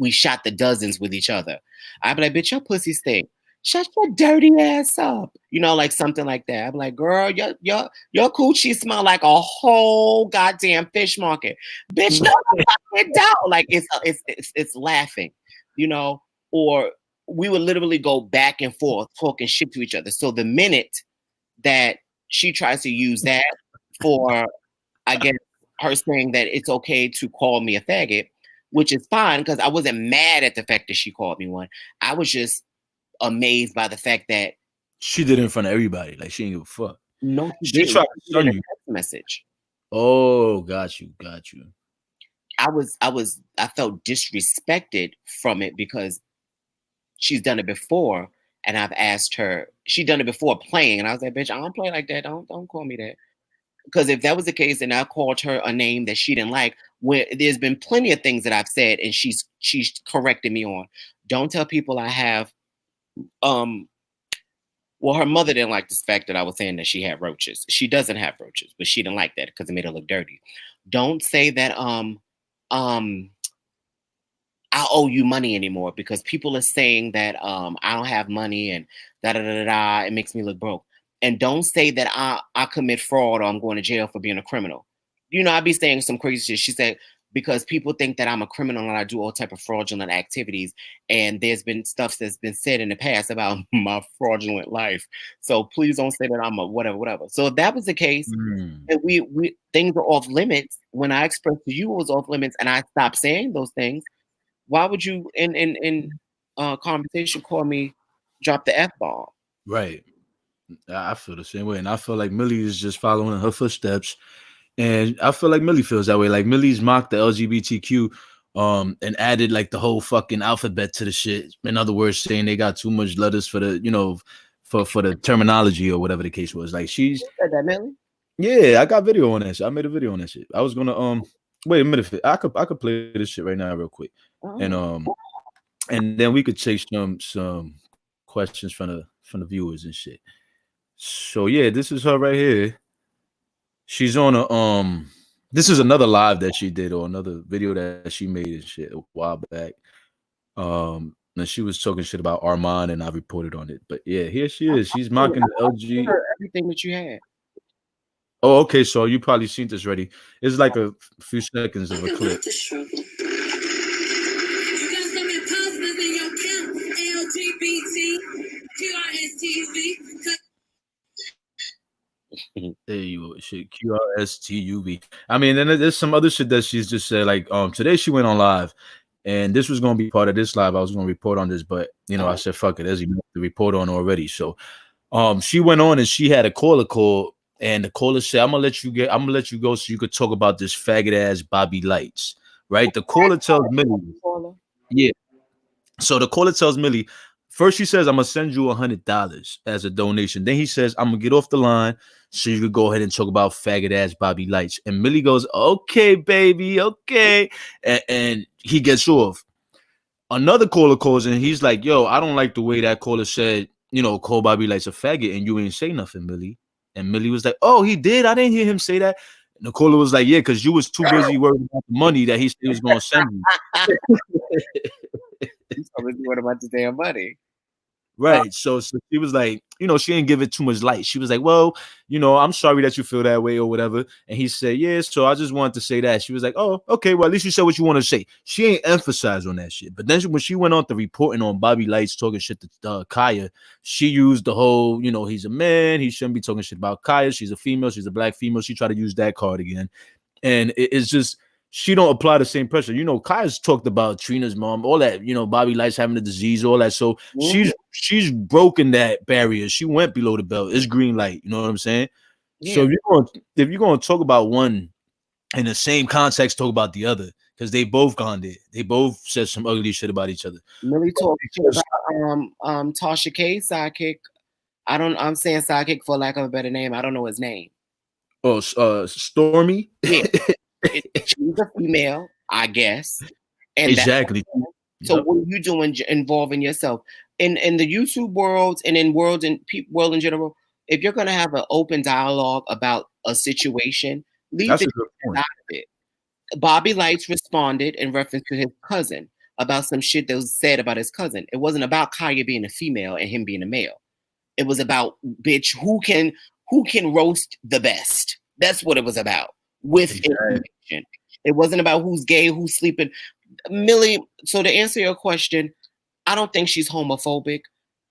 [SPEAKER 5] shot the dozens with each other. I'd be like, bitch, your pussy stink. Shut your dirty ass up. Like something like that. I'm like, girl, your coochie smell like a whole goddamn fish market. Bitch, no, it don't. Like it's laughing, or we would literally go back and forth talking shit to each other. So the minute that she tries to use that for, I guess, her saying that it's okay to call me a faggot, which is fine because I wasn't mad at the fact that she called me one. I was just amazed by the fact that
[SPEAKER 1] she did it in front of everybody. Like she didn't give a fuck.
[SPEAKER 5] No,
[SPEAKER 1] she tried to stun you.
[SPEAKER 5] Message.
[SPEAKER 1] Oh, got you.
[SPEAKER 5] I felt disrespected from it because she's done it before, and I've asked her. She done it before playing, and I was like, "Bitch, I don't play like that. Don't call me that." Because if that was the case, and I called her a name that she didn't like, where there's been plenty of things that I've said, and she's corrected me on. Don't tell people I have. Well, her mother didn't like the fact that I was saying that she had roaches. She doesn't have roaches, but she didn't like that because it made her look dirty. Don't say that I owe you money anymore because people are saying that I don't have money and da da da da. It makes me look broke. And don't say that I commit fraud or I'm going to jail for being a criminal. I'd be saying some crazy shit. She said, because people think that I'm a criminal and I do all type of fraudulent activities. And there's been stuff that's been said in the past about my fraudulent life. So please don't say that I'm a whatever. So if that was the case, and we things are off limits, when I expressed to you it was off limits and I stopped saying those things, why would you in conversation call me drop the F-bomb?
[SPEAKER 1] Right. I feel the same way. And I feel like Millie is just following in her footsteps. And I feel like Millie feels that way. Like Millie's mocked the LGBTQ and added like the whole fucking alphabet to the shit. In other words, saying they got too much letters for the, for the terminology or whatever the case was. Like
[SPEAKER 5] you said that, Millie?
[SPEAKER 1] Yeah, I got video on that shit. I made a video on that shit. I was gonna wait a minute. I could play this shit right now real quick. And then we could take some questions from the viewers and shit. So yeah, this is her right here. She's on a this is another live that she did or another video that she made and shit a while back. And she was talking shit about Armand, and I reported on it. But yeah, here she is. She's mocking the LG.
[SPEAKER 5] Everything that you had.
[SPEAKER 1] Oh, okay. So you probably seen this already. It's like a few seconds of a clip. There you go. Shit, QRSTUV. I mean, then there's some other shit that she's just said. Like, today she went on live, and this was gonna be part of this live. I was gonna report on this, but I said fuck it. There's enough to report on already. So, she went on and she had a caller call, and the caller said, I'm gonna let you go so you could talk about this faggot ass Bobby Lights." Right? The caller tells Millie, yeah. So the caller tells Millie, first she says, "I'm gonna send you $100 as a donation." Then he says, "I'm gonna get off the line so you could go ahead and talk about faggot ass Bobby Lights." And Millie goes, "Okay, baby, okay." And he gets off. Another caller calls and he's like, "Yo, I don't like the way that caller said, call Bobby Lights a faggot, and you ain't say nothing, Millie." And Millie was like, "Oh, he did? I didn't hear him say that." And the caller was like, "Yeah, because you was too busy worried about the money that he said he was gonna send you."
[SPEAKER 5] He's always worried about the damn money.
[SPEAKER 1] Right. So she was like, she didn't give it too much light. She was like, "Well, I'm sorry that you feel that way or whatever." And he said, "Yeah, so I just wanted to say that." She was like, "Oh, okay. Well, at least you said what you want to say." She ain't emphasized on that shit. But then when she went on to reporting on Bobby Lights talking shit to Kaya, she used the whole, he's a man. He shouldn't be talking shit about Kaya. She's a female. She's a black female. She tried to use that card again. And it's just, she don't apply the same pressure. Kaya's talked about Trina's mom, all that, Bobby Lights having the disease, all that. So she's broken that barrier. She went below the belt. It's green light. You know what I'm saying? Yeah. So if you're going to talk about one in the same context, talk about the other, because they both gone there. They both said some ugly shit about each other.
[SPEAKER 5] Millie talked about Tasha K's sidekick. I'm saying sidekick for lack of a better name. I don't know his name.
[SPEAKER 1] Oh, Stormy.
[SPEAKER 5] Yeah. She's a female, I guess. And
[SPEAKER 1] exactly.
[SPEAKER 5] So what are you doing involving yourself in the YouTube world and in world in general? If you're gonna have an open dialogue about a situation, leave it out of it. Bobby Lights responded in reference to his cousin about some shit that was said about his cousin. It wasn't about Kaya being a female and him being a male. It was about, bitch, who can roast the best. That's what it was about. With information. It wasn't about who's gay, who's sleeping. Millie, so to answer your question, I don't think she's homophobic.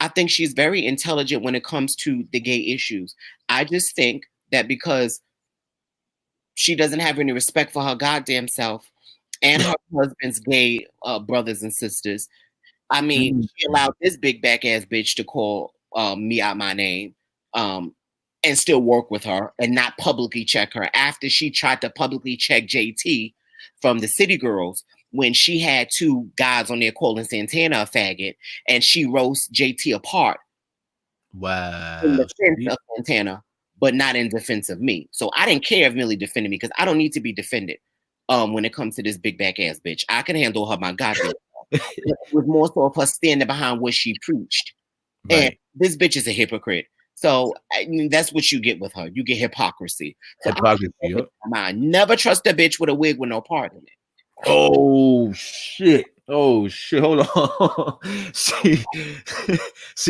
[SPEAKER 5] I think she's very intelligent when it comes to the gay issues. I just think that because she doesn't have any respect for her goddamn self and her husband's gay brothers and sisters, I mean, she allowed this big back ass bitch to call me out my name. And still work with her and not publicly check her after she tried to publicly check JT from the City Girls when she had two guys on there calling Santana a faggot and she roasts JT apart.
[SPEAKER 1] Wow.
[SPEAKER 5] In defense of Santana, but not in defense of me. So I didn't care if Millie defended me because I don't need to be defended when it comes to this big back ass bitch. I can handle her my goddamn. It was more so of her standing behind what she preached. Right. And this bitch is a hypocrite. So I mean, that's what you get with her. You get hypocrisy. So never trust a bitch with a wig with no part in it.
[SPEAKER 1] Oh shit. Hold on. see,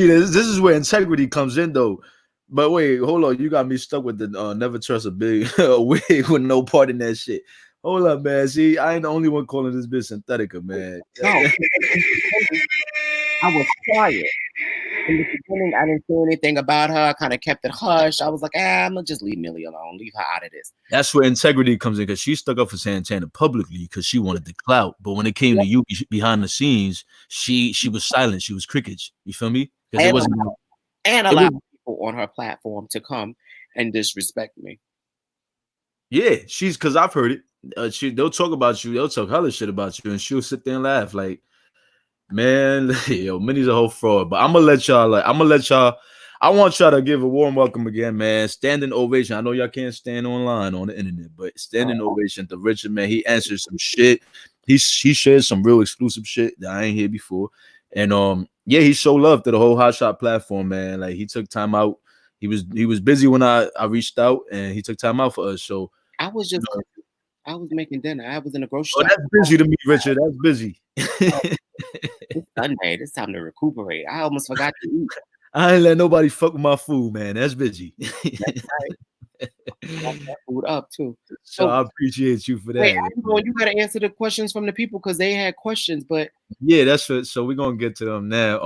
[SPEAKER 1] this is where integrity comes in though. But wait, hold on. You got me stuck with the never trust a big wig with no part in that shit. Hold up, man. See, I ain't the only one calling this bitch Synthetica, man.
[SPEAKER 5] No. I was quiet. In the beginning, I didn't say anything about her. I kind of kept it hush. I was like, I'm gonna just leave Millie alone. Leave her out of this.
[SPEAKER 1] That's where integrity comes in, because she stuck up for Santana publicly because she wanted the clout. But when it came to you behind the scenes, she was silent. She was crickets. You feel me? Because it wasn't.
[SPEAKER 5] And a lot of people on her platform to come and disrespect me.
[SPEAKER 1] Yeah, because I've heard it. They'll talk about you. They'll talk hella shit about you, and she'll sit there and laugh like, man, yo, Minnie's a whole fraud. But I'm gonna let y'all. I want y'all to give a warm welcome again, man. Standing ovation. I know y'all can't stand online on the internet, but standing ovation to Richard, man. He answered some shit. He shared some real exclusive shit that I ain't hear before. And yeah, he showed love to the whole Hot Shot platform, man. Like, he took time out. He was busy when I reached out, and he took time out for us. So
[SPEAKER 5] I was making dinner. I was in a grocery store.
[SPEAKER 1] That's busy to me, Richard. That's busy.
[SPEAKER 5] It's Sunday. It's time to recuperate. I almost forgot to eat.
[SPEAKER 1] I ain't let nobody fuck with my food, man. That's busy.
[SPEAKER 5] That's right. Lock that food up too.
[SPEAKER 1] So
[SPEAKER 5] So
[SPEAKER 1] I appreciate you for
[SPEAKER 5] wait,
[SPEAKER 1] that.
[SPEAKER 5] you gotta answer the questions from the people because they had questions, but
[SPEAKER 1] Yeah, that's what. So we're gonna get to them now.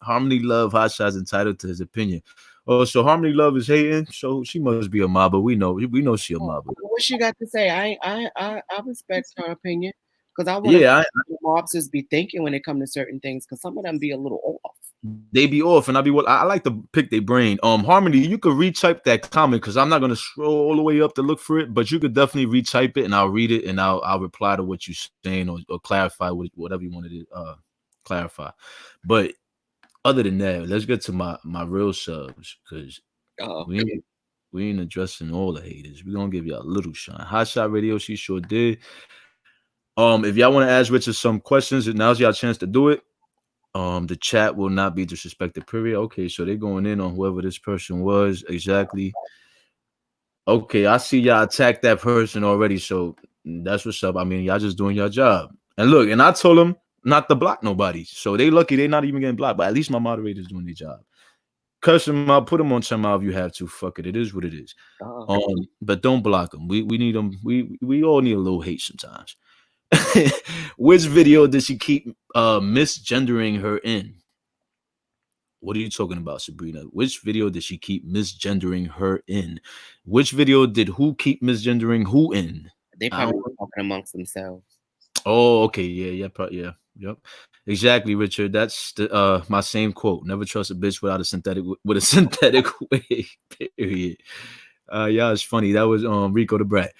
[SPEAKER 1] Harmony Love Hot Shots entitled to his opinion. Oh, so Harmony Love is hating. So she must be a mobber. We know she a mobber.
[SPEAKER 5] what she got to say? I respect her opinion because I want to
[SPEAKER 1] Yeah,
[SPEAKER 5] the mobsters be thinking when it come to certain things because some of them be a little off.
[SPEAKER 1] they be off, and I like to pick their brain. Harmony, you could retype that comment because I'm not gonna scroll all the way up to look for it, but you could definitely retype it, and I'll read it, and I'll reply to what you're saying or clarify whatever you wanted to clarify. But other than that, let's get to my real subs because we
[SPEAKER 5] Okay.
[SPEAKER 1] ain't, we ain't addressing all the haters. We're gonna give y'all a little shine. Hot Shot Radio, she sure did. If y'all want to ask Richard some questions, now's y'all chance to do it. The chat will not be disrespected, period. Okay, so they're going in on whoever this person was exactly. Okay, I see y'all attack that person already, so that's what's up. I mean, y'all just doing your job. And look, and I told them not to block nobody, so they lucky they're not even getting blocked. But at least my moderator's doing their job. Curse them out, put them on timeout if you have to. Fuck it, it is what it is. But don't block them. We need them. We all need a little hate sometimes. Which video did she keep misgendering her in? What are you talking about, Sabrina? Which video did she keep misgendering her in? Which video did who keep misgendering who in?
[SPEAKER 5] They probably were talking amongst themselves.
[SPEAKER 1] Oh, okay, yeah, yep, exactly, Richard. That's the my same quote. Never trust a bitch without a synthetic wig. Period. Yeah, it's funny. That was Rico the Brat.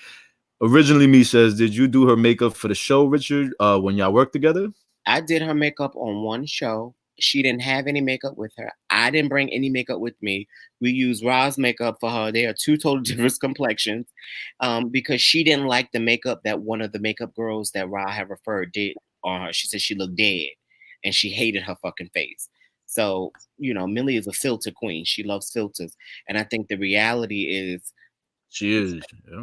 [SPEAKER 1] Originally, me says, did you do her makeup for the show, Richard? When y'all worked together?
[SPEAKER 5] I did her makeup on one show. She didn't have any makeup with her. I didn't bring any makeup with me. We used Rah's makeup for her. They are two total different complexions because she didn't like the makeup that one of the makeup girls that Rah had referred did on her. She said she looked dead and she hated her fucking face. So, Millie is a filter queen. She loves filters. And I think the reality is
[SPEAKER 1] she is. Yeah.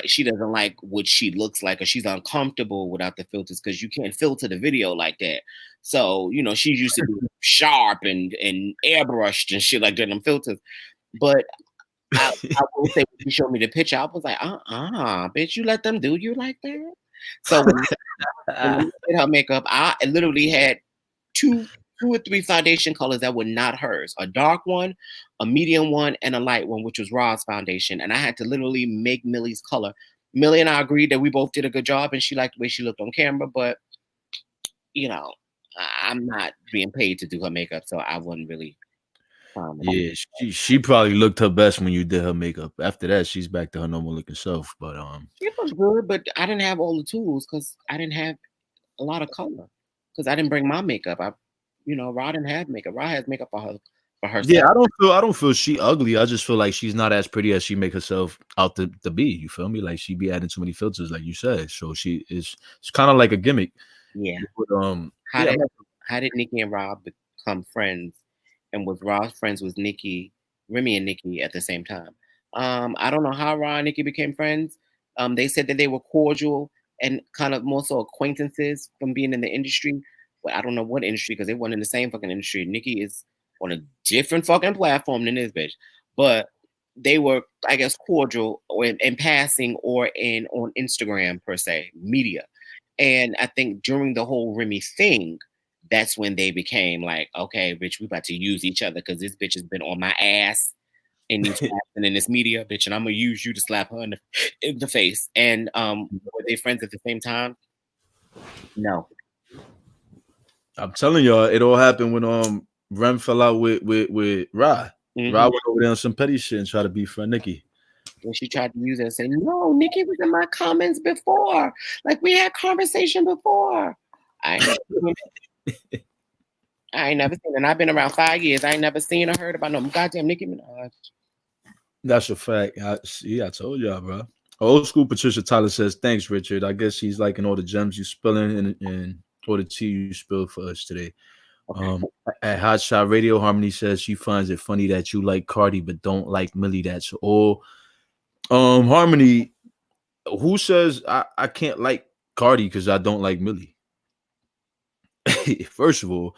[SPEAKER 5] She doesn't like what she looks like, or she's uncomfortable without the filters because you can't filter the video like that. So, she's used to be sharp and airbrushed and shit like that on filters. But I will say, when you showed me the picture, I was like, bitch, you let them do you like that? So when we did her makeup, I literally had two or three foundation colors that were not hers. A dark one, a medium one, and a light one, which was Rah's foundation. And I had to literally make Millie's color. Millie and I agreed that we both did a good job and she liked the way she looked on camera, but I'm not being paid to do her makeup, so I wouldn't really.
[SPEAKER 1] Yeah, she probably looked her best when you did her makeup. After that, she's back to her normal looking self. But
[SPEAKER 5] she looked good, but I didn't have all the tools because I didn't have a lot of color because I didn't bring my makeup. Rah didn't have makeup. Rah has makeup for herself.
[SPEAKER 1] Yeah, I don't feel she ugly. I just feel like she's not as pretty as she make herself out to be. You feel me? Like she be adding too many filters, like you said. So it's kind of like a gimmick.
[SPEAKER 5] Yeah.
[SPEAKER 1] But,
[SPEAKER 5] how did Nicki and Rah become friends? And was Rah friends with Remy and Nicki at the same time? I don't know how Rah and Nicki became friends. They said that they were cordial and kind of more so acquaintances from being in the industry. Well, I don't know what industry because they weren't in the same fucking industry. Nicki is on a different fucking platform than this bitch. But they were, I guess, cordial or in passing or on Instagram per se, media. And I think during the whole Remy thing, that's when they became like, okay, bitch, we about to use each other because this bitch has been on my ass in these and in this media, bitch, and I'm gonna use you to slap her in the face. And were they friends at the same time? No.
[SPEAKER 1] I'm telling y'all, it all happened when Rem fell out with Rah.
[SPEAKER 5] Mm-hmm.
[SPEAKER 1] Rah went over there on some petty shit and tried to be friend Nicki.
[SPEAKER 5] And she tried to use it and say, no, Nicki was in my comments before. Like we had conversation before. I ain't never seen it. And I've been around 5 years. I ain't never seen or heard about no goddamn Nicki Minaj.
[SPEAKER 1] That's a fact. I told y'all, bro. Old school Patricia Tyler says, thanks, Richard. I guess she's liking all the gems you spilling and all the tea you spilled for us today. Okay. At Hot Shot Radio, Harmony says she finds it funny that you like Cardi but don't like Millie. That's all. Harmony, who says I can't like Cardi because I don't like Millie? First of all,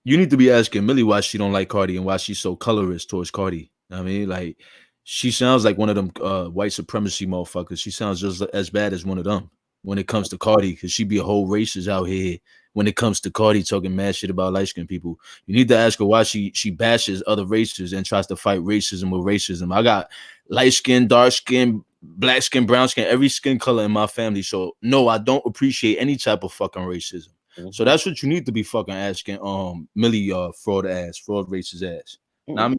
[SPEAKER 1] you need to be asking Millie why she don't like Cardi and why she's so colorist towards Cardi. I mean, like, she sounds like one of them white supremacy motherfuckers. She sounds just as bad as one of them when it comes to Cardi, because she be a whole racist out here when it comes to Cardi talking mad shit about light skinned people. You need to ask her why she bashes other races and tries to fight racism with racism. I got light skin, dark skin, black skin, brown skin, every skin color in my family. So no, I don't appreciate any type of fucking racism. So that's what you need to be fucking asking Millie fraud racist ass. Now I mean,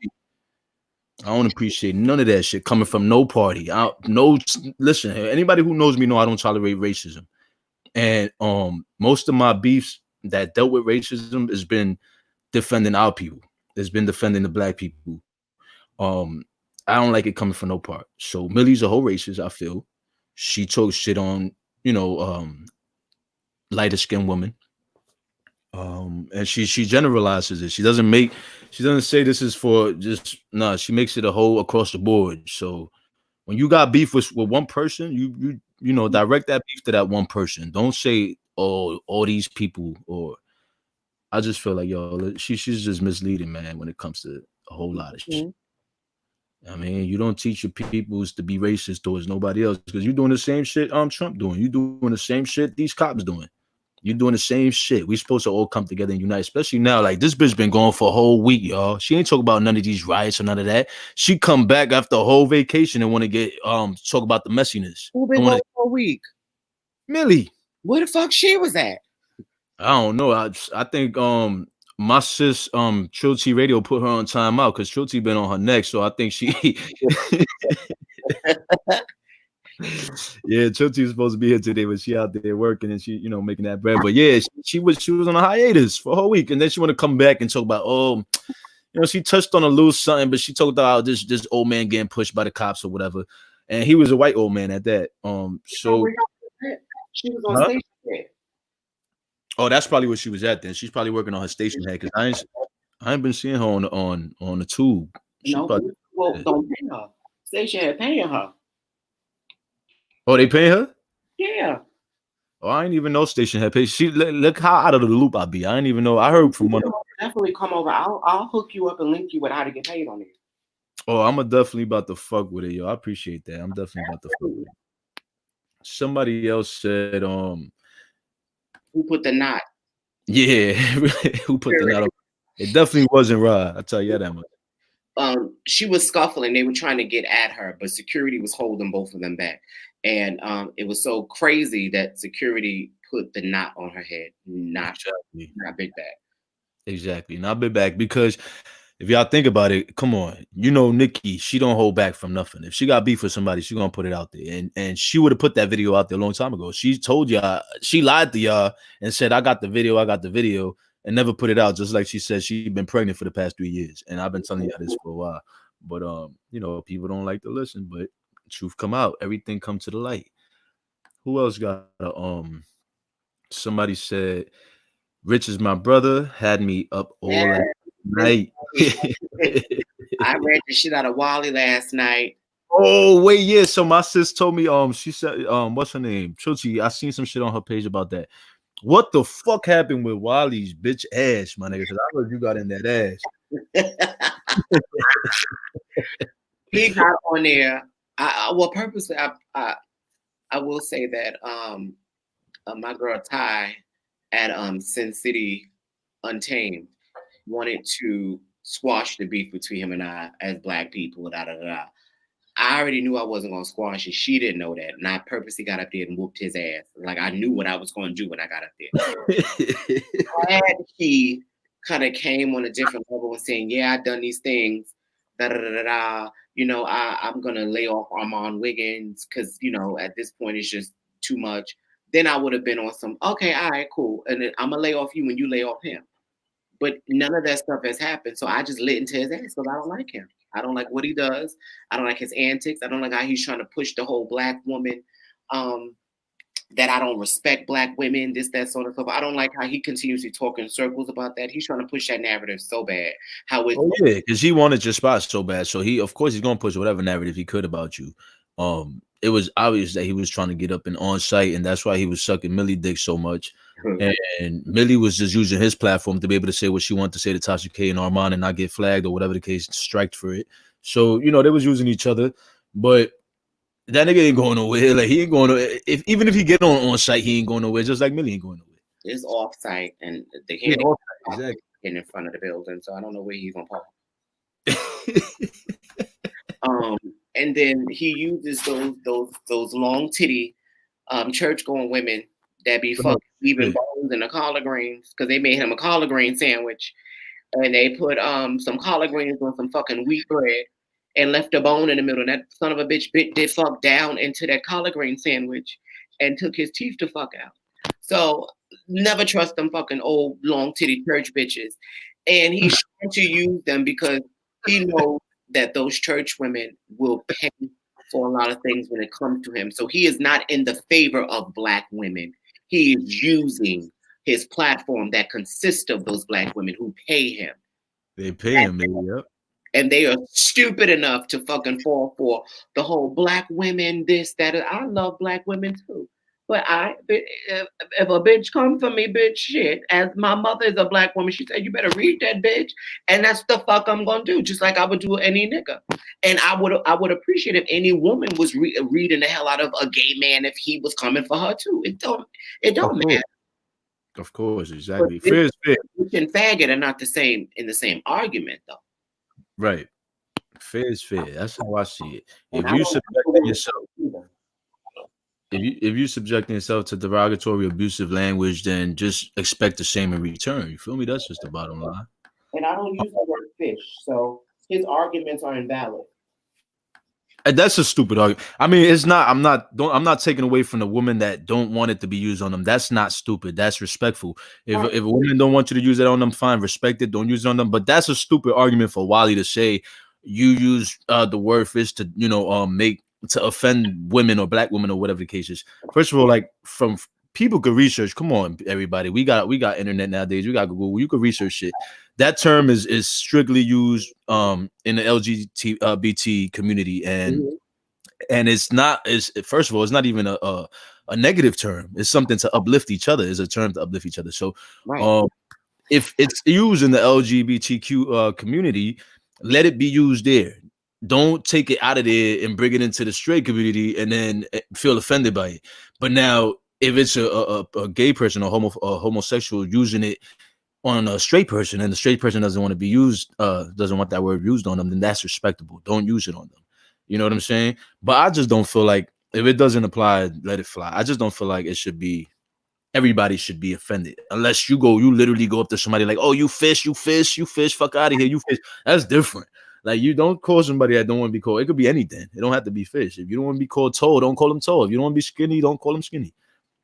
[SPEAKER 1] I don't appreciate none of that shit coming from no party. Listen, anybody who knows me know I don't tolerate racism. And most of my beefs that dealt with racism has been defending our people. It's been defending the black people. I don't like it coming from no part. So Millie's a whole racist, I feel. She talks shit on, lighter skinned women. And she generalizes it. She doesn't say this is for just she makes it a whole across the board. So when you got beef with one person, you direct that beef to that one person. Don't say, oh, all these people. Or I just feel like, yo, she's just misleading, man, when it comes to a whole lot of shit. I mean, you don't teach your peoples to be racist towards nobody else, because you're doing the same shit Trump doing. You doing the same shit these cops doing. You're doing the same shit. We supposed to all come together and unite, especially now. Like, this bitch been going for a whole week, y'all. She ain't talk about none of these riots or none of that. She come back after a whole vacation and want to get talk about the messiness.
[SPEAKER 5] Who been going for a week?
[SPEAKER 1] Millie.
[SPEAKER 5] Where the fuck she was at?
[SPEAKER 1] I don't know. I think my sis Trill T Radio put her on timeout because Trill T been on her neck. So I think she yeah, Chilty was supposed to be here today, but she out there working and she, making that bread. But yeah, she was on a hiatus for a whole week, and then she want to come back and talk about, she touched on a little something, but she talked about this old man getting pushed by the cops or whatever, and he was a white old man at that. So
[SPEAKER 5] she was on station head.
[SPEAKER 1] Oh, that's probably what she was at then. She's probably working on her station head, because I ain't been seeing her on the tube.
[SPEAKER 5] Don't pay her. Station head paying her.
[SPEAKER 1] Oh, they paying her?
[SPEAKER 5] Yeah.
[SPEAKER 1] Oh, I ain't even know station had paid. She look how out of the loop I be. I didn't even know. I heard from one.
[SPEAKER 5] Definitely come over. I'll hook you up and link you with how to get paid on it.
[SPEAKER 1] Oh, I'm definitely about to fuck with it, yo. I appreciate that. I'm definitely about to fuck with it. Somebody else said,
[SPEAKER 5] who put the knot?
[SPEAKER 1] Yeah, who put the knot? It definitely wasn't Rah. I tell you that much.
[SPEAKER 5] She was scuffling. They were trying to get at her, but security was holding both of them back. And it was so crazy that security put the knot on her head, not big bag.
[SPEAKER 1] Exactly, not big bag. Because if y'all think about it, come on, Nicki, she don't hold back from nothing. If she got beef with somebody, she gonna put it out there. And she would have put that video out there a long time ago. She told y'all, she lied to y'all and said, I got the video, and never put it out. Just like she said she'd been pregnant for the past 3 years. And I've been telling y'all this for a while. But people don't like to listen, but truth come out, everything come to the light. Who else got somebody said Rich is my brother, had me up all night.
[SPEAKER 5] I read the shit out of Wally last night.
[SPEAKER 1] Oh wait, yeah. So my sis told me she said what's her name? Chuchi. I seen some shit on her page about that. What the fuck happened with Wally's bitch ass, my nigga? Because I heard you got in that ass.
[SPEAKER 5] He got on there. Purposely, I will say that my girl Ty at Sin City Untamed wanted to squash the beef between him and I as black people. I already knew I wasn't gonna squash it. She didn't know that, and I purposely got up there and whooped his ass. Like, I knew what I was going to do when I got up there. Glad he kind of came on a different level and saying, "Yeah, I've done these things. I'm gonna lay off Armand Wiggins because at this point it's just too much." Then I would have been on some, okay, all right, cool, and then I'm gonna lay off you when you lay off him. But none of that stuff has happened, so I just lit into his ass because I don't like him. I don't like what he does. I don't like his antics. I don't like how he's trying to push the whole black woman, that I don't respect black women, this, that, sort of stuff. I don't like how he continuously talk in circles about that. He's trying to push that narrative so bad.
[SPEAKER 1] Because he wanted your spot so bad. So of course he's gonna push whatever narrative he could about you. It was obvious that he was trying to get up and on site, and that's why he was sucking Millie dick so much. And Millie was just using his platform to be able to say what she wanted to say to Tasha K and Armand and not get flagged or whatever the case, striked for it. So, you know, they was using each other. But that nigga ain't going nowhere. Like, he ain't going nowhere. Even if he get on site, he ain't going nowhere. Just like Millie ain't going nowhere.
[SPEAKER 5] It's off site, and the
[SPEAKER 1] He's
[SPEAKER 5] head
[SPEAKER 1] off site, exactly.
[SPEAKER 5] in front of the building, so I don't know where he's gonna park. And then he uses those long titty church going women that be fucking leaving bones in the collard greens because they made him a collard green sandwich, and they put some collard greens on some fucking wheat bread and left a bone in the middle. And that son of a bitch did fuck down into that collard green sandwich and took his teeth to fuck out. So never trust them fucking old long titty church bitches. And he's trying to use them because he knows that those church women will pay for a lot of things when it comes to him. So he is not in the favor of black women. He is using his platform that consists of those black women who pay him.
[SPEAKER 1] They pay him, baby. Yep.
[SPEAKER 5] And they are stupid enough to fucking fall for the whole black women, this, that. I love black women too. But if a bitch come for me, bitch, shit, as my mother is a black woman, she said, you better read that bitch. And that's the fuck I'm going to do, just like I would do any nigga. And I would appreciate if any woman was reading the hell out of a gay man if he was coming for her too. It don't matter.
[SPEAKER 1] Of course, exactly. Fair is fair.
[SPEAKER 5] Bitch and faggot are not the same in the same argument, though.
[SPEAKER 1] Right. Fair is fair. That's how I see it. If you subjecting yourself, if you subjecting yourself to derogatory, abusive language, then just expect the same in return. You feel me? That's just the bottom line.
[SPEAKER 5] And I don't use the word fish, so his arguments are invalid.
[SPEAKER 1] That's a stupid argument. I mean, it's not. I'm not taking away from the women that don't want it to be used on them. That's not stupid. That's respectful. If a woman don't want you to use it on them, fine, respect it. Don't use it on them. But that's a stupid argument for Wally to say you use the word fish to make to offend women or black women or whatever the case is. First of all, like from people could research. Come on, everybody. We got internet nowadays. We got Google. You could research shit. That term is strictly used in the LGBT community, and it's not. First of all, it's not even a negative term. It's something to uplift each other. It's a term to uplift each other. So, if it's used in the LGBTQ community, let it be used there. Don't take it out of there and bring it into the straight community and then feel offended by it. But now, if it's a gay person or homosexual using it on a straight person and the straight person doesn't want to be used, doesn't want that word used on them, then that's respectable. Don't use it on them. You know what I'm saying? But I just don't feel like if it doesn't apply, let it fly. I just don't feel like it should be. Everybody should be offended unless you literally go up to somebody like, oh, you fish, fuck out of here, you fish. That's different. Like, you don't call somebody that don't want to be called. It could be anything. It don't have to be fish. If you don't want to be called tall, don't call them tall. If you don't want to be skinny, don't call them skinny.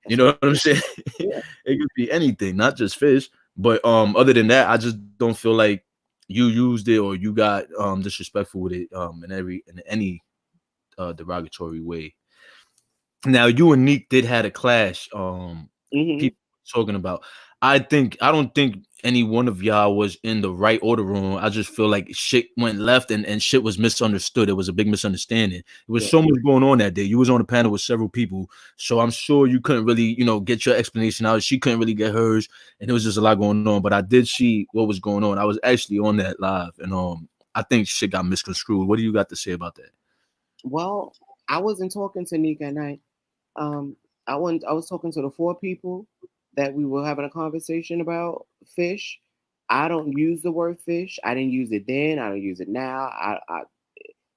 [SPEAKER 1] You know what I'm saying? Yeah. It could be anything, not just fish. But other than that, I just don't feel like you used it or you got disrespectful with it in any derogatory way. Now, you and Neek did have a clash. People talking about. I don't think any one of y'all was in the right order room. I just feel like shit went left and shit was misunderstood. It was a big misunderstanding. There was so much going on that day. You was on a panel with several people, so I'm sure you couldn't really, get your explanation out. She couldn't really get hers, and there was just a lot going on. But I did see what was going on. I was actually on that live, and I think shit got misconstrued. What do you got to say about that?
[SPEAKER 5] Well, I wasn't talking to Nick at night. I was talking to the 4 people that we were having a conversation about fish. I don't use the word fish. I didn't use it then. I don't use it now.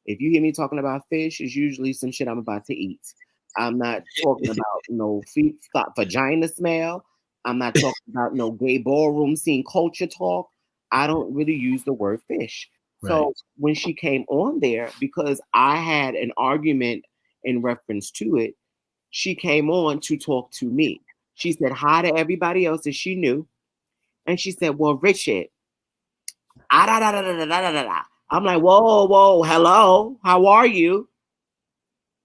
[SPEAKER 5] If you hear me talking about fish, it's usually some shit I'm about to eat. I'm not talking about no feet, vagina smell. I'm not talking about no gay ballroom scene culture talk. I don't really use the word fish. Right. So when she came on there, because I had an argument in reference to it, she came on to talk to me. She said hi to everybody else that she knew. And she said, well, Richard, I'm like, whoa, hello, how are you?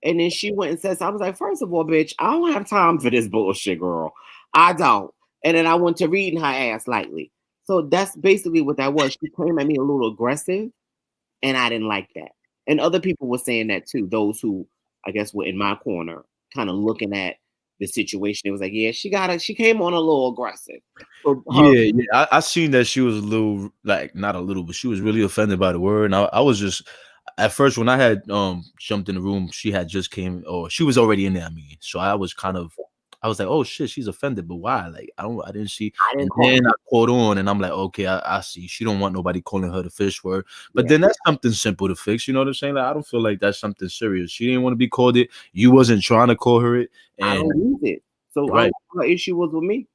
[SPEAKER 5] And then she went and said, so I was like, first of all, bitch, I don't have time for this bullshit, girl. I don't. And then I went to reading her ass lightly. So that's basically what that was. She came at me a little aggressive, and I didn't like that. And other people were saying that too, those who, I guess, were in my corner, kind of looking at the situation. It was like, yeah, she came on a little aggressive. So
[SPEAKER 1] I seen that she was a little, like, not a little, but she was really offended by the word. And I was just, at first when I had jumped in the room, she had just came, or she was already in there. I mean, so I was kind of, I was like, oh shit, she's offended, but why? Like, I didn't see.
[SPEAKER 5] I didn't
[SPEAKER 1] And
[SPEAKER 5] call
[SPEAKER 1] then
[SPEAKER 5] her.
[SPEAKER 1] I caught on, and I'm like, okay, I see. She don't want nobody calling her the fish word. But
[SPEAKER 5] Yeah.
[SPEAKER 1] then that's something simple to fix. You know what I'm saying? Like, I don't feel like that's something serious. She didn't want to be called it. You wasn't trying to call her it,
[SPEAKER 5] I
[SPEAKER 1] and
[SPEAKER 5] don't use it. So
[SPEAKER 1] right.
[SPEAKER 5] her issue was with me.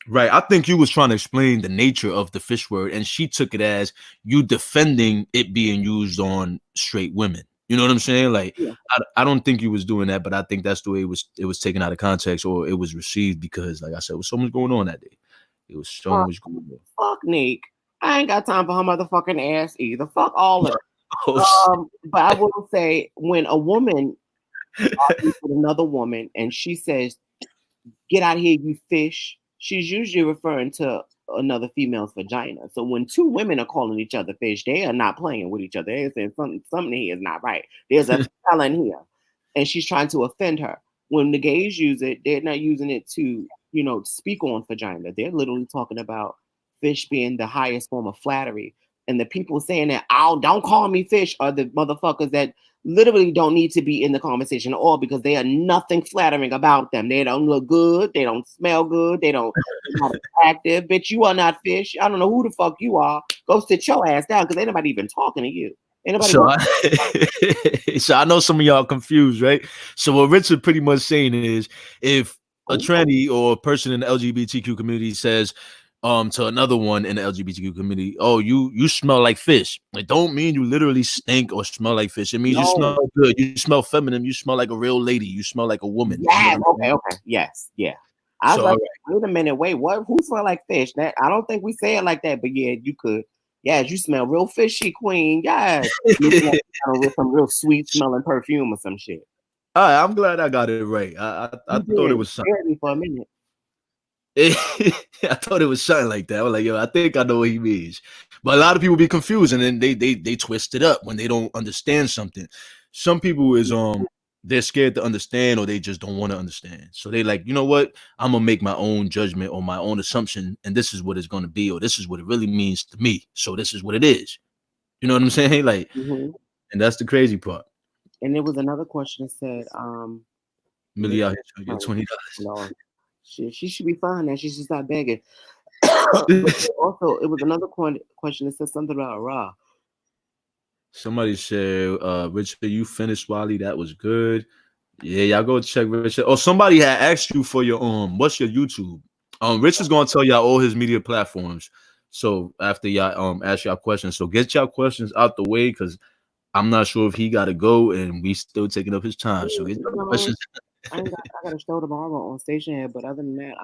[SPEAKER 1] Right. I think you was trying to explain the nature of the fish word, and she took it as you defending it being used on straight women. You know what I'm saying? Like,
[SPEAKER 5] Yeah.
[SPEAKER 1] I don't think you was doing that, but I think that's the way it was taken out of context, or it was received, because, like I said, there was so much going on that day. It was so much going on.
[SPEAKER 5] Fuck Nick. I ain't got time for her motherfucking ass either. Fuck all of it.
[SPEAKER 1] Oh,
[SPEAKER 5] But I will say, when a woman argues with another woman and she says, "Get out of here, you fish," she's usually referring to another female's vagina. So when two women are calling each other fish, they are not playing with each other. They're saying something here is not right. There's a felon here, and she's trying to offend her. When the gays use it, they're not using it to, speak on vagina. They're literally talking about fish being the highest form of flattery. And the people saying that, "Oh, don't call me fish," are the motherfuckers that literally don't need to be in the conversation at all, because they are nothing flattering about them. They don't look good. They don't smell good. They're not attractive. Bitch, you are not fish. I don't know who the fuck you are. Go sit your ass down, because ain't nobody even talking to you. Ain't nobody
[SPEAKER 1] so I know some of y'all confused, right? So what Richard pretty much saying is, if a tranny or a person in the LGBTQ community says to another one in the LGBTQ community, "Oh, you smell like fish," it don't mean you literally stink or smell like fish. It means you smell good. You smell feminine. You smell like a real lady. You smell like a woman.
[SPEAKER 5] Yeah. Okay. Yes. Yeah. I was
[SPEAKER 1] So,
[SPEAKER 5] like, wait a minute. Wait, what? Who smell like fish? That I don't think we say it like that, but yeah, you could. Yes, you smell real fishy, queen. Yes. With some real sweet smelling perfume or some shit.
[SPEAKER 1] All right, I'm glad I got it right. I thought it was something.
[SPEAKER 5] For a minute.
[SPEAKER 1] I thought it was something like that. I was like, yo, I think I know what he means. But a lot of people be confused, and then they twist it up when they don't understand something. Some people is they're scared to understand, or they just don't want to understand. So they like, you know what? I'm gonna make my own judgment or my own assumption, and this is what it's gonna be, or this is what it really means to me. So this is what it is. You know what I'm saying? Like, and that's the crazy part.
[SPEAKER 5] And there was another question that said,
[SPEAKER 1] Millie out here trying to get $20.
[SPEAKER 5] She should be fine now. She should stop begging. Also, it was another question that said something about Rah.
[SPEAKER 1] Somebody said, Richard, you finished Wally. That was good. Yeah, y'all go check Richard. Oh, somebody had asked you for your what's your YouTube? Richard's gonna tell y'all all his media platforms. So after y'all ask y'all questions, so get y'all questions out the way, because I'm not sure if he gotta go and we still taking up his time. So get your questions.
[SPEAKER 5] I got a show tomorrow on Station Head, but other than that,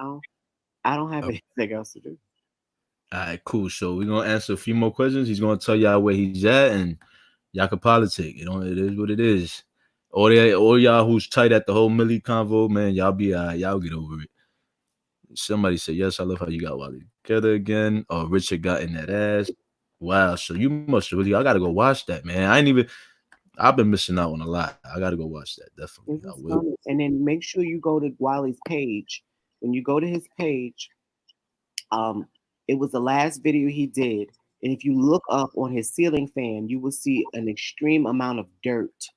[SPEAKER 5] I don't have anything else to do.
[SPEAKER 1] All right, cool. So we're gonna answer a few more questions. He's gonna tell y'all where he's at, and y'all can politic. You know, it is what it is. All y'all who's tight at the whole Millie convo, man, y'all be y'all get over it. Somebody said, yes, I love how you got Wally together again. Oh, Richard got in that ass. Wow, so you must really, I gotta go watch that, man. I've been missing out on a lot. I gotta go watch that, definitely. I will.
[SPEAKER 5] Funny. And then make sure you go to Wally's page. When you go to his page, it was the last video he did. And if you look up on his ceiling fan, you will see an extreme amount of dirt.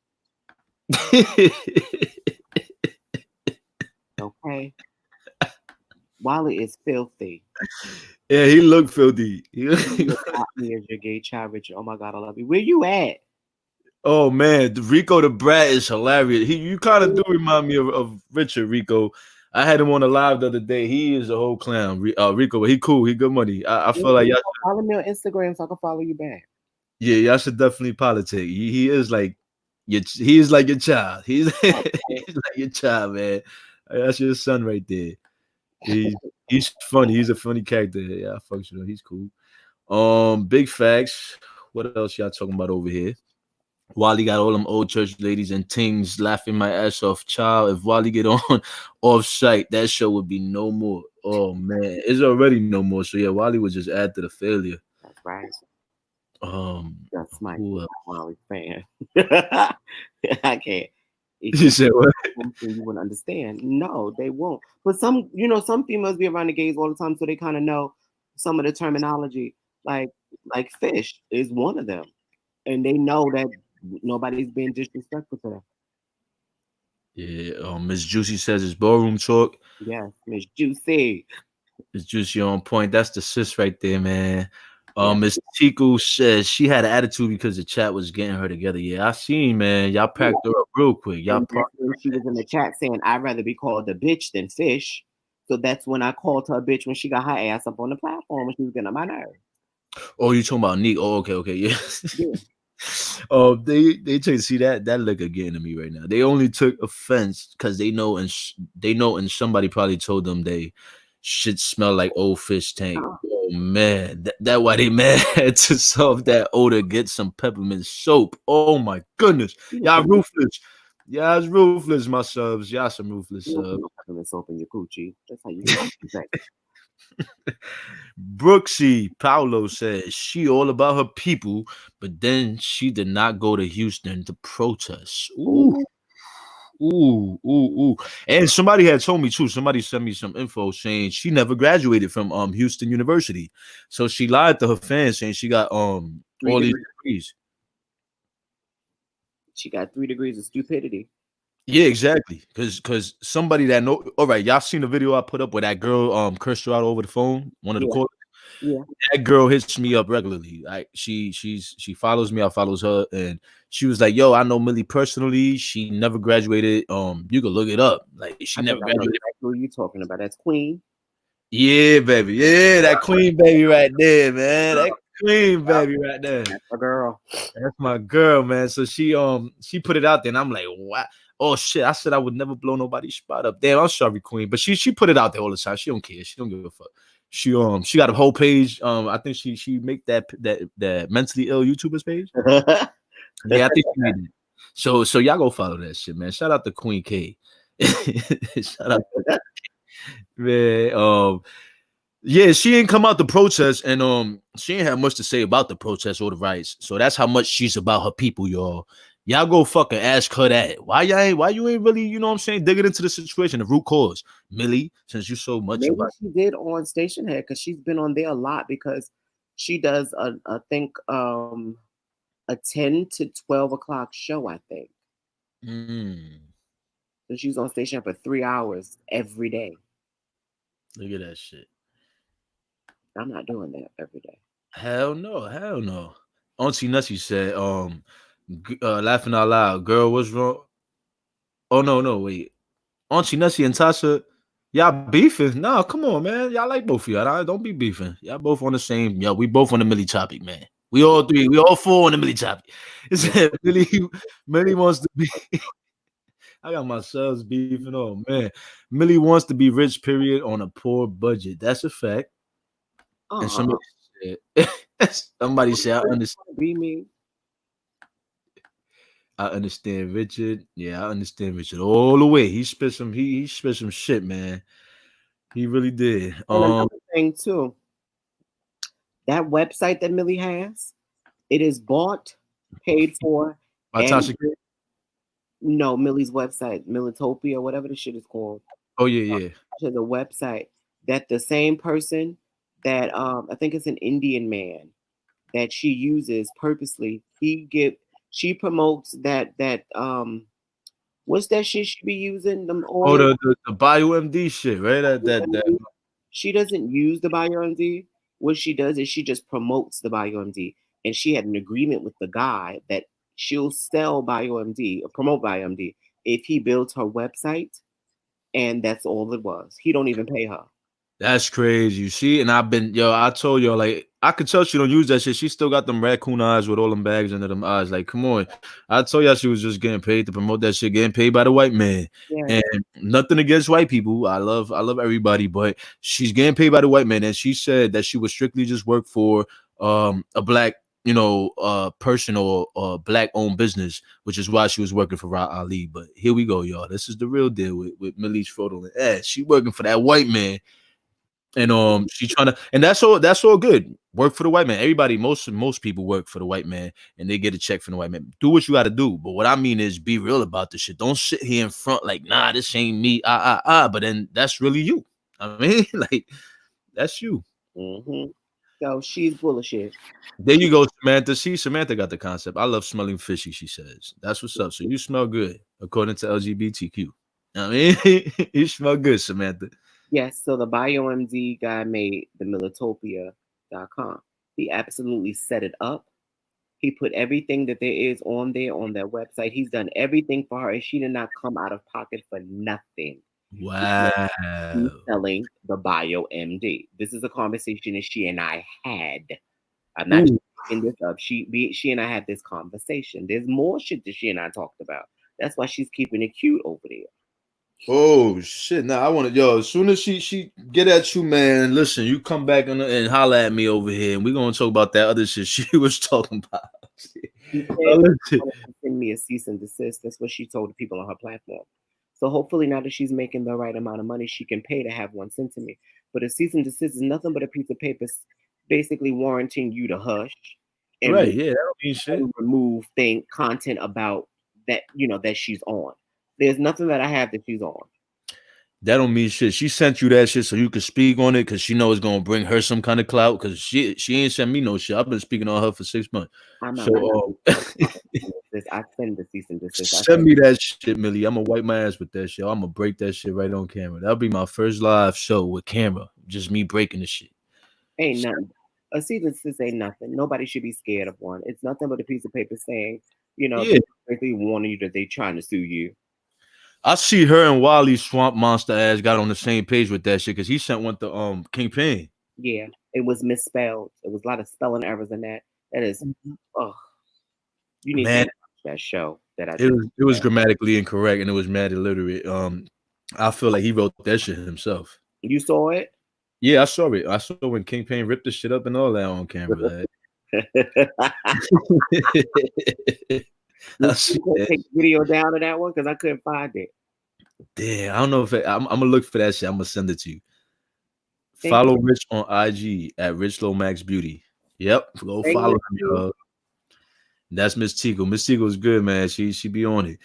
[SPEAKER 5] Okay. Wally is filthy.
[SPEAKER 1] Yeah, he looked filthy.
[SPEAKER 5] Me as your gay child, Richard. Oh my God, I love you. Where you at?
[SPEAKER 1] Oh man, Rico the Brat is hilarious. You kind of do remind me of Richard Rico. I had him on the live the other day. He is a whole clown. Rico, but he cool. He good money. I feel like y'all
[SPEAKER 5] follow me on Instagram so I can follow you back.
[SPEAKER 1] Yeah, y'all should definitely politic. He is like he is like your child. He's, he's like your child, man. That's your son right there. He's funny. He's a funny character. Yeah, I fucks with him. He's cool. Big facts. What else y'all talking about over here? Wally got all them old church ladies and things laughing my ass off. Child, if Wally get on off site, that show would be no more. Oh man, it's already no more. So yeah, Wally would just add to the failure.
[SPEAKER 5] That's right.
[SPEAKER 1] That's
[SPEAKER 5] my Wally fan. I can't. If
[SPEAKER 1] You
[SPEAKER 5] you
[SPEAKER 1] said what?
[SPEAKER 5] then you wouldn't understand. No, they won't. But some females be around the gays all the time, so they kind of know some of the terminology. Like fish is one of them, and they know that nobody's being disrespectful to them.
[SPEAKER 1] Yeah. Miss Juicy says it's ballroom talk.
[SPEAKER 5] Yes, Miss Juicy.
[SPEAKER 1] Miss Juicy on point. That's the sis right there, man.
[SPEAKER 5] Yeah.
[SPEAKER 1] Miss Tiku says she had an attitude because the chat was getting her together. Yeah, I seen, man. Y'all packed her up real quick. Y'all
[SPEAKER 5] And that's when she was in the chat saying, "I'd rather be called a bitch than fish." So that's when I called her a bitch when she got her ass up on the platform when she was getting on my nerves.
[SPEAKER 1] Oh, you talking about Neek? Oh, okay, yeah.
[SPEAKER 5] Yeah.
[SPEAKER 1] Oh, they take see that liquor getting to me right now. They only took offense because they know and somebody probably told them they should smell like old fish tank. Oh man, that why they mad to solve that odor. Get some peppermint soap. Oh my goodness, y'all ruthless. Y'all's ruthless, my subs. Y'all some ruthless
[SPEAKER 5] You don't
[SPEAKER 1] subs.
[SPEAKER 5] put no peppermint soap in your coochie. That's how you say.
[SPEAKER 1] Brooksy Paulo says she all about her people, but then she did not go to Houston to protest. Ooh, ooh. And somebody had told me too. Somebody sent me some info saying she never graduated from Houston University. So she lied to her fans saying she got all these degrees.
[SPEAKER 5] She got 3 degrees of stupidity.
[SPEAKER 1] Yeah, exactly. Cause somebody that know all right, y'all seen the video I put up where that girl cursed her out over the phone, one of the callers.
[SPEAKER 5] Yeah.
[SPEAKER 1] That girl hits me up regularly. Like she follows me, I follows her, and she was like, "Yo, I know Millie personally. She never graduated. You can look it up. Like she
[SPEAKER 5] I
[SPEAKER 1] never
[SPEAKER 5] think I know
[SPEAKER 1] graduated."
[SPEAKER 5] exactly who you talking about. That's Queen.
[SPEAKER 1] Yeah, baby. Yeah, that queen baby right there, man. That queen baby right there.
[SPEAKER 5] That's a girl.
[SPEAKER 1] That's my girl, man. So she put it out there, and I'm like, what? Oh shit! I said I would never blow nobody's spot up. Damn, I'm sorry, Queen, but she put it out there all the time. She don't care. She don't give a fuck. She got a whole page. I think she make that mentally ill YouTubers page. Yeah, I think she made it. So y'all go follow that shit, man. Shout out to Queen K. Shout out to man. Yeah, she ain't come out to protest, and she ain't have much to say about the protest or the riots. So that's how much she's about her people, y'all. Y'all go fucking ask her that. Why you ain't really, you know what I'm saying, digging into the situation, the root cause. Millie, since you so much
[SPEAKER 5] Maybe
[SPEAKER 1] about
[SPEAKER 5] she did on Station Head because she's been on there a lot because she does I think a 10 to 12 o'clock show, I think. So she's on Station Head for 3 hours every day.
[SPEAKER 1] Look at that shit.
[SPEAKER 5] I'm not doing that every day.
[SPEAKER 1] Hell no. Auntie Nussy said, laughing out loud, girl, what's wrong? Oh no, wait. Auntie Nussy and Tasha, y'all beefing? No, come on, man. Y'all like both of y'all. Don't be beefing. Y'all both on the same. Yo, we both on the Millie topic, man. We all four on the Millie topic. It said Millie wants to be. I got myself beefing. Oh man, Millie wants to be rich. Period. On a poor budget. That's a fact. And somebody said, I understand.
[SPEAKER 5] Be me.
[SPEAKER 1] I understand Richard. Yeah, I understand Richard all the way. He spit some shit, man. He really did.
[SPEAKER 5] And another thing too, that website that Millie has, it is bought, paid for,
[SPEAKER 1] Tasha.
[SPEAKER 5] No, Millie's website, Millitopia, whatever the shit is called.
[SPEAKER 1] Oh yeah.
[SPEAKER 5] To the website that the same person that I think it's an Indian man that she uses purposely. She promotes that what's that shit she be using? Them
[SPEAKER 1] Oh, the BioMD shit, right? That
[SPEAKER 5] she doesn't use the BioMD. What she does is she just promotes the BioMD, and she had an agreement with the guy that she'll sell BioMD or promote BioMD if he builds her website, and that's all it was. He don't even pay her.
[SPEAKER 1] That's crazy. You see, and I told y'all, like, I could tell she don't use that shit. She still got them raccoon eyes with all them bags under them eyes. Like, come on. I told y'all she was just getting paid to promote that shit, getting paid by the white man. Yeah. And nothing against white people. I love everybody, but she's getting paid by the white man. And she said that she would strictly just work for a black, person or black owned business, which is why she was working for Rah Ali. But here we go, y'all. This is the real deal with Millie's fraudulent ass. She working for that white man. And she trying to, and that's all good. Work for the white man. Everybody, most people work for the white man, and they get a check from the white man. Do what you got to do. But what I mean is, be real about this shit. Don't sit here in front like, nah, this ain't me. But then that's really you. I mean, like, that's you.
[SPEAKER 5] Mm-hmm. So she's bullshit.
[SPEAKER 1] There you go, Samantha. See, Samantha got the concept. I love smelling fishy, she says. That's what's up. So you smell good, according to LGBTQ. I mean, you smell good, Samantha.
[SPEAKER 5] Yes, so the BioMD guy made the Militopia.com. He absolutely set it up. He put everything that there is on there on their website. He's done everything for her, and she did not come out of pocket for nothing.
[SPEAKER 1] Wow.
[SPEAKER 5] He's selling the BioMD. This is a conversation that she and I had. I'm not making this up. She and I had this conversation. There's more shit that she and I talked about. That's why she's keeping it cute over there.
[SPEAKER 1] Oh shit! Now I want to as soon as she get at you, man. Listen, you come back and holler at me over here, and we're gonna talk about that other shit she was talking about.
[SPEAKER 5] Send me a cease and desist. That's what she told the people on her platform. So hopefully now that she's making the right amount of money, she can pay to have one sent to me. But a cease and desist is nothing but a piece of paper basically warranting you to hush and
[SPEAKER 1] right, yeah, that don't mean shit.
[SPEAKER 5] remove content about that, that she's on. There's nothing that I have that she's on.
[SPEAKER 1] That don't mean shit. She sent you that shit so you could speak on it because she knows it's gonna bring her some kind of clout. Because she ain't sent me no shit. I've been speaking on her for 6 months. I send the cease and desist. Send me that shit, Millie. I'm gonna wipe my ass with that shit. I'm gonna break that shit right on camera. That'll be my first live show with camera. Just me breaking the shit.
[SPEAKER 5] Ain't nothing. A cease and desist ain't nothing. Nobody should be scared of one. It's nothing but a piece of paper saying, basically warning you that they're trying to sue you.
[SPEAKER 1] I see her and Wally Swamp Monster ass got on the same page with that shit because he sent one to Kingpin.
[SPEAKER 5] Yeah, it was misspelled. It was a lot of spelling errors in that. That is, you need to watch that show.
[SPEAKER 1] It was grammatically incorrect and it was mad illiterate. I feel like he wrote that shit himself.
[SPEAKER 5] You saw it?
[SPEAKER 1] Yeah, I saw it. I saw when Kingpin ripped the shit up and all that on camera.
[SPEAKER 5] Take video down of that one because I couldn't find it.
[SPEAKER 1] Damn, I don't know if I'm gonna look for that shit. I'm gonna send it to you. Follow Rich on IG at Rich Lomax Beauty. Yep, go follow him, y'all. That's Miss Tico. Miss Tico is good, man. She be on it.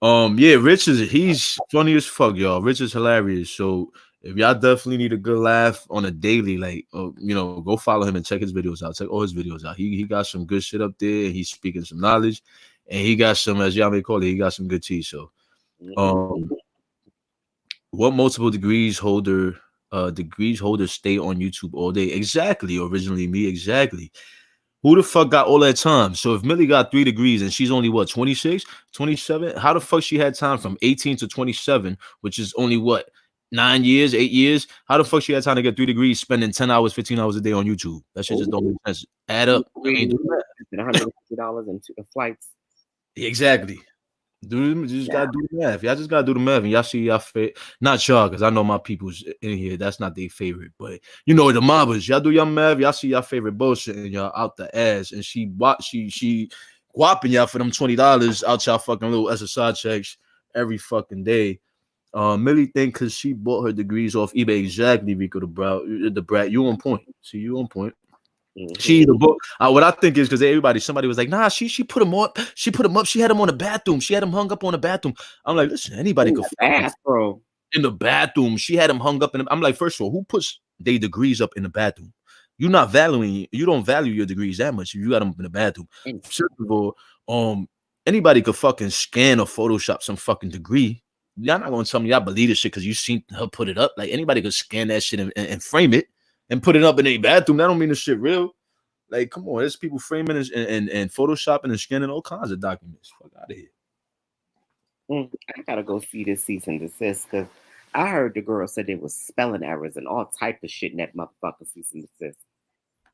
[SPEAKER 1] Yeah, Rich he's funny as fuck, y'all. Rich is hilarious. So if y'all definitely need a good laugh on a daily, like go follow him and check his videos out. Check all his videos out. He got some good shit up there. He's speaking some knowledge, and he got some, as y'all may call it, he got some good tea. So, what multiple degrees holder stay on YouTube all day? Exactly. Originally me, exactly. Who the fuck got all that time? So if Millie got 3 degrees and she's only 26, 27, how the fuck she had time from 18 to 27, which is only 9 years, 8 years? How the fuck she had time to get 3 degrees spending 10 hours, 15 hours a day on YouTube? That shit just don't make sense. Add up.
[SPEAKER 5] $150 and flights.
[SPEAKER 1] Exactly. Gotta do the math. Y'all just gotta do the math, and y'all see y'all not y'all, because I know my people's in here. That's not their favorite, but the mobbers. Y'all do your math. Y'all see y'all favorite bullshit, and y'all out the ass. And she whopping y'all for them $20 out y'all fucking little SSI checks every fucking day. Millie think because she bought her degrees off eBay. Exactly, Rico the brat. You on point. See, you on point. She the book. What I think is because somebody was like, nah, she put them up. She put them up. She had them on the bathroom. She had them hung up on the bathroom. I'm like, listen, anybody could
[SPEAKER 5] bro.
[SPEAKER 1] In the bathroom. She had them hung up. I'm like, first of all, who puts their degrees up in the bathroom? You don't value your degrees that much if you got them in the bathroom. First of all, anybody could fucking scan or Photoshop some fucking degree. Y'all not gonna tell me y'all believe this shit because you seen her put it up. Like anybody could scan that shit and frame it and put it up in a bathroom. That don't mean the shit real. Like, come on, there's people framing and photoshopping and scanning all kinds of documents. Fuck out of here.
[SPEAKER 5] I gotta go see this cease and desist because I heard the girl said there was spelling errors and all type of shit in that motherfucker cease and desist.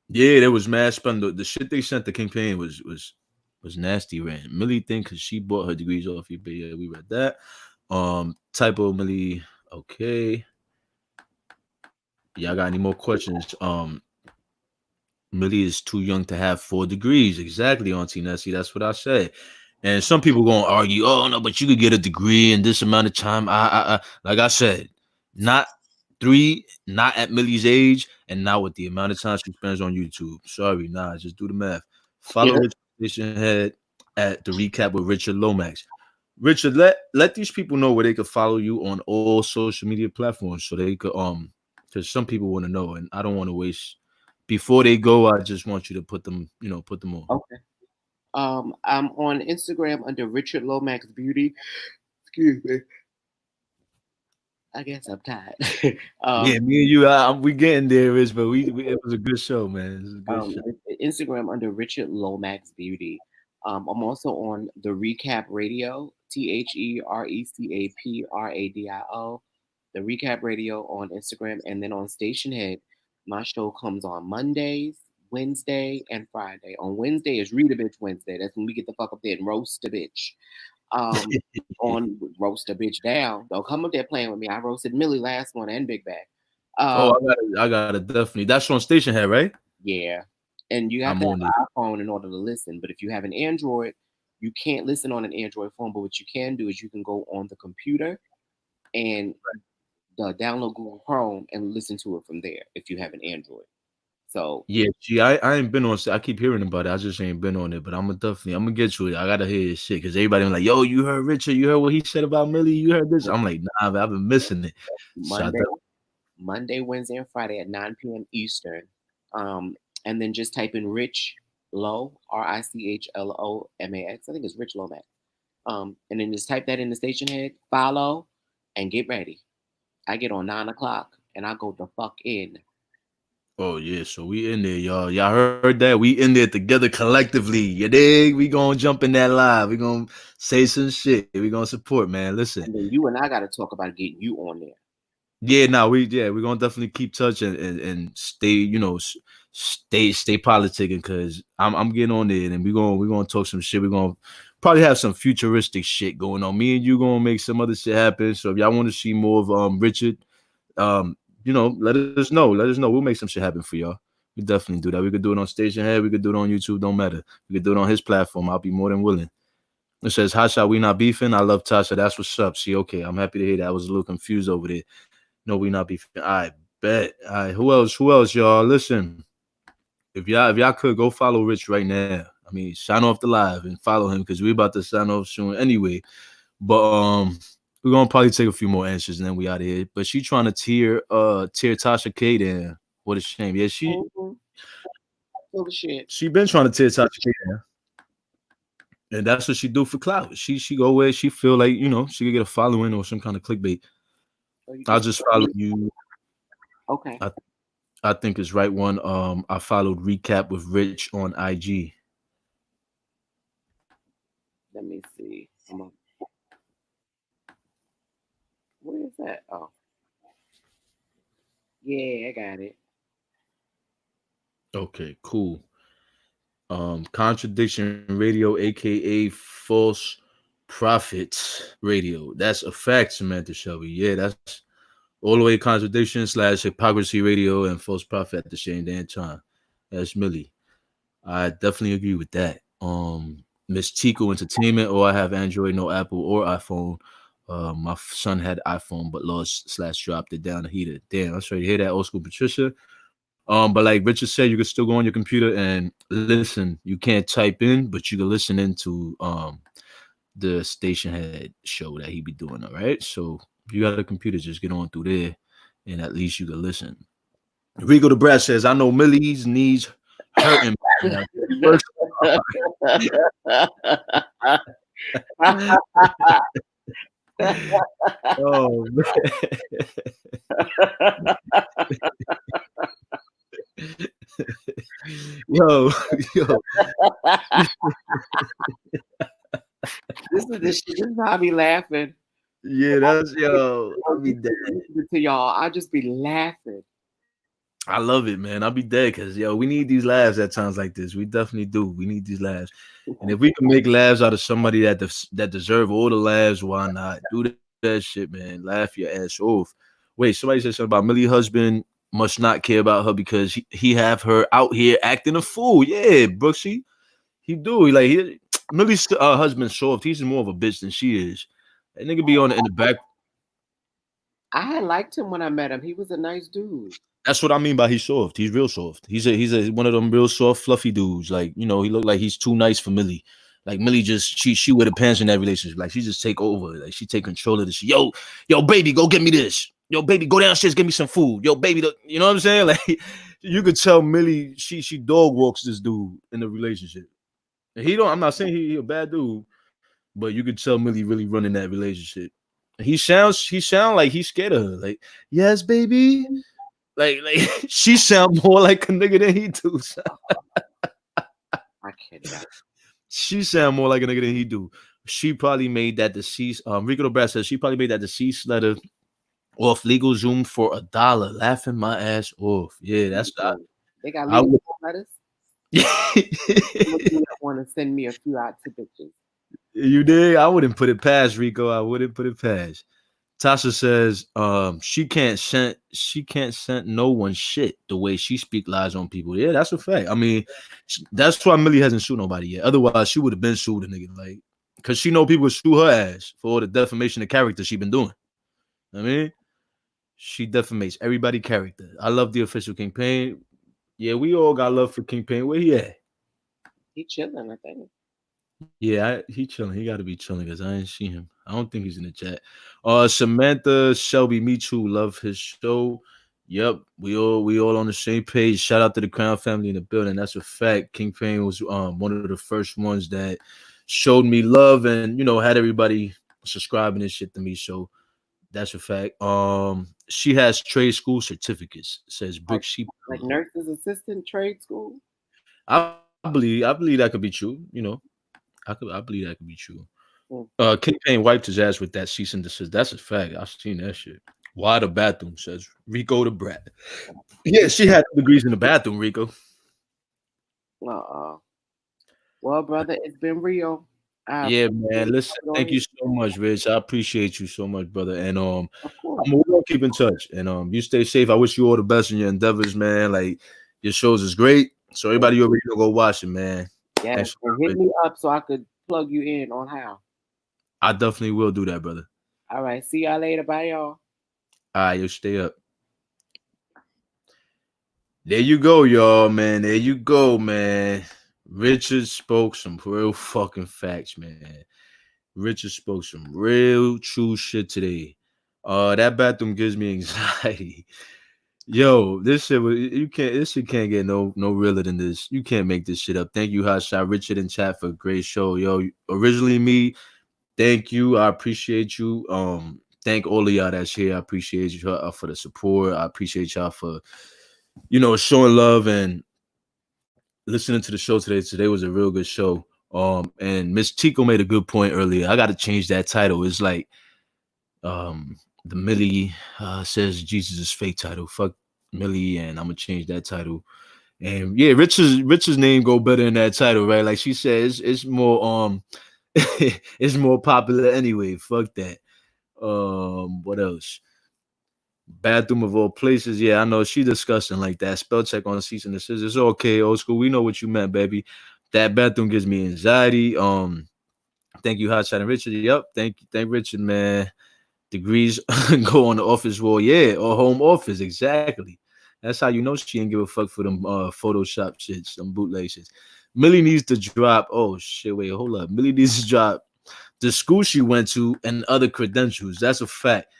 [SPEAKER 1] Yeah, there was mad spelling. The shit they sent to Kingpin was nasty, man. Millie think because she bought her degrees off eBay. Yeah, we read that. Typo Millie. Okay. Y'all got any more questions? Millie is too young to have 4 degrees. Exactly, Auntie Nessie. That's what I said. And some people gonna argue, oh no, but you could get a degree in this amount of time. Like I said, not 3, not at Millie's age, and not with the amount of time she spends on YouTube. Sorry, nah, just do the math. Follow Richard Station Head at the recap with Richard Lomax. Richard, let these people know where they could follow you on all social media platforms so they could because some people want to know and I don't want to waste before they go, I just want you to put them, put them on.
[SPEAKER 5] Okay. I'm on Instagram under Richard Lomax Beauty. Excuse me. I guess I'm tired.
[SPEAKER 1] Yeah, me and you, we getting there, Rich, but it was a good show, man. It was a good show.
[SPEAKER 5] Instagram under Richard Lomax Beauty. I'm also on the Recap Radio, TheRecapradio, the Recap Radio on Instagram, and then on Station Head. My show comes on Mondays, Wednesday, and Friday. On Wednesday is Read a Bitch Wednesday. That's when we get the fuck up there and roast a bitch. On roast a bitch down. Don't come up there playing with me. I roasted Millie last one and Big Bag.
[SPEAKER 1] I got it definitely. That's on Station Head, right?
[SPEAKER 5] Yeah. And you have to have an iPhone in order to listen. But if you have an Android, you can't listen on an Android phone. But what you can do is you can go on the computer and download Google Chrome and listen to it from there if you have an Android. So
[SPEAKER 1] yeah, gee, I ain't been on. I keep hearing about it. I just ain't been on it. But I'm gonna get you it. I gotta hear his shit because everybody like, yo, you heard Richard? You heard what he said about Millie? You heard this? I'm like, nah, I've been missing it.
[SPEAKER 5] Monday, Wednesday, and Friday at 9 p.m. Eastern. And then just type in Rich Low, RICHLOMAX. I think it's Rich Lomax. And then just type that in the Station Head, follow, and get ready. I get on 9 o'clock and I go the fuck in.
[SPEAKER 1] Oh yeah, so we in there, y'all. Y'all heard that? We in there together collectively. You dig? We gonna jump in that live. We gonna say some shit. We gonna support, man. Listen.
[SPEAKER 5] And then you and I gotta talk about getting you on there.
[SPEAKER 1] Yeah, we're gonna definitely keep touch and stay, stay politicking because I'm getting on there and we're gonna talk some shit. We're gonna probably have some futuristic shit going on. Me and you gonna make some other shit happen. So if y'all want to see more of Richard, let us know. Let us know. We'll make some shit happen for y'all. We definitely do that. We could do it on Station Head. We could do it on YouTube. Don't matter. We could do it on his platform. I'll be more than willing. It says, Hasha, we not beefing. I love Tasha. That's what's up. See, okay. I'm happy to hear that. I was a little confused over there. No, we not beefing. I bet. All right. Who else, y'all? Listen. If y'all could go follow Rich right now. I mean, sign off the live and follow him because we about to sign off soon anyway. But we're gonna probably take a few more answers and then we out of here. But she trying to tear Tasha K down. What a shame. Yeah, she been trying to tear Tasha K down. And that's what she do for clout. She go where she feel like, she could get a following or some kind of clickbait. I'll just follow you.
[SPEAKER 5] Okay.
[SPEAKER 1] I think it's right one. I followed Recap with Rich on IG.
[SPEAKER 5] Let me see. Come on. Where is that? Oh. Yeah, I got it.
[SPEAKER 1] Okay, cool. Contradiction Radio, aka False Prophets Radio. That's a fact, Samantha Shelby. Yeah, that's all the way contradiction / hypocrisy radio and false prophet at the same damn time. That's Millie. I definitely agree with that. Miss Tico Entertainment, or I have Android, no Apple or iPhone. My son had iPhone but lost / dropped it down the heater. Damn, I'm sorry to hear that, old school Patricia. But like Richard said, you can still go on your computer and listen. You can't type in, but you can listen into the Station Head show that he be doing. All right. So if you got a computer, just get on through there, and at least you can listen. Rigo the Brad says, "I know Millie's knees hurting." Oh man. yo.
[SPEAKER 5] This is how I be laughing.
[SPEAKER 1] Yeah, that's yo. I'll be dead.
[SPEAKER 5] To y'all, I just be laughing.
[SPEAKER 1] I love it, man. I'll be dead because we need these laughs at times like this. We definitely do. We need these laughs, and if we can make laughs out of somebody that deserve all the laughs, why not do that shit, man? Laugh your ass off. Wait, somebody said something about Millie's husband must not care about her because he have her out here acting a fool. Yeah, Brooksy, he do. Millie's husband soft. He's more of a bitch than she is. That nigga be on in the back.
[SPEAKER 5] I liked him when I met him. He was a nice dude.
[SPEAKER 1] That's what I mean by he's soft. He's real soft. He's a one of them real soft, fluffy dudes. Like, you know, he looked like he's too nice for Millie. Like Millie just she wear the pants in that relationship. Like she just take over. Like she take control of this. Yo, baby, go get me this. Yo, baby, go downstairs, get me some food. Yo, baby, you know what I'm saying? Like you could tell Millie she dog walks this dude in the relationship. And he don't. I'm not saying he a bad dude, but you could tell Millie really running that relationship. He sound like he's scared of her. Like, yes, baby. Like she sound more like a nigga than he do.
[SPEAKER 5] I cannot.
[SPEAKER 1] She sound more like a nigga than he do. She probably made that deceased. Rico the Brat says she probably made that deceased letter off legal Zoom for $1, laughing my ass off. Yeah, that's
[SPEAKER 5] They got
[SPEAKER 1] I
[SPEAKER 5] legal
[SPEAKER 1] would.
[SPEAKER 5] letters.
[SPEAKER 1] You
[SPEAKER 5] Want to send me a few out to pictures.
[SPEAKER 1] did. I wouldn't put it past Rico. I wouldn't put it past. Tasha says, she can't send no one shit the way she speak lies on people. Yeah, that's a fact. I mean, that's why Millie hasn't sued nobody yet. Otherwise, she would have been sued a nigga, like, cause she know people would sue her ass for all the defamation of character she been doing. I mean, she defamates everybody character. I love the official Kingpin. Yeah, we all got love for Kingpin. Where he at?
[SPEAKER 5] He chilling, I think.
[SPEAKER 1] Yeah, he chilling. He got to be chilling because I ain't see him. I don't think he's in the chat. Samantha Shelby, me too. Love his show. Yep, we all on the same page. Shout out to the Crown family in the building. That's a fact. Kingpin was one of the first ones that showed me love and had everybody subscribing and shit to me. So that's a fact. She has trade school certificates. Says Brick Sheep.
[SPEAKER 5] Like nurses assistant trade school.
[SPEAKER 1] I believe that could be true. I believe that could be true.
[SPEAKER 5] Mm.
[SPEAKER 1] Kingpin wiped his ass with that cease and desist. That's a fact. I've seen that shit. Why the bathroom, says Rico the Brat. Yeah, she had degrees in the bathroom, Rico.
[SPEAKER 5] Well, brother, it's been real.
[SPEAKER 1] Yeah, man. Listen, thank you so much, Rich. I appreciate you so much, brother. And
[SPEAKER 5] Of course.
[SPEAKER 1] we're gonna keep in touch. And you stay safe. I wish you all the best in your endeavors, man. Like your shows is great. So everybody you already know, go watch it, man.
[SPEAKER 5] Yeah,
[SPEAKER 1] Thanks
[SPEAKER 5] and hit me up so I could plug you in on how.
[SPEAKER 1] I definitely will do that, brother.
[SPEAKER 5] All right, see y'all later. Bye, y'all.
[SPEAKER 1] All right, you stay up. There you go, y'all, man. There you go, man. Richard spoke some real fucking facts, man. Richard spoke some real true shit today. That bathroom gives me anxiety. Yo, this shit can't get no realer than this. You can't make this shit up. Thank you, Hotshot Richard in chat for a great show. Yo, originally me, thank you. I appreciate you. Thank all of y'all that's here. I appreciate you for the support. I appreciate y'all for showing love and listening to the show today. Today was a real good show. And Miss Chico made a good point earlier. I got to change that title. It's like, the Millie says Jesus is fake title. Fuck Millie, and I'm gonna change that title. And yeah, Rich's name go better in that title, right? Like she says, it's more it's more popular anyway. Fuck that. What else? Bathroom of all places. Yeah, I know she disgusting like that. Spell check on cease and desist. It's okay, old school. We know what you meant, baby. That bathroom gives me anxiety. Thank you, Hotshot and Richard. Yep, thank Richard, man. Degrees go on the office wall, yeah, or home office, exactly. That's how you know she ain't give a fuck for them Photoshop shits, them bootleg shits. Millie needs to drop. Oh shit, wait, hold up. Millie needs to drop the school she went to and other credentials. That's a fact.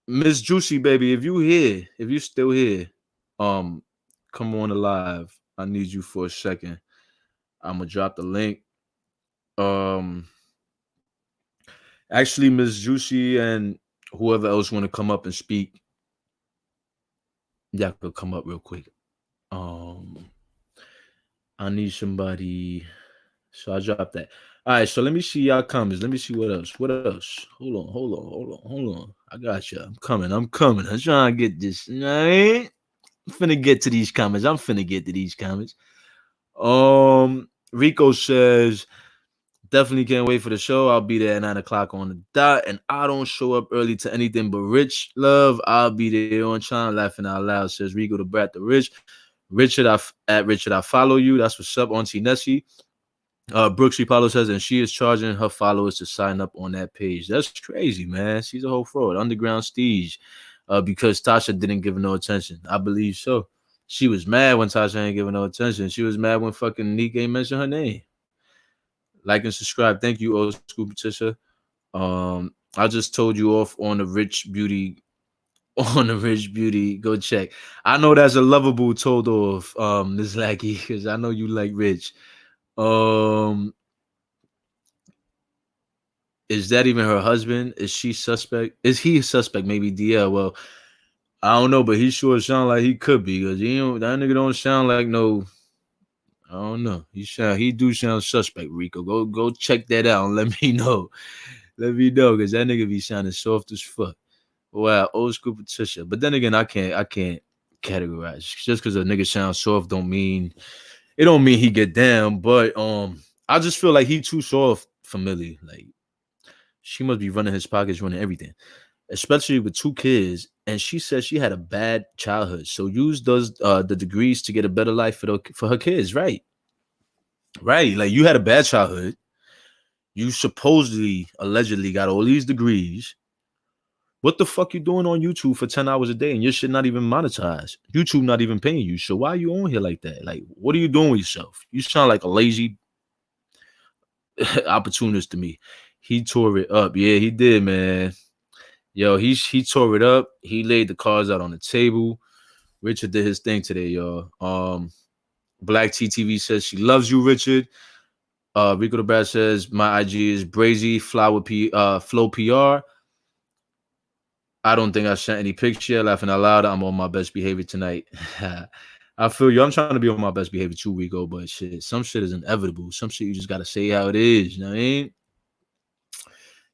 [SPEAKER 1] Miss Juicy, baby, if you still here, come on alive. I need you for a second. I'm gonna drop the link. Actually, Miss Juicy and whoever else want to come up and speak, y'all could come up real quick. I need somebody. So I dropped that. All right, so let me see y'all comments. Let me see what else. What else? Hold on. I got you. I'm coming. I'm trying to get this. You know what I mean? I'm finna get to these comments. Rico says, definitely can't wait for the show. I'll be there at 9 o'clock on the dot. And I don't show up early to anything but Rich love. I'll be there on time, laughing out loud, says Rico the Brat the Rich. Richard, I follow you. That's what's up, Auntie Nessie. Brooksy Paulo says, and she is charging her followers to sign up on that page. That's crazy, man. She's a whole fraud. Underground Stage. Because Tasha didn't give her no attention. I believe so. She was mad when Tasha ain't giving no attention. She was mad when fucking Nick ain't mention her name. Like and subscribe. Thank you, old school Patricia. I just told you off on the Rich Beauty on the Rich Beauty. Go check. I know that's a lovable told off, Miss Lackey, because I know you like Rich. Um, is that even her husband? Is she suspect? Is he a suspect? Maybe DL. Well, I don't know, but he sure sound like he could be because he don't, that nigga don't sound like no. I don't know. He do sound suspect. Rico, go check that out and let me know. Let me know because that nigga be sounding soft as fuck. Wow, old school Patricia. But then again, I can't categorize just because a nigga sounds soft don't mean it don't mean he get down. But I just feel like he too soft for Millie. Like she must be running his pockets, running everything, especially with two kids. And she said she had a bad childhood. So use those the degrees to get a better life for her kids, right? Right. Like you had a bad childhood. You supposedly, allegedly got all these degrees. What the fuck you doing on YouTube for 10 hours a day and your shit not even monetized? YouTube not even paying you. So why are you on here like that? Like, what are you doing with yourself? You sound like a lazy opportunist to me. He tore it up. Yeah, he did, man. Yo, he tore it up. He laid the cards out on the table. Richard did his thing today, y'all. Black TTV says she loves you, Richard. Rico the Brad says my IG is Brazy Flow PR. I don't think I sent any picture. Laughing out loud. I'm on my best behavior tonight. I feel you. I'm trying to be on my best behavior too, Rico. But shit, some shit is inevitable. Some shit you just gotta say how it is. You know what I mean?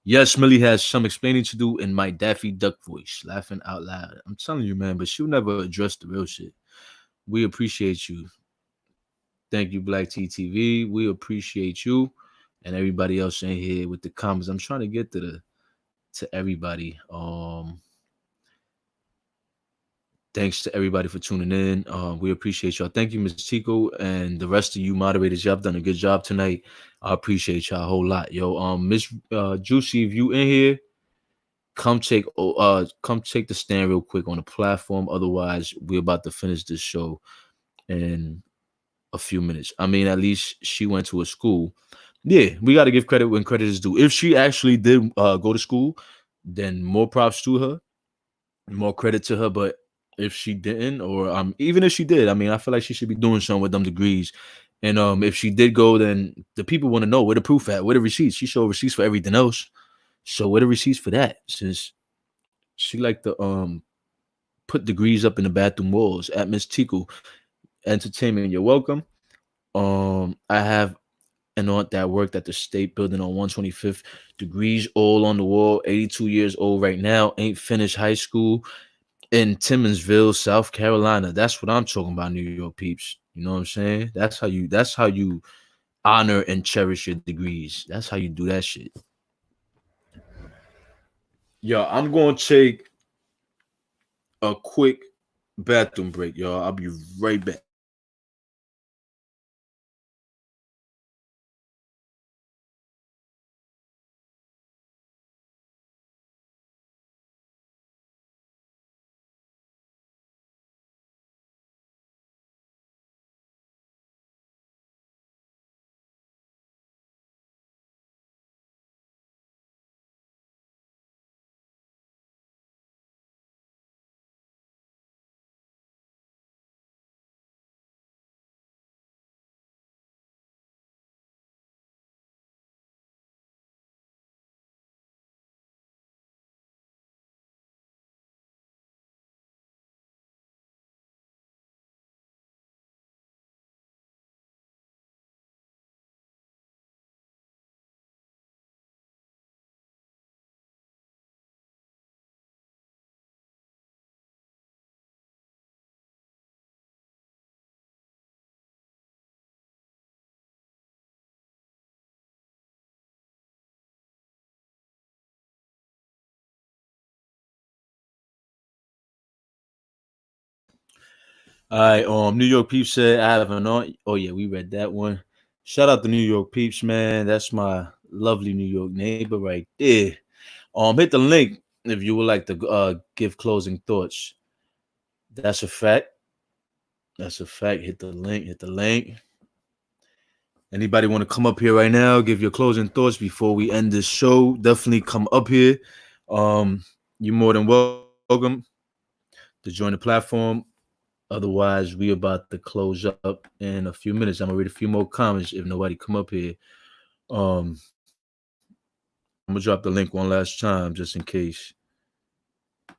[SPEAKER 1] Yes, Millie has some explaining to do in my Daffy Duck voice. Laughing out loud. I'm telling you, man. But she'll never address the real shit. We appreciate you. Thank you, Black TTV. We appreciate you and everybody else in here with the comments. I'm trying to get to everybody. Thanks to everybody for tuning in. We appreciate y'all. Thank you, Ms. Tico, and the rest of you moderators. Y'all have done a good job tonight. I appreciate y'all a whole lot. Yo, Miss Juicy, if you in here, come take the stand real quick on the platform. Otherwise, we're about to finish this show in a few minutes. I mean, at least she went to a school. Yeah, we got to give credit when credit is due. If she actually did go to school, then more props to her, more credit to her. But if she didn't, or even if she did, I mean, I feel like she should be doing something with them degrees. And if she did go, then the people want to know where the proof at, where the receipts. She showed receipts for everything else. So where the receipts for that? Since she like to put degrees up in the bathroom walls at Miss Tico Entertainment. You're welcome. I have an aunt that worked at the state building on 125th. Degrees all on the wall. 82 years old right now. Ain't finished high school in Timmonsville, South Carolina. That's what I'm talking about, New York peeps. You know what I'm saying? That's how you honor and cherish your degrees. That's how you do that shit. Yo, I'm gonna take a quick bathroom break, y'all. I'll be right back. All right, New York Peeps said I have an aunt. Oh yeah, we read that one. Shout out to New York peeps, man. That's my lovely New York neighbor right there. Hit the link if you would like to give closing thoughts. That's a fact. That's a fact. Hit the link. Hit the link. Anybody want to come up here right now? Give your closing thoughts before we end this show. Definitely come up here. You're more than welcome to join the platform. Otherwise, we about to close up in a few minutes. I'm gonna read a few more comments if nobody come up here. Um, I'm gonna drop the link one last time just in case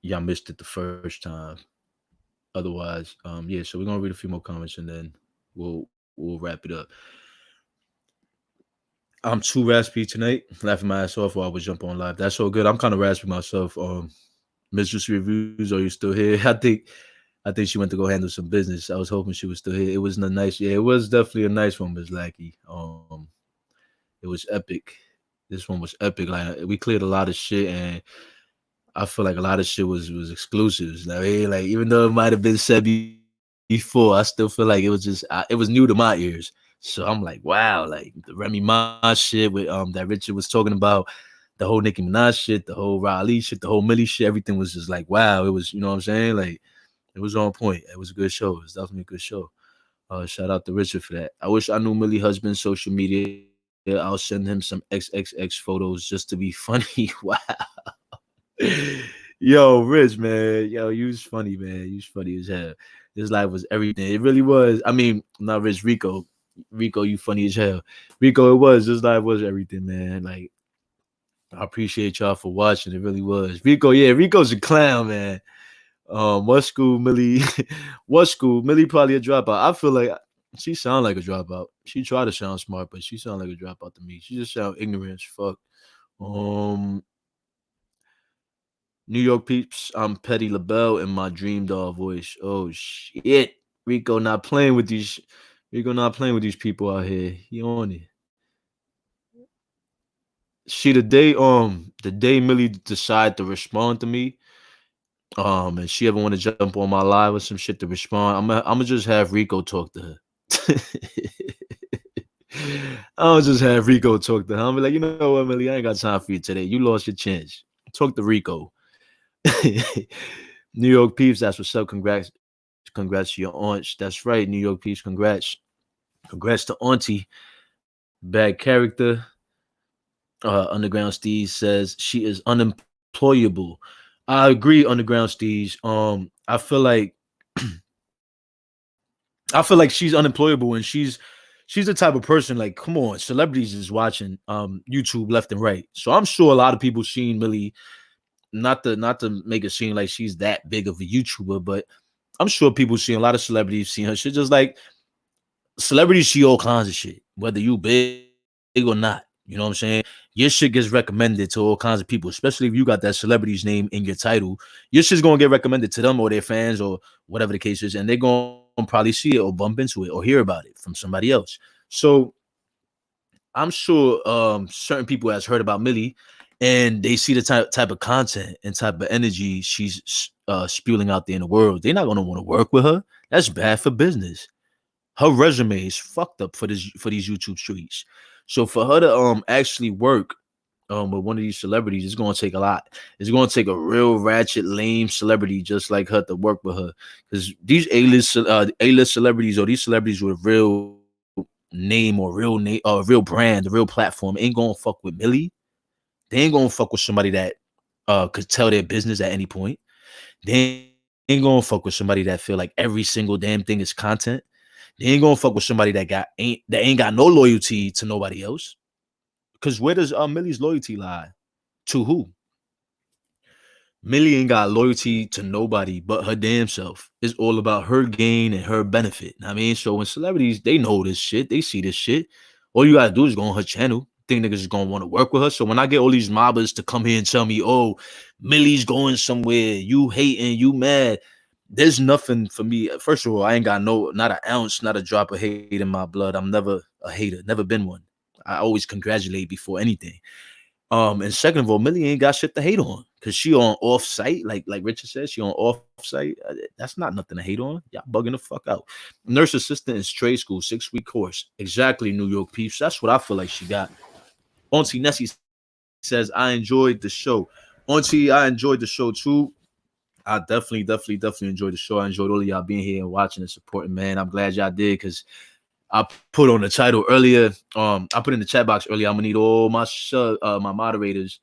[SPEAKER 1] y'all missed it the first time. Otherwise, yeah. So we're gonna read a few more comments and then we'll wrap it up. I'm too raspy tonight, laughing my ass off while I was jump on live. That's so good. I'm kind of raspy myself. Mistress Reviews, are you still here? I think she went to go handle some business. I was hoping she was still here. It was a nice, yeah, it was definitely a nice one, Ms. Lackey. It was epic. This one was epic. Like we cleared a lot of shit, and I feel like a lot of shit was exclusives. Now, like even though it might have been said before, I still feel like it was just it was new to my ears. So I'm like, wow, like the Remy Ma shit with that Richard was talking about, the whole Nicki Minaj shit, the whole Rah Ali shit, the whole Millie shit. Everything was just like, wow. It was, you know what I'm saying? Like it was on point. It was a good show. It was definitely a good show. Shout out to Richard for that. I wish I knew Millie husband's social media. I'll send him some XXX photos just to be funny. Wow. Yo, Rich, man. Yo, you was funny, man. You was funny as hell. This life was everything. It really was. I mean, not Rich, Rico. Rico, you funny as hell. Rico, it was. This life was everything, man. Like, I appreciate y'all for watching. It really was. Rico, yeah, Rico's a clown, man. What school, Millie? What school? Millie probably a dropout. I feel like she sound like a dropout. She tried to sound smart, but she sound like a dropout to me. She just sound ignorant as fuck. Um, New York peeps, I'm Petty LaBelle in my dream doll voice. Oh shit, Rico not playing with these. Rico not playing with these people out here. He on it. See the day Millie decide to respond to me, and she ever want to jump on my live or some shit to respond, I'm gonna just have Rico talk to her. I'll just have Rico talk to her. I'll be like, you know what, Millie, I ain't got time for you today. You lost your chance. Talk to Rico. New York peeps, that's what's up. Congrats to your aunts. That's right, New York peeps. Congrats to Auntie. Bad character. Underground Steez says she is unemployable. I agree, Underground Steez. I feel like she's unemployable and she's the type of person like, come on, celebrities is watching YouTube left and right. So I'm sure a lot of people seen Millie, not to make it seem like she's that big of a YouTuber, but I'm sure people seen a lot of celebrities seen her shit. Just like celebrities see all kinds of shit, whether you big or not. You know what I'm saying? Your shit gets recommended to all kinds of people, especially if you got that celebrity's name in your title. Your shit's gonna get recommended to them or their fans or whatever the case is, and they're gonna probably see it or bump into it or hear about it from somebody else. So I'm sure certain people has heard about Millie and they see the type of content and type of energy she's spewing out there in the world. They're not gonna want to work with her. That's bad for business. Her resume is fucked up for these YouTube streets. So for her to actually work with one of these celebrities, it's gonna take a lot. It's gonna take a real ratchet, lame celebrity just like her to work with her. Because these A-list celebrities or these celebrities with a real name or real brand, a real platform ain't gonna fuck with Millie. They ain't gonna fuck with somebody that could tell their business at any point. They ain't gonna fuck with somebody that feel like every single damn thing is content. They ain't gonna fuck with somebody that ain't got no loyalty to nobody else. Because where does Millie's loyalty lie? To who? Millie ain't got loyalty to nobody but her damn self. It's all about her gain and her benefit. I mean, so when celebrities, they know this shit, they see this shit. All you gotta do is go on her channel. Think niggas is gonna want to work with her. So when I get all these mobbers to come here and tell me, oh, Millie's going somewhere, you hating, you mad. There's nothing for me. First of all, I ain't got not an ounce, not a drop of hate in my blood. I'm never a hater, never been one. I always congratulate before anything. And second of all, Millie ain't got shit to hate on because she on off site, like Richard said, she on off site. That's not nothing to hate on. Y'all bugging the fuck out. Nurse assistant is trade school, 6-week course. Exactly, New York peeps. That's what I feel like she got. Auntie Nessie says, I enjoyed the show. Auntie, I enjoyed the show too. I definitely enjoyed the show. I enjoyed all of y'all being here and watching and supporting, man. I'm glad y'all did because I put on the title earlier. I put in the chat box earlier. I'm gonna need all my moderators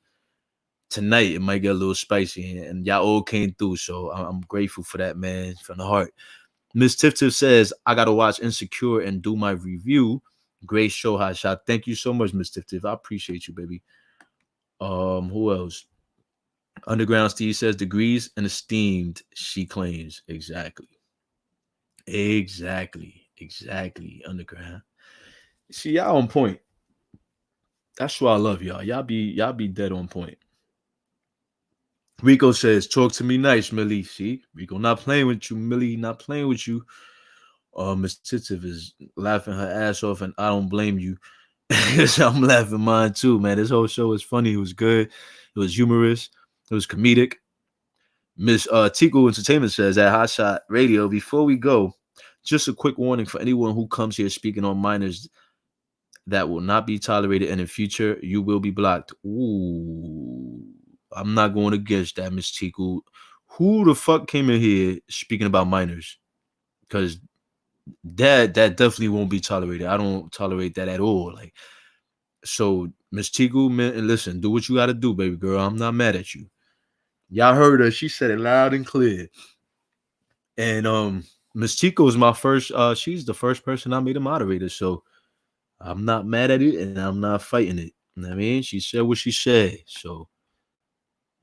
[SPEAKER 1] tonight. It might get a little spicy, and y'all all came through. So I'm grateful for that, man, from the heart. Miss Tiff Tiff says I gotta watch Insecure and do my review. Great show, Hot Shot. Thank you so much, Miss Tiff Tiff. I appreciate you, baby. Who else? Underground Steve says degrees and esteemed. She claims exactly. Underground. See, y'all on point. That's why I love y'all. Y'all be dead on point. Rico says, talk to me nice, Millie. See, Rico not playing with you, Millie, not playing with you. Miss Titiv is laughing her ass off, and I don't blame you. I'm laughing mine too, man. This whole show was funny. It was good. It was humorous. It was comedic. Miss Tico Entertainment says at Hot Shot Radio, before we go, just a quick warning for anyone who comes here speaking on minors that will not be tolerated in the future. You will be blocked. Ooh, I'm not going against that, Miss Tiku. Who the fuck came in here speaking about minors? Because that definitely won't be tolerated. I don't tolerate that at all. Like, so Miss Tiku, man, listen, do what you got to do, baby girl. I'm not mad at you. Y'all heard her. She said it loud and clear. And Miss Tico is my first. She's the first person I made a moderator. So I'm not mad at it, and I'm not fighting it. You know what I mean, she said what she said. So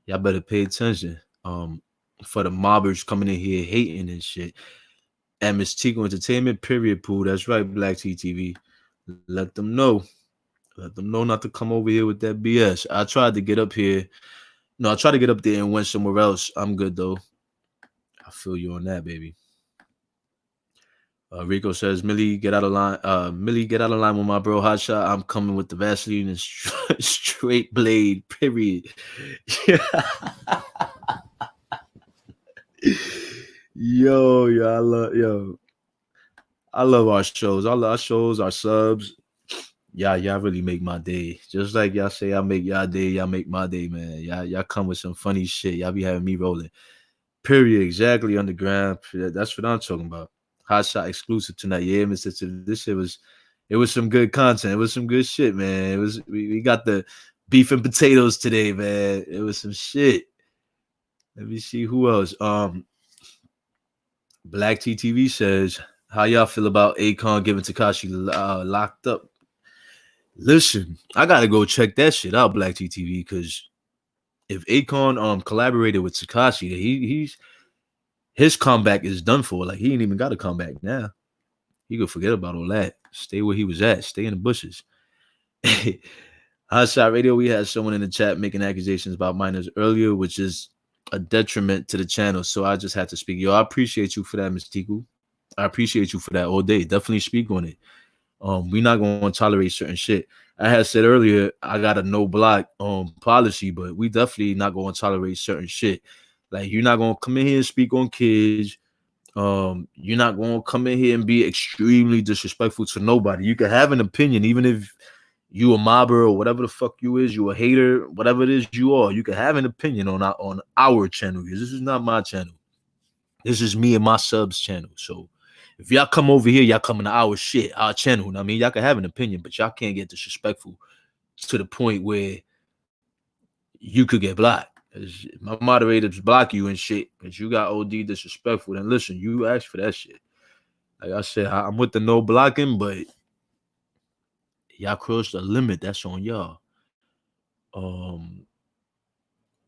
[SPEAKER 1] y'all better pay attention. For the mobbers coming in here hating and shit. And Miss Tico Entertainment, period, Pooh. That's right, Black TTV. Let them know. Let them know not to come over here with that BS. I tried to get up here. No, I tried to get up there and went somewhere else. I'm good though. I feel you on that, baby. Rico says, Millie, get out of line. Millie, get out of line with my bro Hotshot. I'm coming with the Vaseline and straight blade, period. yo, I love our shows. I love our shows, our subs. Y'all really make my day. Just like y'all say, I make y'all day. Y'all make my day, man. Y'all come with some funny shit. Y'all be having me rolling. Period. Exactly. Underground. That's what I'm talking about. Hot Shot exclusive tonight. Yeah, Mr. This shit was. It was some good content. It was some good shit, man. It was. We got the beef and potatoes today, man. It was some shit. Let me see who else. Black TTV says, how y'all feel about Akon giving Tekashi locked up? Listen, I gotta go check that shit out, Black TTV, because if Akon collaborated with Tekashi, he's his comeback is done for. Like, he ain't even got a comeback now. He could forget about all that. Stay where he was at. Stay in the bushes. Hot Shot Radio, we had someone in the chat making accusations about minors earlier, which is a detriment to the channel. So I just had to speak. Yo, I appreciate you for that, Ms. Tiku. I appreciate you for that all day. Definitely speak on it. We're not going to tolerate certain shit. I had said earlier, I got a no block policy, but we definitely not going to tolerate certain shit. Like, you're not going to come in here and speak on kids. You're not going to come in here and be extremely disrespectful to nobody. You can have an opinion, even if you a mobber or whatever the fuck you is, you a hater, whatever it is you are. You can have an opinion on our channel, because this is not my channel. This is me and my subs channel. So if y'all come over here, y'all coming to our shit, our channel. I mean, y'all can have an opinion, but y'all can't get disrespectful to the point where you could get blocked. My moderators block you and shit because you got OD disrespectful. Then listen, you asked for that shit. Like I said, I'm with the no blocking, but y'all crossed the limit. That's on y'all.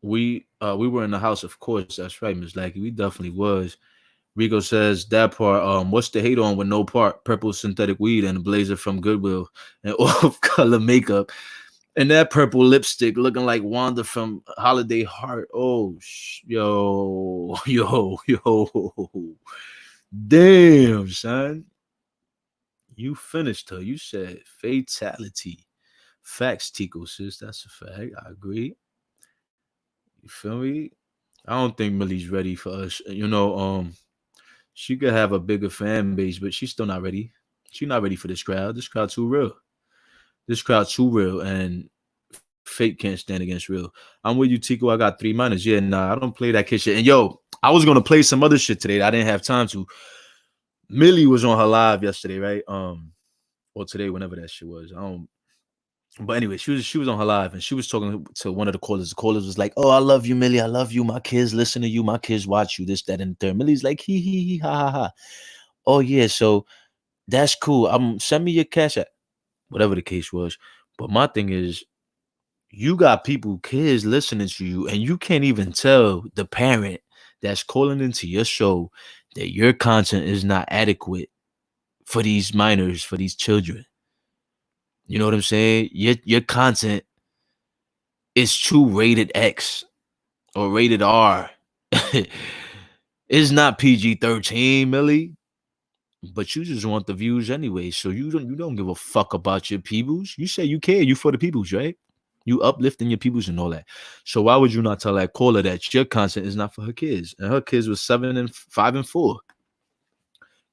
[SPEAKER 1] We were in the house, of course. That's right, Miss Lackey. We definitely was. Rico says that part. What's the hate on with no part? Purple synthetic weed and a blazer from Goodwill and off-color makeup. And that purple lipstick looking like Wanda from Holiday Heart. Oh, yo. Damn, son. You finished her. You said fatality. Facts, Tico, sis. That's a fact. I agree. You feel me? I don't think Millie's ready for us. She could have a bigger fan base, but she's still not ready. She's not ready for this crowd. This crowd too real. This crowd too real, and fake can't stand against real. I'm with you, Tico. I got 3 minors. Yeah, nah, I don't play that kid shit. And yo, I was gonna play some other shit today. I didn't have time to. Millie was on her live yesterday, right? Or today, whenever that shit was. I don't. But anyway, she was on her live and she was talking to one of the callers. The callers was like, "Oh, I love you, Millie. I love you. My kids listen to you. My kids watch you. This, that, and the third." Millie's like, "He, ha, ha, ha." Oh yeah, so that's cool. Send me your cash app, whatever the case was. But my thing is, you got people, kids listening to you, and you can't even tell the parent that's calling into your show that your content is not adequate for these minors, for these children. You know what I'm saying? Your content is too rated X or rated R. It's not PG-13, Millie. But you just want the views anyway. So you don't give a fuck about your peoples. You say you care, you for the peoples, right? You uplifting your peoples and all that. So why would you not tell that caller that your content is not for her kids? And her kids was 7 and 5 and 4.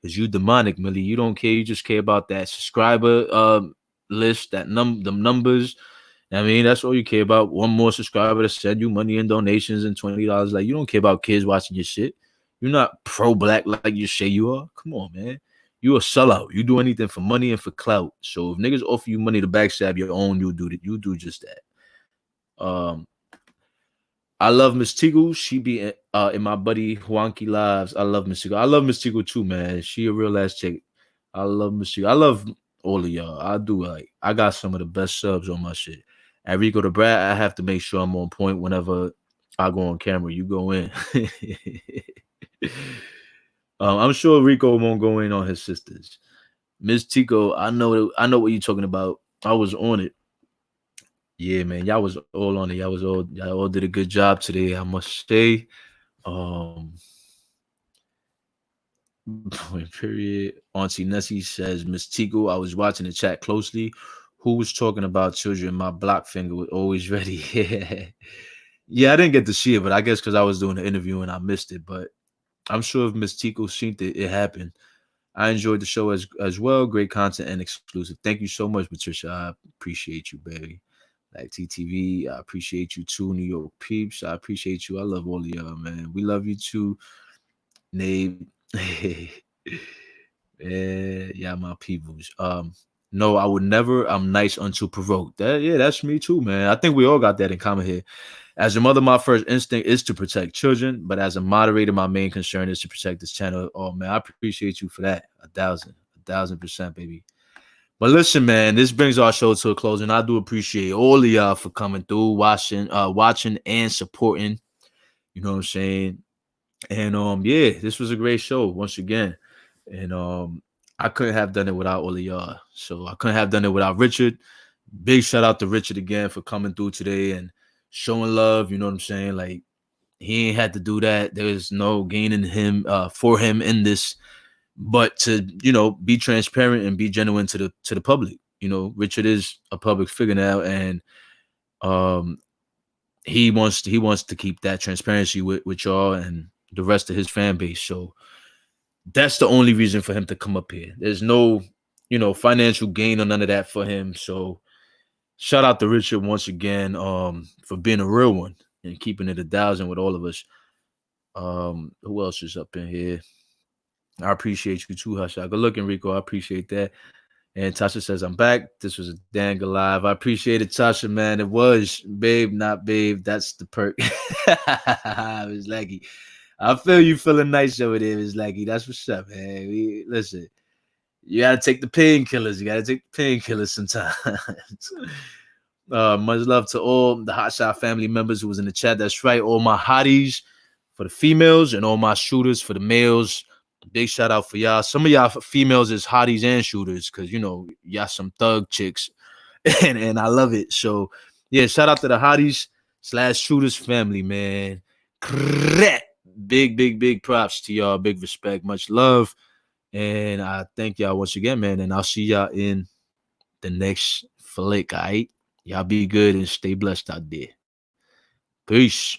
[SPEAKER 1] Because you demonic, Millie. You don't care. You just care about that subscriber list, that the numbers. I mean, that's all you care about. One more subscriber to send you money and donations and $20. Like, you don't care about kids watching your shit. You're not pro-black like you say you are. Come on, man. You a sellout. You do anything for money and for clout. So if niggas offer you money to backstab your own, you do that. You do just that. I love Miss Tigo. She be in my buddy Juanqui lives. I love Miss Tigo. I love Miss Tigo too, man. She a real ass chick. I love Miss Tigo. I love all of y'all. I do. Like, I got some of the best subs on my shit. At Rico the Brat, I have to make sure I'm on point whenever I go on camera. You go in. I'm sure Rico won't go in on his sisters. Miss Tico, I know what you're talking about. I was on it. Yeah, man, y'all was all on it. Y'all all did a good job today, I must say. Period. Auntie Nessie says, Miss Tico, I was watching the chat closely. Who was talking about children? My block finger was always ready. Yeah, I didn't get to see it, but I guess because I was doing the interview and I missed it. But I'm sure if Miss Tico seen it, it happened. I enjoyed the show as well. Great content and exclusive. Thank you so much, Patricia. I appreciate you, baby. Like TTV, I appreciate you too, New York peeps. I appreciate you. I love all of y'all, man. We love you too, Nabe. Yeah, my peoples. No, I would never. I'm nice until provoked. That's me too, man. I think we all got that in common here. As a mother, my first instinct is to protect children, but as a moderator, my main concern is to protect this channel. Oh man, I appreciate you for that. 1,000%, baby. But listen, man, this brings our show to a close, and I do appreciate all of y'all for coming through, watching and supporting. You know what I'm saying? And yeah, this was a great show once again. And I couldn't have done it without all of y'all. So I couldn't have done it without Richard. Big shout out to Richard again for coming through today and showing love. You know what I'm saying? Like, he ain't had to do that. There's no gain in him for him in this, but to be transparent and be genuine to the public. Richard is a public figure now, and he wants to keep that transparency with y'all and the rest of his fan base. So that's the only reason for him to come up here. There's no financial gain or none of that for him. So shout out to Richard once again for being a real one and keeping it 1,000 with all of us. Who else is up in here? I appreciate you too, Hasha. Good looking, Rico. I appreciate that. And Tasha says, I'm back. This was a dang alive. I appreciate it, Tasha, man. It was babe, not babe. That's the perk. It's Lucky. I feel you feeling nice over there, Miss Lucky. That's what's up, man. Listen, you gotta take the painkillers. You gotta take the painkillers sometimes. Much love to all the Hot Shot family members who was in the chat. That's right. All my hotties for the females and all my shooters for the males. Big shout out for y'all. Some of y'all females is hotties and shooters because y'all some thug chicks, and I love it. So yeah, shout out to the hotties / shooters family, man. Big props to y'all. Big respect, much love, and I thank y'all once again, man. And I'll see y'all in the next flick. All right. Y'all be good and stay blessed out there. Peace.